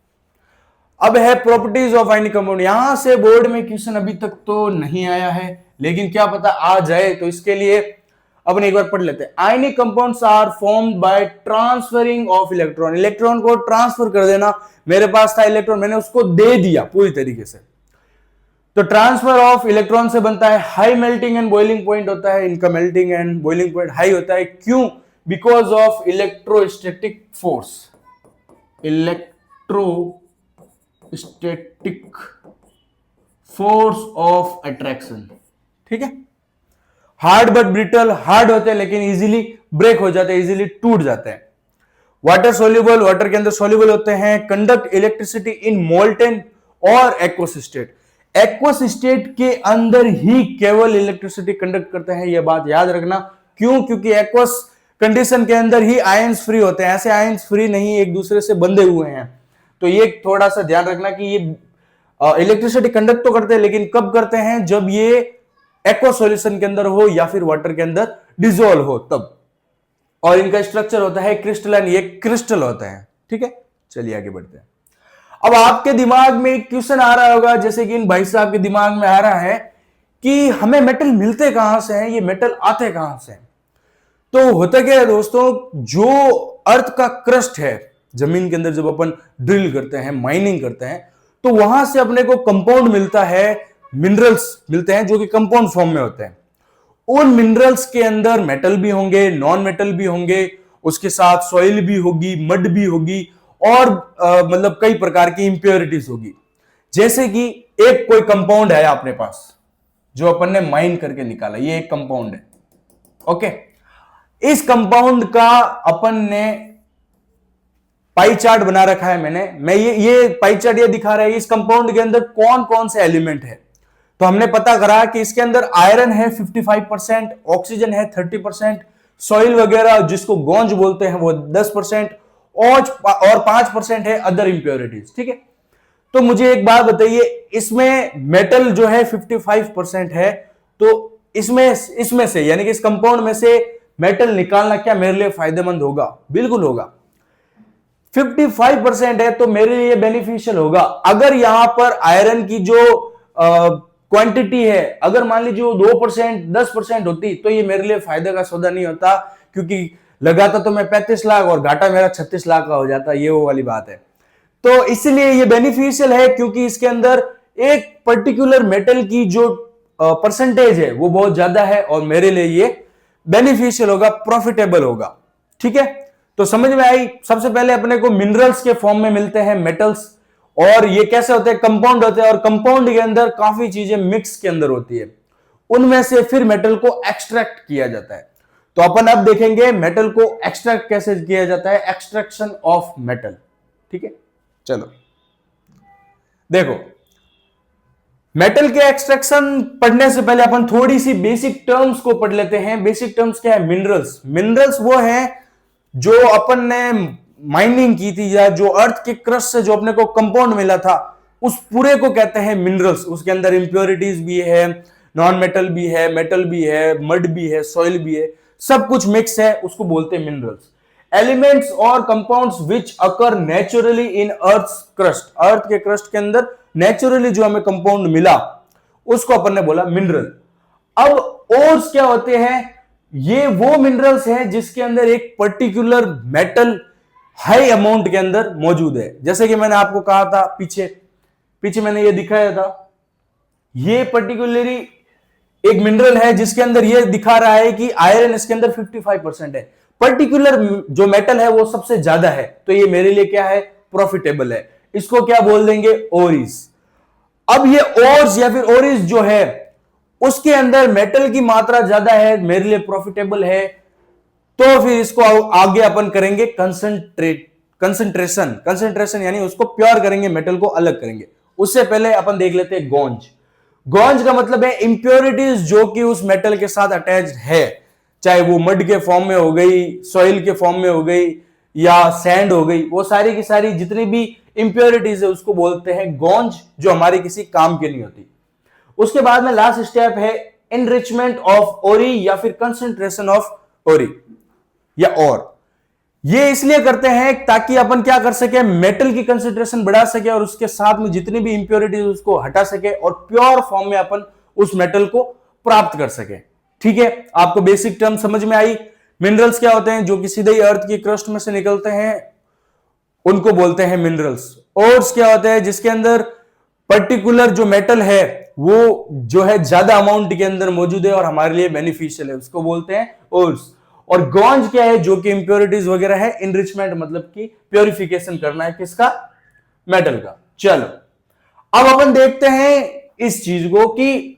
अब है प्रॉपर्टीज ऑफ आयनिक कंपाउंड। यहां से बोर्ड में क्वेश्चन अभी तक तो नहीं आया है, लेकिन क्या पता आ जाए, तो इसके लिए अपन एक बार पढ़ लेते हैं। Ionic compounds are formed by transferring of electron. Electron को ट्रांसफर कर देना। मेरे पास था इलेक्ट्रॉन, मैंने उसको दे दिया पूरी तरीके से, तो ट्रांसफर ऑफ इलेक्ट्रॉन से बनता है। High melting and boiling point होता है, इनका melting and boiling point high होता है। क्यों? Because of electrostatic force, electrostatic force of attraction. ठीक है, हार्ड बट ब्रिटल, हार्ड होते हैं लेकिन इजीली ब्रेक हो जाते हैं, इजीली टूट जाते हैं। वाटर सोल्यूबल, वाटर के अंदर सोल्यूबल होते हैं। कंडक्ट इलेक्ट्रिसिटी इन मोल्टेन और एक्वस स्टेट। एक्वस स्टेट के अंदर ही केवल इलेक्ट्रिसिटी कंडक्ट करते हैं, यह बात याद रखना। क्यों? क्योंकि एक्वस कंडीशन के अंदर ही आयंस फ्री होते हैं, ऐसे आयंस फ्री नहीं, एक दूसरे से बंधे हुए हैं। तो ये थोड़ा सा ध्यान रखना कि ये इलेक्ट्रिसिटी कंडक्ट तो करते हैं, लेकिन कब करते हैं? जब ये एक्वा सॉल्यूशन के अंदर हो या फिर वाटर के अंदर डिसॉल्व हो तब। और इनका स्ट्रक्चर होता है क्रिस्टलाइन, ये क्रिस्टल होता है। ठीक है, चलिए आगे बढ़ते हैं। अब आपके दिमाग में एक क्वेश्चन आ रहा होगा, जैसे कि इन भाई साहब के दिमाग में आ रहा है कि हमें मेटल मिलते कहां से हैं, ये मेटल आते कहां से हैं। तो होता क्या है दोस्तों, जो अर्थ का क्रस्ट है, जमीन के अंदर जब अपन ड्रिल करते हैं, माइनिंग करते हैं, तो वहां से अपने को कंपाउंड मिलता है, मिनरल्स मिलते हैं जो कि कंपाउंड फॉर्म में होते हैं। उन मिनरल्स के अंदर मेटल भी होंगे, नॉन मेटल भी होंगे, उसके साथ सॉइल भी होगी, मड भी होगी, और मतलब कई प्रकार की इंप्योरिटीज होगी। जैसे कि एक कोई कंपाउंड है अपने पास जो अपन ने माइन करके निकाला, ये एक कंपाउंड है। ओके, इस कंपाउंड का अपन ने पाई चार्ट बना रखा है। मैं ये पाई चार्ट ये दिखा रहा है इस कंपाउंड के अंदर कौन कौन से एलिमेंट है। तो हमने पता करा कि इसके अंदर आयरन है 55%, ऑक्सीजन है 30%, सॉइल वगैरह जिसको गोंज बोलते हैं वो 10%, और 5% है अदर इंप्योरिटीज। ठीक है, तो मुझे एक बात बताइए, इसमें मेटल जो है 55% है, तो इसमें से यानी कि इस कंपाउंड में से मेटल निकालना क्या मेरे लिए फायदेमंद होगा? बिल्कुल होगा। 55% है तो मेरे लिए बेनिफिशियल होगा। अगर यहां पर आयरन की जो क्वांटिटी है, अगर मान लीजिए वो 2% 10% होती तो ये मेरे लिए फायदे का सौदा नहीं होता, क्योंकि लगाता तो मैं 35 लाख और घाटा मेरा 36 लाख का हो जाता, ये वो वाली बात है। तो इसलिए ये बेनिफिशियल है क्योंकि इसके अंदर एक पर्टिकुलर मेटल की जो परसेंटेज है वो बहुत ज्यादा है, और मेरे लिए ये बेनिफिशियल होगा, प्रॉफिटेबल होगा। ठीक है, तो समझ में आई। सबसे पहले अपने को मिनरल्स के फॉर्म में मिलते हैं मेटल्स, और ये कैसे होते हैं? कंपाउंड होते हैं, और कंपाउंड के अंदर काफी चीजें मिक्स के अंदर होती है, उनमें से फिर मेटल को एक्सट्रैक्ट किया जाता है। तो अपन अब देखेंगे मेटल को एक्सट्रैक्ट कैसे किया जाता है, एक्सट्रैक्शन ऑफ मेटल। ठीक है, चलो देखो, मेटल के एक्सट्रैक्शन पढ़ने से पहले अपन थोड़ी सी बेसिक टर्म्स को पढ़ लेते हैं। बेसिक टर्म्स क्या है? मिनरल्स। मिनरल्स वो हैं जो अपन ने माइनिंग की थी, या जो अर्थ के क्रस्ट से जो अपने को कंपाउंड मिला था, उस पूरे को कहते हैं मिनरल्स। उसके अंदर इंप्योरिटीज भी है, नॉन मेटल भी है, मेटल भी है, मड भी है, सॉइल भी है, सब कुछ मिक्स है, उसको बोलते हैं मिनरल्स। एलिमेंट्स और compounds which occur naturally in earth crust. Earth के क्रस्ट के अंदर नेचुरली जो हमें कंपाउंड मिला उसको अपन ने बोला मिनरल। अब ओर्स क्या होते हैं? ये वो मिनरल्स हैं जिसके अंदर एक पर्टिकुलर मेटल हाई अमाउंट के अंदर मौजूद है। जैसे कि मैंने आपको कहा था पीछे मैंने ये दिखाया था, ये पर्टिकुलरली एक मिनरल है जिसके अंदर ये दिखा रहा है कि आयरन इसके अंदर 55% है। पर्टिकुलर जो मेटल है वो सबसे ज्यादा है, तो ये मेरे लिए क्या है? प्रॉफिटेबल है। इसको क्या बोल देंगे? ओरिस। अब ये ओर्स या फिर ओरिस जो है उसके अंदर मेटल की मात्रा ज्यादा है, मेरे लिए प्रॉफिटेबल है, तो फिर इसको आगे अपन करेंगे कंसंट्रेशन यानी उसको प्योर करेंगे, मेटल को अलग करेंगे। उससे पहले अपन देख लेते हैं गोंज। गोंज का मतलब है इंप्योरिटीज जो कि उस मेटल के साथ अटैच्ड है, चाहे वो मड के फॉर्म में हो गई, सॉइल के फॉर्म में हो गई, या सैंड हो गई, वो सारी की सारी जितनी भी इंप्योरिटीज है उसको बोलते हैं गोंज, जो हमारी किसी काम की नहीं होती। उसके बाद में लास्ट स्टेप है एनरिचमेंट ऑफ ओरी या फिर कंसंट्रेशन ऑफ ओरी या और। ये इसलिए करते हैं ताकि अपन क्या कर सके? मेटल की कंसंट्रेशन बढ़ा सके और उसके साथ में जितनी भी इंप्योरिटीज उसको हटा सके और प्योर फॉर्म में अपन उस मेटल को प्राप्त कर सके। ठीक है, आपको बेसिक टर्म समझ में आई। मिनरल्स क्या होते हैं? जो कि सीधे अर्थ की क्रस्ट में से निकलते हैं, उनको बोलते हैं मिनरल्स। ओर्स क्या होते हैं? जिसके अंदर पर्टिकुलर जो मेटल है वो जो है ज्यादा अमाउंट के अंदर मौजूद है और हमारे लिए बेनिफिशियल है, उसको बोलते हैं ओर्स। और गॉन्ज क्या है? जो कि इंप्योरिटीज वगैरह है, इनरिचमेंट मतलब कि प्योरिफिकेशन करना है किसका? मेटल का। चलो अब अपन देखते हैं इस चीज को कि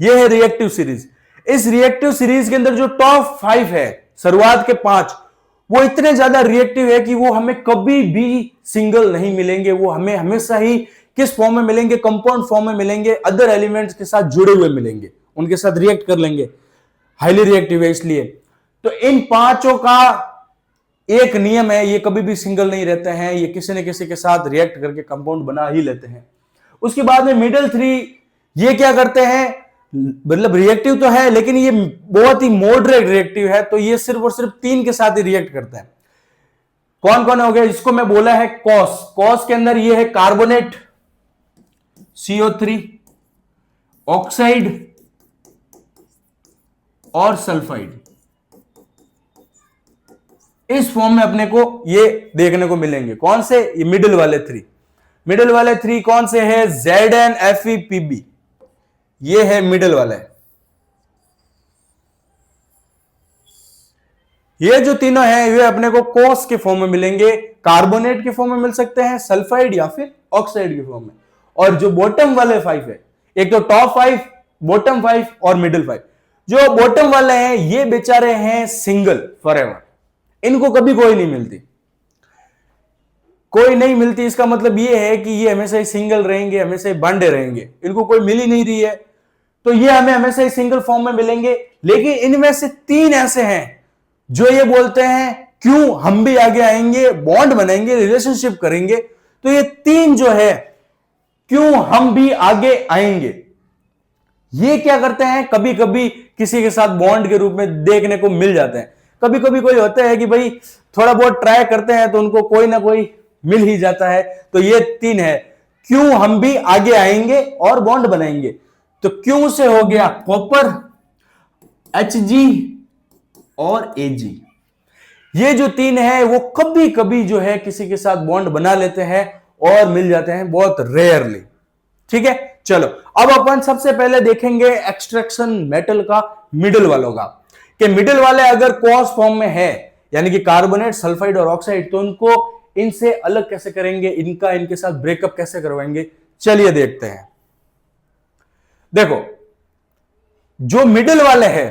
यह है रिएक्टिव सीरीज। इस रिएक्टिव सीरीज के अंदर जो टॉप 5 है, शुरुआत के 5, वो इतने ज्यादा रिएक्टिव है कि वो हमें कभी भी सिंगल नहीं मिलेंगे। वो हमें हमेशा ही किस फॉर्म में मिलेंगे? कंपाउंड फॉर्म में मिलेंगे, अदर एलिमेंट्स के साथ जुड़े हुए मिलेंगे, उनके साथ रिएक्ट कर लेंगे, हाईली रिएक्टिव है इसलिए। तो इन 5 का एक नियम है, ये कभी भी सिंगल नहीं रहते हैं, ये किसी न किसी के साथ रिएक्ट करके कंपाउंड बना ही लेते हैं। उसके बाद में मिडिल 3, ये क्या करते हैं? मतलब रिएक्टिव तो है लेकिन ये बहुत ही मॉडरेट रिएक्टिव है, तो ये सिर्फ और सिर्फ 3 के साथ ही रिएक्ट करता है। कौन कौन हो गया? इसको मैं बोला है कॉस। कॉस के अंदर ये है कार्बोनेट, CO3, ऑक्साइड और सल्फाइड। इस फॉर्म में अपने को ये देखने को मिलेंगे। कौन से? ये मिडिल वाले 3। मिडिल वाले 3 कौन से हैं? ZnFePb, ये है मिडिल वाला है। ये जो तीनों हैं ये अपने को कोस के फॉर्म में मिलेंगे, कार्बोनेट के फॉर्म में मिल सकते हैं, सल्फाइड या फिर ऑक्साइड के फॉर्म में। और जो बॉटम वाले 5 है, एक तो टॉप 5, बॉटम 5 और मिडिल 5। जो बॉटम वाले हैं ये बेचारे हैं सिंगल फॉरएवर, इनको कभी कोई नहीं मिलती, कोई नहीं मिलती। इसका मतलब ये है कि ये हमेशा ही सिंगल रहेंगे, हमेशा ही बांधे रहेंगे, इनको कोई मिल ही नहीं रही है, तो ये हमें हमेशा ही सिंगल फॉर्म में मिलेंगे। लेकिन इनमें से 3 ऐसे हैं जो ये बोलते हैं क्यों हम भी आगे आएंगे, बॉन्ड बनाएंगे, रिलेशनशिप करेंगे, तो ये तीन जो है क्यों हम भी आगे आएंगे, ये क्या करते हैं, कभी कभी किसी के साथ बॉन्ड के रूप में देखने को मिल जाते हैं। कभी कभी कोई होता है कि भाई थोड़ा बहुत ट्राई करते हैं तो उनको कोई ना कोई मिल ही जाता है। तो ये तीन है, क्यों हम भी आगे आएंगे और बॉन्ड बनाएंगे। तो क्यों से हो गया कॉपर, Hg और Ag। ये जो तीन है वो कभी कभी जो है किसी के साथ बॉन्ड बना लेते हैं और मिल जाते हैं, बहुत रेयरली। ठीक है, चलो अब अपन सबसे पहले देखेंगे एक्सट्रैक्शन मेटल का मिडिल वालों का, कि मिडिल वाले अगर क्रॉस फॉर्म में है यानी कि कार्बोनेट, सल्फाइड और ऑक्साइड, तो उनको इनसे अलग कैसे करेंगे, इनका इनके साथ ब्रेकअप कैसे करवाएंगे, चलिए देखते हैं। देखो जो मिडिल वाले हैं,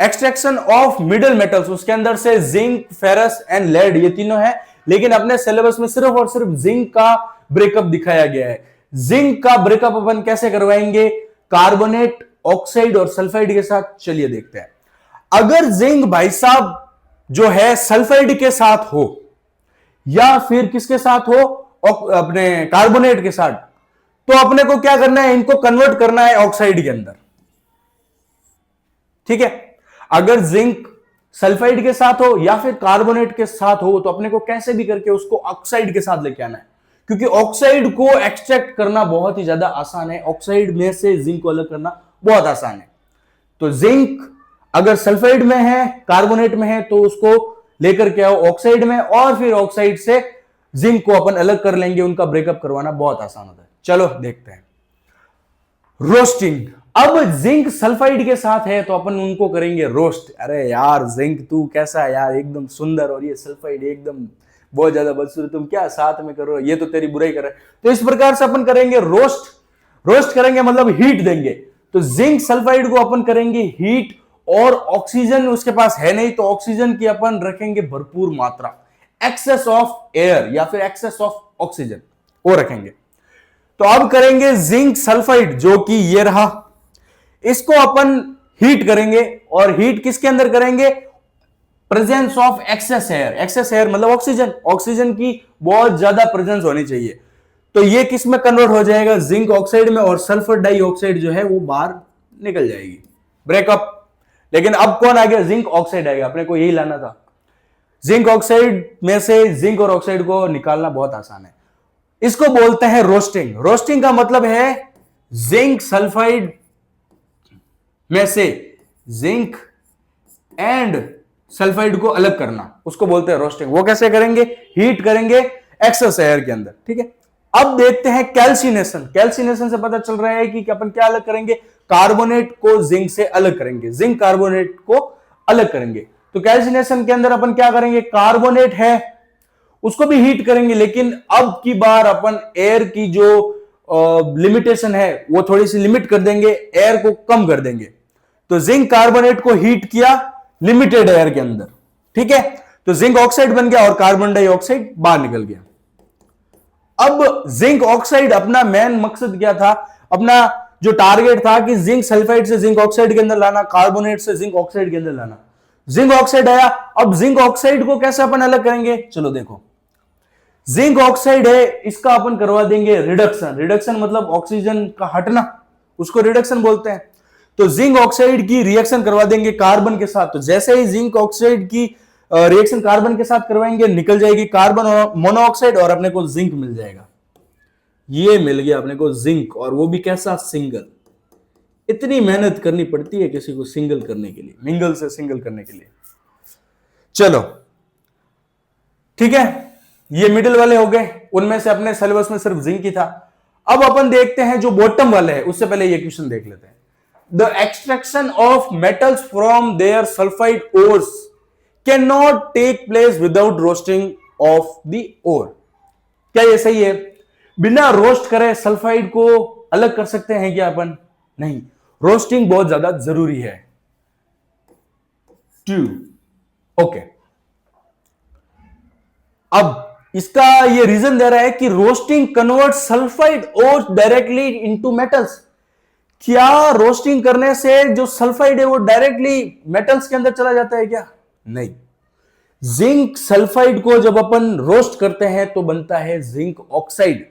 एक्सट्रैक्शन ऑफ मिडिल मेटल्स, उसके अंदर से जिंक, फेरस एंड लेड, ये तीनों है, लेकिन अपने सिलेबस में सिर्फ और सिर्फ जिंक का ब्रेकअप दिखाया गया है। जिंक का ब्रेकअप अपन कैसे करवाएंगे, कार्बोनेट, ऑक्साइड और सल्फाइड के साथ, चलिए देखते हैं। अगर जिंक भाई साहब जो है सल्फाइड के साथ हो या फिर किसके साथ हो, अपने कार्बोनेट के साथ, तो अपने को क्या करना है, इनको कन्वर्ट करना है ऑक्साइड के अंदर। ठीक है, अगर जिंक सल्फाइड के साथ हो या फिर कार्बोनेट के साथ हो, तो अपने को कैसे भी करके उसको ऑक्साइड के साथ लेके आना है, क्योंकि ऑक्साइड को एक्सट्रैक्ट करना बहुत ही ज्यादा आसान है, ऑक्साइड में से जिंक को अलग करना बहुत आसान है। तो जिंक अगर सल्फाइड में है, कार्बोनेट में है, तो उसको लेकर के आओ ऑक्साइड में, और फिर ऑक्साइड से जिंक को अपन अलग कर लेंगे, उनका ब्रेकअप करवाना बहुत आसान होता है। चलो देखते हैं रोस्टिंग। अब जिंक सल्फाइड के साथ है तो अपन उनको करेंगे रोस्ट। अरे यार जिंक तू कैसा है यार, एकदम सुंदर, और ये सल्फाइड एकदम बहुत ज्यादा बदसूरत, तुम क्या साथ में करो, ये तो तेरी बुराई कर रहा है। तो इस प्रकार से अपन करेंगे रोस्ट। रोस्ट करेंगे मतलब हीट देंगे। तो जिंक सल्फाइड को अपन करेंगे हीट, और ऑक्सीजन उसके पास है नहीं, तो ऑक्सीजन की अपन रखेंगे भरपूर मात्रा, एक्सेस ऑफ एयर या फिर एक्सेस ऑफ ऑक्सीजन वो रखेंगे। तो अब करेंगे जिंक सल्फाइड, जो कि ये रहा, इसको अपन हीट करेंगे, और हीट किसके अंदर करेंगे, presence of excess air. Excess air मतलब ऑक्सीजन, ऑक्सीजन की बहुत ज्यादा प्रेजेंस होनी चाहिए। तो ये किस में कन्वर्ट हो जाएगा, जिंक ऑक्साइड में, और सल्फर डाइऑक्साइड जो है वो बाहर निकल जाएगी, ब्रेकअप। लेकिन अब कौन आ गया, जिंक ऑक्साइड आएगा, अपने को यही लाना था। जिंक ऑक्साइड में से जिंक और ऑक्साइड को निकालना बहुत आसान है। इसको बोलते हैं रोस्टिंग। रोस्टिंग का मतलब है जिंक सल्फाइड में से जिंक एंड सल्फाइड को अलग करना, उसको बोलते हैं रोस्टिंग। वो कैसे करेंगे, हीट करेंगे एक्सेस एयर के अंदर। ठीक है, अब देखते हैं कैल्सिनेशन। कैल्सिनेशन से पता चल रहा है कि अपन क्या अलग करेंगे, कार्बोनेट को जिंक से अलग करेंगे, जिंक कार्बोनेट को अलग करेंगे। तो कैल्सिनेशन के अंदर अपन क्या करेंगे, कार्बोनेट है उसको भी हीट करेंगे, लेकिन अब की बार अपन एयर की जो लिमिटेशन है वो थोड़ी सी लिमिट कर देंगे, एयर को कम कर देंगे। तो जिंक कार्बोनेट को हीट किया लिमिटेड एयर के अंदर। ठीक है, तो जिंक ऑक्साइड बन गया और कार्बन डाइऑक्साइड बाहर निकल गया। अब जिंक ऑक्साइड, अपना मेन मकसद क्या था, अपना जो टारगेट था कि जिंक सल्फाइड से जिंक ऑक्साइड के अंदर लाना, कार्बोनेट से जिंक ऑक्साइड के अंदर लाना। जिंक ऑक्साइड आया, अब जिंक ऑक्साइड को कैसे अपन अलग करेंगे, चलो देखो। जिंक ऑक्साइड है, इसका अपन करवा देंगे रिडक्शन। रिडक्शन मतलब ऑक्सीजन का हटना, उसको रिडक्शन बोलते हैं। तो जिंक ऑक्साइड की रिएक्शन करवा देंगे कार्बन के साथ। तो जैसे ही जिंक ऑक्साइड की रिएक्शन कार्बन के साथ करवाएंगे, निकल जाएगी कार्बन और मोनोऑक्साइड, और अपने को जिंक मिल जाएगा। ये मिल गया अपने को जिंक, और वो भी कैसा, सिंगल। इतनी मेहनत करनी पड़ती है किसी को सिंगल करने के लिए, मिंगल से सिंगल करने के लिए। चलो ठीक है, ये मिडिल वाले हो गए, उनमें से अपने सिलेबस में सिर्फ जिंक ही था। अब अपन देखते हैं जो बॉटम वाले हैं, उससे पहले ये क्वेश्चन देख लेते हैं। The extraction of metals from their sulphide ores can not take place without roasting of the ore. क्या ये सही है, बिना रोस्ट करे सल्फाइड को अलग कर सकते हैं क्या अपन, नहीं, रोस्टिंग बहुत ज्यादा जरूरी है। ओके, अब इसका ये रीजन दे रहा है कि roasting convert sulphide ore directly into metals. क्या रोस्टिंग करने से जो सल्फाइड है वो डायरेक्टली मेटल्स के अंदर चला जाता है क्या, नहीं। जिंक सल्फाइड को जब अपन रोस्ट करते हैं तो बनता है जिंक ऑक्साइड।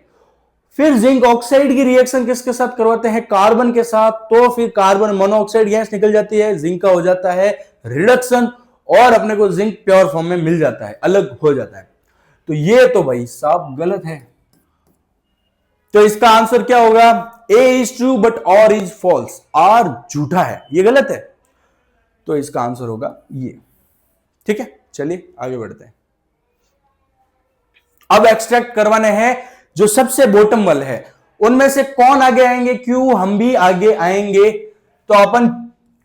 फिर जिंक ऑक्साइड की रिएक्शन किसके साथ करवाते हैं? कार्बन के साथ। तो फिर कार्बन मोनोऑक्साइड गैस निकल जाती है, जिंक का हो जाता है रिडक्शन और अपने को जिंक प्योर फॉर्म में मिल जाता है, अलग हो जाता है। तो ये तो भाई साहब गलत है। तो इसका आंसर क्या होगा? A is true but R is false. R झूठा है, ये गलत है। तो इसका आंसर होगा ये। ठीक है, चलिए आगे बढ़ते हैं। अब एक्सट्रैक्ट करवाने हैं जो सबसे बॉटम वाले है। उनमें से कौन आगे आएंगे? क्यों हम भी आगे आएंगे। तो अपन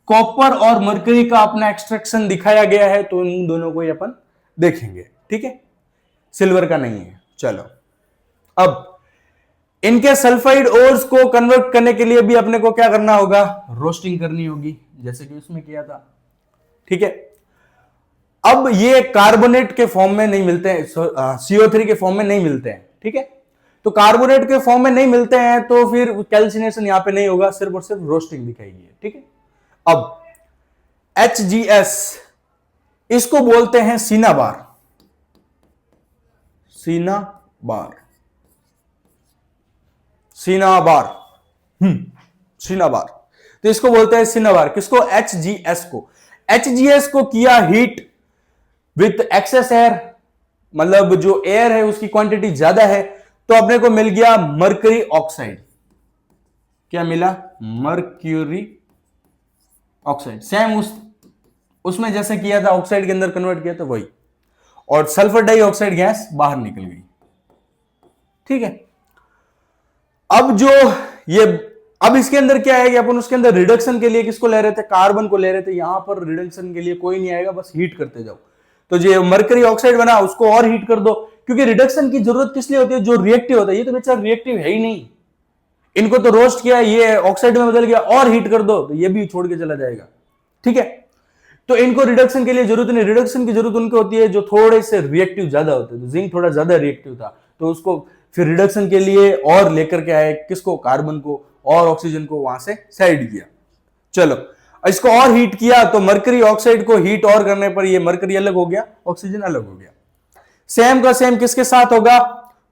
कॉपर और मरकरी का अपना एक्सट्रैक्शन दिखाया गया है, तो इन दोनों को ही अपन देखेंगे। ठीक है, सिल्वर का नहीं है। चलो, अब इनके सल्फाइड ओर्स को कन्वर्ट करने के लिए भी अपने को क्या करना होगा? रोस्टिंग करनी होगी, जैसे कि उसमें किया था। ठीक है, अब ये कार्बोनेट के फॉर्म में नहीं मिलते हैं, CO3 के फॉर्म में नहीं मिलते हैं। ठीक है, तो कार्बोनेट के फॉर्म में नहीं मिलते हैं तो फिर कैल्सिनेशन यहां पे नहीं होगा, सिर्फ और सिर्फ रोस्टिंग दिखाएगी। ठीक है, अब HGS इसको बोलते हैं सिनाबार। Cinnabar, cinnabar, cinnabar. तो इसको बोलते हैं सिनाबार। किसको? HGS को। HGS को किया हीट विथ एक्सेस एयर, मतलब जो एयर है उसकी क्वांटिटी ज्यादा है, तो अपने को मिल गया मरकरी ऑक्साइड। क्या मिला? Mercury oxide. सेम उसमें जैसे किया था, ऑक्साइड के अंदर कन्वर्ट किया था वही, और सल्फर डाइऑक्साइड गैस बाहर निकल गई। ठीक है, अब जो ये, अब इसके अंदर क्या है कि अपन उसके अंदर रिडक्शन के लिए किसको ले रहे थे? कार्बन को ले रहे थे। यहां पर रिडक्शन के लिए कोई नहीं आएगा, बस हीट करते जाओ। तो जो मरकरी ऑक्साइड बना उसको और हीट कर दो, क्योंकि रिडक्शन की जरूरत किस लिए होती है? जो रिएक्टिव होता है। ये तो बेचारा रिएक्टिव है ही नहीं, इनको तो रोस्ट किया, ये ऑक्साइड में बदल गया, और हीट कर दो तो ये भी छोड़ के चला जाएगा। ठीक है, तो इनको रिडक्शन के लिए जरूरत नहीं। रिडक्शन की जरूरत उनको होती है जो थोड़े से रिएक्टिव ज्यादा होते हैं। तो जिंक थोड़ा ज्यादा रिएक्टिव था, तो उसको फिर रिडक्शन के लिए और लेकर के आए, किसको? कार्बन को और ऑक्सीजन को वहां से साइड किया। चलो, इसको और हीट किया तो मरकरी ऑक्साइड को हीट और करने पर ये मरकरी अलग हो गया, ऑक्सीजन अलग हो गया। सेम का सेम किसके साथ होगा?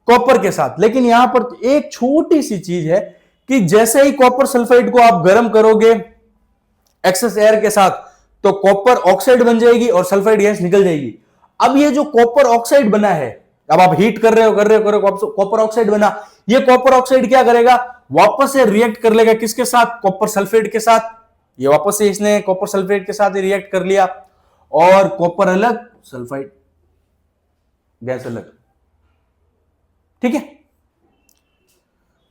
कॉपर के साथ। लेकिन यहां पर एक छोटी सी चीज है कि जैसे ही कॉपर सल्फाइड को आप गर्म करोगे एक्सेस एयर के साथ, तो कॉपर ऑक्साइड बन जाएगी और सल्फाइड गैस निकल जाएगी। अब ये जो कॉपर ऑक्साइड बना है, अब आप हीट कर रहे हो कॉपर ऑक्साइड बना, ये कॉपर ऑक्साइड क्या करेगा? वापस से रिएक्ट कर लेगा किसके साथ? कॉपर सल्फेट के साथ। ये वापस से इसने कॉपर सल्फेट के साथ रिएक्ट कर लिया, और कॉपर अलग, सल्फाइड गैस अलग। ठीक है,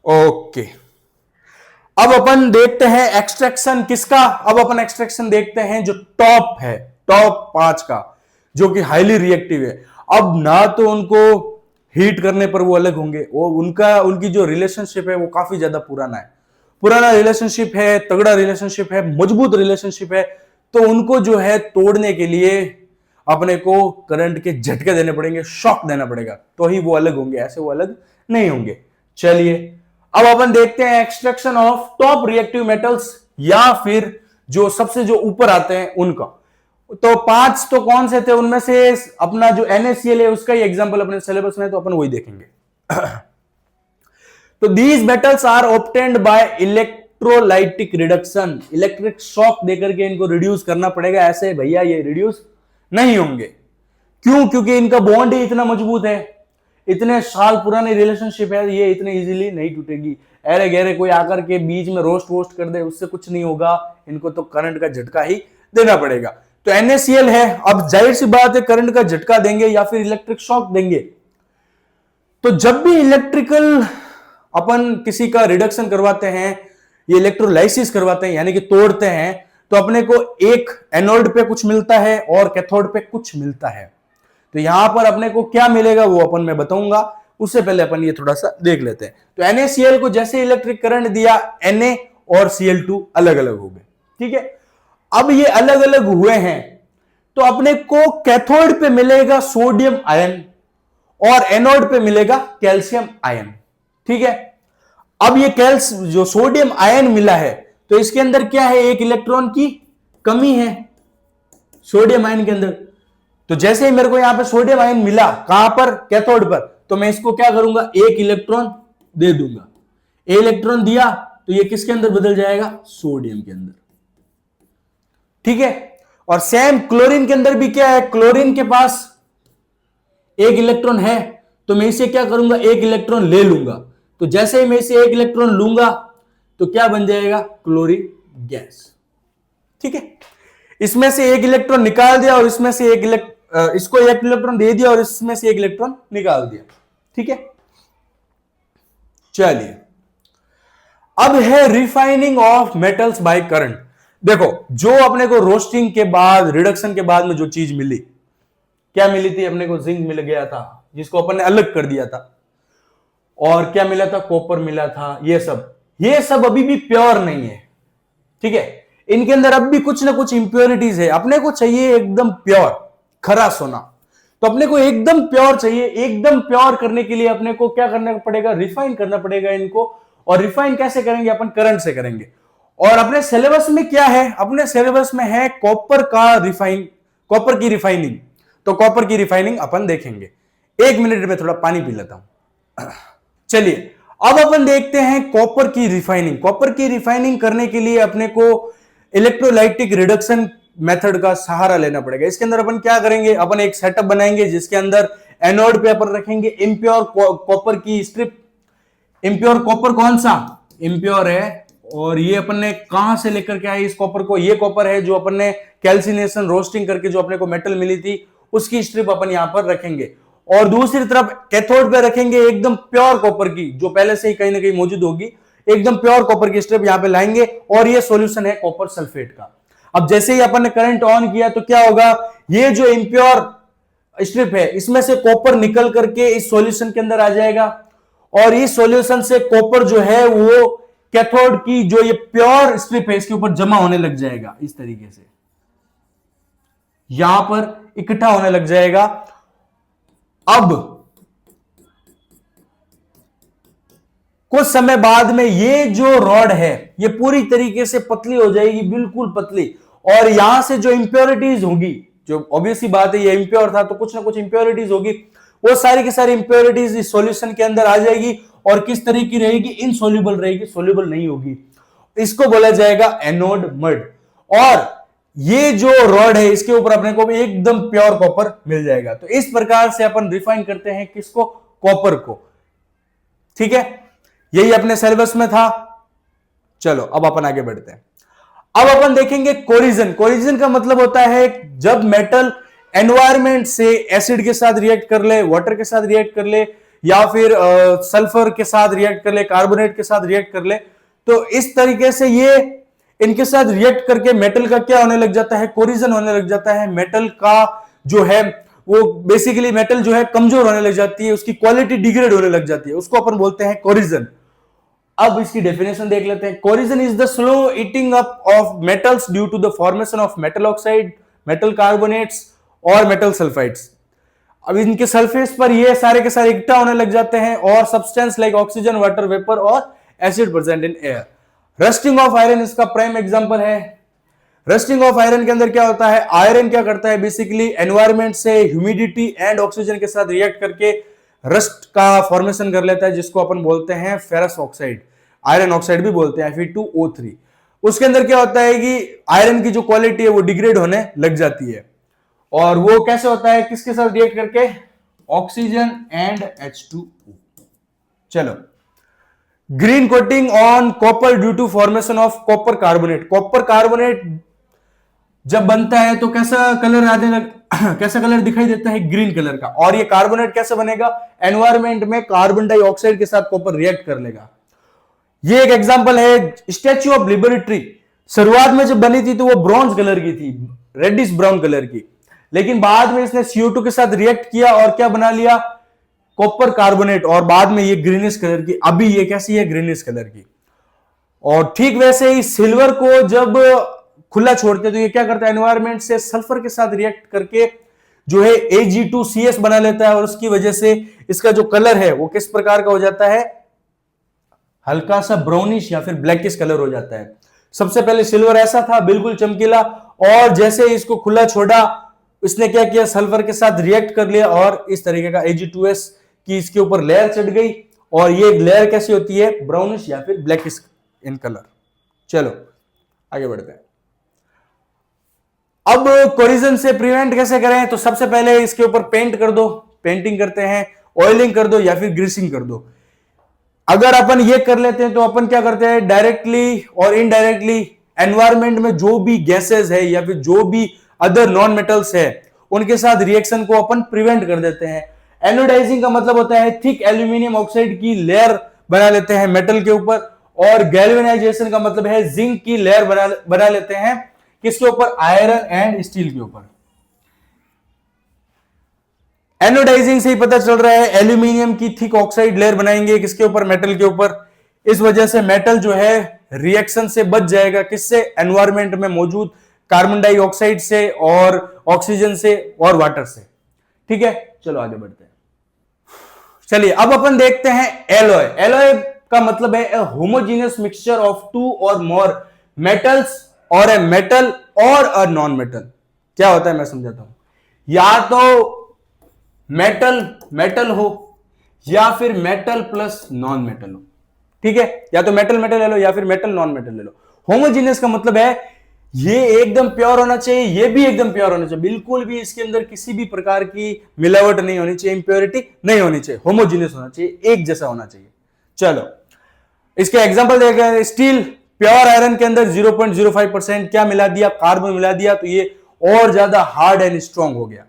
ओके। अब अपन देखते हैं एक्सट्रैक्शन किसका। अब अपन एक्सट्रैक्शन देखते हैं जो टॉप है, टॉप 5 का, जो कि हाईली रिएक्टिव है। अब ना तो उनको हीट करने पर वो अलग होंगे, वो उनकी जो रिलेशनशिप है वो काफी ज्यादा पुराना है, पुराना रिलेशनशिप है, तगड़ा रिलेशनशिप है, मजबूत रिलेशनशिप है। तो उनको जो है तोड़ने के लिए अपने को करंट के झटके देने पड़ेंगे, शॉक देना पड़ेगा, तो ही वो अलग होंगे, ऐसे वो अलग नहीं होंगे। चलिए, अब अपन देखते हैं extraction of top reactive metals, या फिर जो सबसे जो ऊपर आते हैं उनका। तो 5 तो कौन से थे? उनमें से अपना जो NaCl है उसका ही एग्जांपल अपने सिलेबस में, तो अपन वही देखेंगे। तो these metals are obtained by electrolytic reduction. Electric shock देकर के इनको रिड्यूस करना पड़ेगा, ऐसे भैया ये रिड्यूस नहीं होंगे। क्यों? क्योंकि इनका बॉन्ड ही इतना मजबूत है, इतने साल पुरानी रिलेशनशिप है, ये इतने इजीली नहीं टूटेगी। अरे गहरे कोई आकर के बीच में रोस्ट वोस्ट कर दे, उससे कुछ नहीं होगा, इनको तो करंट का झटका ही देना पड़ेगा। तो NaCl है, अब जाहिर सी बात है करंट का झटका देंगे या फिर इलेक्ट्रिक शॉक देंगे। तो जब भी इलेक्ट्रिकल अपन किसी का रिडक्शन करवाते हैं, ये इलेक्ट्रोलाइसिस करवाते हैं यानी कि तोड़ते हैं, तो अपने को एक एनोड पे कुछ मिलता है और कैथोड पे कुछ मिलता है। तो यहां पर अपने को क्या मिलेगा वो अपन मैं बताऊंगा, उससे पहले अपन ये थोड़ा सा देख लेते हैं। तो NaCl को जैसे इलेक्ट्रिक करंट दिया, Na और Cl2 अलग अलग हो गए। ठीक है, अब ये अलग अलग हुए हैं, तो अपने को कैथोड पे मिलेगा सोडियम आयन और एनोड पे मिलेगा कैल्शियम आयन। ठीक है, अब ये जो सोडियम आयन मिला है, तो इसके अंदर क्या है? एक इलेक्ट्रॉन की कमी है सोडियम आयन के अंदर। तो जैसे ही मेरे को यहां पे सोडियम आयन मिला, कहां पर, कैथोड पर, तो मैं इसको क्या करूंगा, एक इलेक्ट्रॉन दे दूंगा। इलेक्ट्रॉन दिया तो ये किसके अंदर बदल जाएगा, सोडियम के अंदर। ठीक है। और सेम क्लोरीन के अंदर भी क्या है, क्लोरीन के पास एक इलेक्ट्रॉन है, तो मैं इसे क्या करूंगा, एक इलेक्ट्रॉन ले लूंगा। तो जैसे ही मैं इसे एक इलेक्ट्रॉन लूंगा तो क्या बन जाएगा, क्लोरीन गैस। ठीक है। इसमें से एक इलेक्ट्रॉन निकाल दिया और इसमें से इसको एक इलेक्ट्रॉन दे दिया और इसमें से एक इलेक्ट्रॉन निकाल दिया। ठीक है। चलिए, अब है refining of metals by current. देखो, जो अपने को रोस्टिंग के बाद, रिडक्शन के बाद में जो चीज मिली, क्या मिली थी अपने को, जिंक मिल गया था जिसको अपन ने अलग कर दिया था, और क्या मिला था, कॉपर मिला था। ये सब अभी भी प्योर नहीं है। ठीक है। इनके अंदर अब भी कुछ ना कुछ इंप्योरिटीज है। अपने को चाहिए एकदम प्योर खरा सोना, तो अपने को एकदम प्योर चाहिए। एकदम प्योर करने के लिए अपने को क्या करना पड़ेगा, रिफाइन करना पड़ेगा इनको। और रिफाइन कैसे करेंगे, अपन करंट से करेंगे। और अपने सिलेबस में क्या है, अपने सिलेबस में है कॉपर की रिफाइनिंग। तो कॉपर की रिफाइनिंग अपन देखेंगे। 1 मिनट में थोड़ा पानी पी लेता हूं। चलिए, अब अपन देखते हैं कॉपर की रिफाइनिंग। कॉपर की रिफाइनिंग करने के लिए अपने को इलेक्ट्रोलाइटिक रिडक्शन मेथड का सहारा लेना पड़ेगा। इसके अंदर अपन क्या करेंगे, अपन एक सेटअप बनाएंगे जिसके अंदर एनोड पे अपन रखेंगे इम्प्योर कॉपर की स्ट्रिप। इम्प्योर कॉपर कौन सा, इम्प्योर है। और ये अपन ने कहां से लेकर के आए इस कॉपर को, ये कॉपर है जो अपन ने कैल्सिनेशन रोस्टिंग करके जो अपने को मेटल मिली थी, उसकी स्ट्रिप अपन यहां पर रखेंगे। और दूसरी तरफ कैथोड पे रखेंगे एकदम प्योर कॉपर की, जो पहले से ही कहीं ना कहीं मौजूद होगी। एकदम प्योर कॉपर की स्ट्रिप यहां पे लाएंगे और ये सॉल्यूशन है कॉपर सल्फेट का। अब जैसे ही अपन ने करंट ऑन किया तो क्या होगा, ये जो इम्प्योर स्ट्रिप है इसमें से कॉपर निकल करके इस सॉल्यूशन के अंदर आ जाएगा। और इस सॉल्यूशन से कॉपर जो है वो कैथोड की जो ये प्योर स्ट्रिप है इसके ऊपर जमा होने लग जाएगा। इस तरीके से यहां पर इकट्ठा होने लग जाएगा। अब कुछ समय बाद में ये जो रॉड है ये पूरी तरीके से पतली हो जाएगी, बिल्कुल पतली। और यहां से जो इंप्योरिटीज होगी, जो ऑब्वियसली बात है ये इंप्योर था तो कुछ ना कुछ इंप्योरिटीज होगी, वो सारी की सारी इंप्योरिटीज इस सॉल्यूशन के अंदर आ जाएगी। और किस तरह की रहेगी, इनसॉल्युबल रहेगी, सॉल्युबल नहीं होगी। इसको बोला जाएगा एनोड मड। और ये जो रॉड है इसके ऊपर अपने को एकदम प्योर कॉपर मिल जाएगा। तो इस प्रकार से अपन रिफाइन करते हैं किसको, कॉपर को। ठीक है, यही अपने सिलेबस में था। चलो अब अपन आगे बढ़ते हैं। अब अपन देखेंगे कोरिजन। कोरिजन का मतलब होता है जब मेटल एनवायरमेंट से एसिड के साथ रिएक्ट कर ले, वाटर के साथ रिएक्ट कर ले, या फिर सल्फर के साथ रिएक्ट कर ले, कार्बोनेट के साथ रिएक्ट कर ले, तो इस तरीके से ये इनके साथ रिएक्ट करके मेटल का क्या होने लग जाता है, कोरिजन होने लग जाता है। मेटल का जो है वो बेसिकली मेटल जो है कमजोर होने लग जाती है, उसकी क्वालिटी डिग्रेड होने लग जाती है, उसको अपन बोलते हैं कोरिजन। अब इसकी डेफिनेशन देख लेते हैं। Corrosion is the slow eating up of metals due to the formation of metal oxide, metal carbonates और मेटल सल्फाइड्स। अब इनके सरफेस पर ये सारे के सारे इकट्ठा होने लग जाते हैं और substance like oxygen, water vapour और acid present in air. Rusting of iron इसका प्राइम एग्जांपल है। रस्टिंग ऑफ आयरन के अंदर क्या होता है, आयरन क्या करता है, बेसिकली एनवायरमेंट से ह्यूमिडिटी एंड ऑक्सीजन के साथ रिएक्ट करके रस्ट का फॉर्मेशन कर लेता है, जिसको अपन बोलते हैं फेरस ऑक्साइड, आयरन ऑक्साइड भी बोलते हैं, Fe2O3। उसके अंदर क्या होता है कि आयरन की जो क्वालिटी है वो डिग्रेड होने लग जाती है। और वो कैसे होता है, किसके साथ रिएक्ट करके, ऑक्सीजन एंड H2O। चलो, green coating on copper due to formation of copper carbonate. Copper carbonate जब बनता है तो कैसा कलर कैसा कलर दिखाई देता है, ग्रीन कलर का। और ये कार्बोनेट कैसे बनेगा, एनवायरमेंट में कार्बन डाइऑक्साइड के साथ कॉपर रिएक्ट कर लेगा। ये एक एग्जांपल है स्टैच्यू ऑफ लिबर्टी। शुरुआत में जब बनी थी तो वो ब्रॉन्ज कलर की थी, रेडिश ब्राउन कलर की, लेकिन बाद में इसने CO2 के साथ रिएक्ट किया और क्या बना लिया, कॉपर कार्बोनेट, और बाद में ये ग्रीनिश कलर की। अभी ये कैसी है, ग्रीनिश कलर की। और ठीक वैसे ही सिल्वर को जब खुला छोड़ते तो ये क्या करता है, एनवायरमेंट से सल्फर के साथ रिएक्ट करके जो है Ag2CS बना लेता है, और उसकी वजह से इसका जो कलर है वो किस प्रकार का हो जाता है, हल्का सा ब्राउनिश या फिर ब्लैकिश कलर हो जाता है। सबसे पहले सिल्वर ऐसा था, बिल्कुल चमकीला, और जैसे इसको खुला छोड़ा उसने क्या किया, सल्फर के साथ रिएक्ट कर लिया और इस तरीके का Ag2S की इसके ऊपर लेयर चढ़ गई, और ये लेयर कैसी होती है, ब्राउनिश या फिर ब्लैकिश इन कलर। चलो आगे बढ़ते हैं। अब कोरिजन से प्रिवेंट कैसे करें, तो सबसे पहले इसके ऊपर पेंट कर दो, पेंटिंग करते हैं, ऑयलिंग कर दो या फिर ग्रीसिंग कर दो। अगर अपन ये कर लेते हैं तो अपन क्या करते हैं, डायरेक्टली और इनडायरेक्टली एनवायरमेंट में जो भी गैसेस है या फिर जो भी अदर नॉन मेटल्स है उनके साथ रिएक्शन को अपन प्रिवेंट कर देते हैं। एनोडाइजिंग का मतलब होता है थिक एल्यूमिनियम ऑक्साइड की लेयर बना लेते हैं मेटल के ऊपर, और गैल्वेनाइजेशन का मतलब है जिंक की लेयर बना लेते हैं किसके ऊपर, आयरन एंड स्टील के ऊपर। एनोडाइजिंग से ही पता चल रहा है एल्यूमिनियम की थिक ऑक्साइड लेयर बनाएंगे किसके ऊपर, मेटल के ऊपर। इस वजह से मेटल जो है रिएक्शन से बच जाएगा, किससे, एनवायरमेंट में मौजूद कार्बन डाइऑक्साइड से और ऑक्सीजन से और वाटर से। ठीक है, चलो आगे बढ़ते हैं। चलिए अब अपन देखते हैं एलॉय। एलॉय का मतलब है होमोजेनियस मिक्सचर ऑफ टू और मोर मेटल्स और ए मेटल और अ नॉन मेटल। क्या होता है मैं समझाता हूं। या तो मेटल मेटल हो या फिर मेटल प्लस नॉन मेटल हो। ठीक है, या तो मेटल मेटल ले लो या फिर मेटल नॉन मेटल ले लो। होमोजेनियस का मतलब है ये एकदम प्योर होना चाहिए, ये भी एकदम प्योर होना चाहिए, बिल्कुल भी इसके अंदर किसी भी प्रकार की मिलावट नहीं होनी चाहिए, इंप्योरिटी नहीं होनी चाहिए, होमोजेनियस होना चाहिए, एक जैसा होना चाहिए। चलो इसके एग्जांपल देखा, स्टील प्योर आयरन के अंदर 0.05% क्या मिला दिया, कार्बन मिला दिया, तो ये और ज्यादा हार्ड एंड स्ट्रॉन्ग हो गया।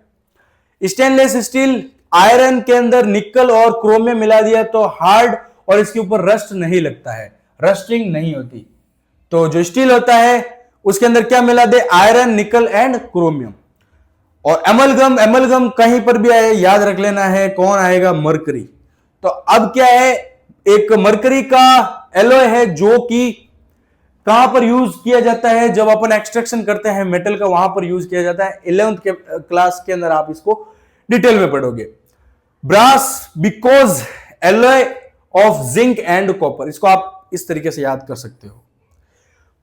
स्टेनलेस स्टील आयरन के अंदर निकल और क्रोमियम मिला दिया तो हार्ड, और इसके ऊपर रस्ट नहीं लगता है, रस्टिंग नहीं होती। तो जो स्टील होता है उसके अंदर क्या मिला दे, आयरन, निकल एंड क्रोमियम। और एमलगम, एमलगम कहीं पर भी आए याद रख लेना है कौन आएगा, मरकरी। तो अब क्या है, एक मरकरी का एलॉय है जो कि कहां पर यूज किया जाता है, जब अपन एक्सट्रैक्शन करते हैं मेटल का वहां पर यूज किया जाता है। 11th के क्लास के अंदर आप इसको डिटेल में पढ़ोगे। Brass because alloy of zinc and copper, इसको आप इस तरीके से याद कर सकते हो।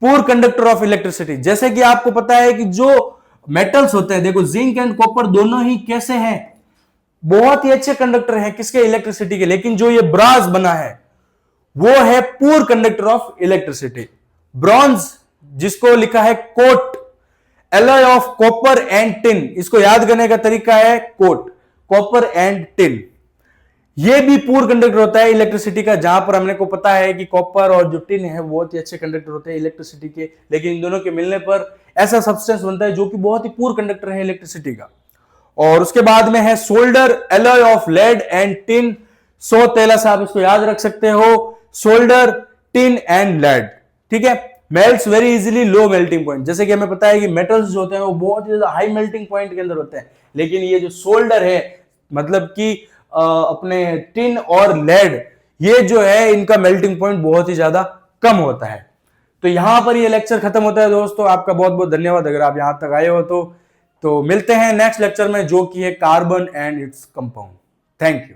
पुअर कंडक्टर ऑफ इलेक्ट्रिसिटी, जैसे कि आपको पता है कि जो मेटल्स होते हैं, देखो जिंक एंड कॉपर दोनों ही कैसे हैं, बहुत ही अच्छे कंडक्टर हैं किसके, इलेक्ट्रिसिटी के। लेकिन जो ये ब्रास बना है वो है poor conductor of electricity. Bronze जिसको लिखा है quote, alloy of copper and tin, इसको याद करने का तरीका है कोट, कॉपर एंड टिन। ये भी पुअर कंडक्टर होता है इलेक्ट्रिसिटी का, जहां पर हमने को पता है कि कॉपर और जो टिन है बहुत ही अच्छे कंडक्टर होते हैं इलेक्ट्रिसिटी के। लेकिन इन दोनों के मिलने पर ऐसा सब्सटेंस बनता है जो कि बहुत ही पुअर कंडक्टर है इलेक्ट्रिसिटी का। और उसके बाद में है solder, alloy of lead and tin. So तेला से आप इसको याद रख सकते हो, सोल्डर, टिन एंड लेड। ठीक है, melts very easily, low melting point. जैसे कि हमें पता है कि मेटल्स जो होते हैं वो बहुत ही ज्यादा हाई मेल्टिंग पॉइंट के अंदर होते हैं, लेकिन ये जो सोल्डर है मतलब कि अपने टिन और लेड, ये जो है इनका मेल्टिंग पॉइंट बहुत ही ज्यादा कम होता है। तो यहां पर ये लेक्चर खत्म होता है दोस्तों। आपका बहुत बहुत धन्यवाद अगर आप यहां तक आए हो तो मिलते हैं नेक्स्ट लेक्चर में जो कि है carbon and its compound. Thank you.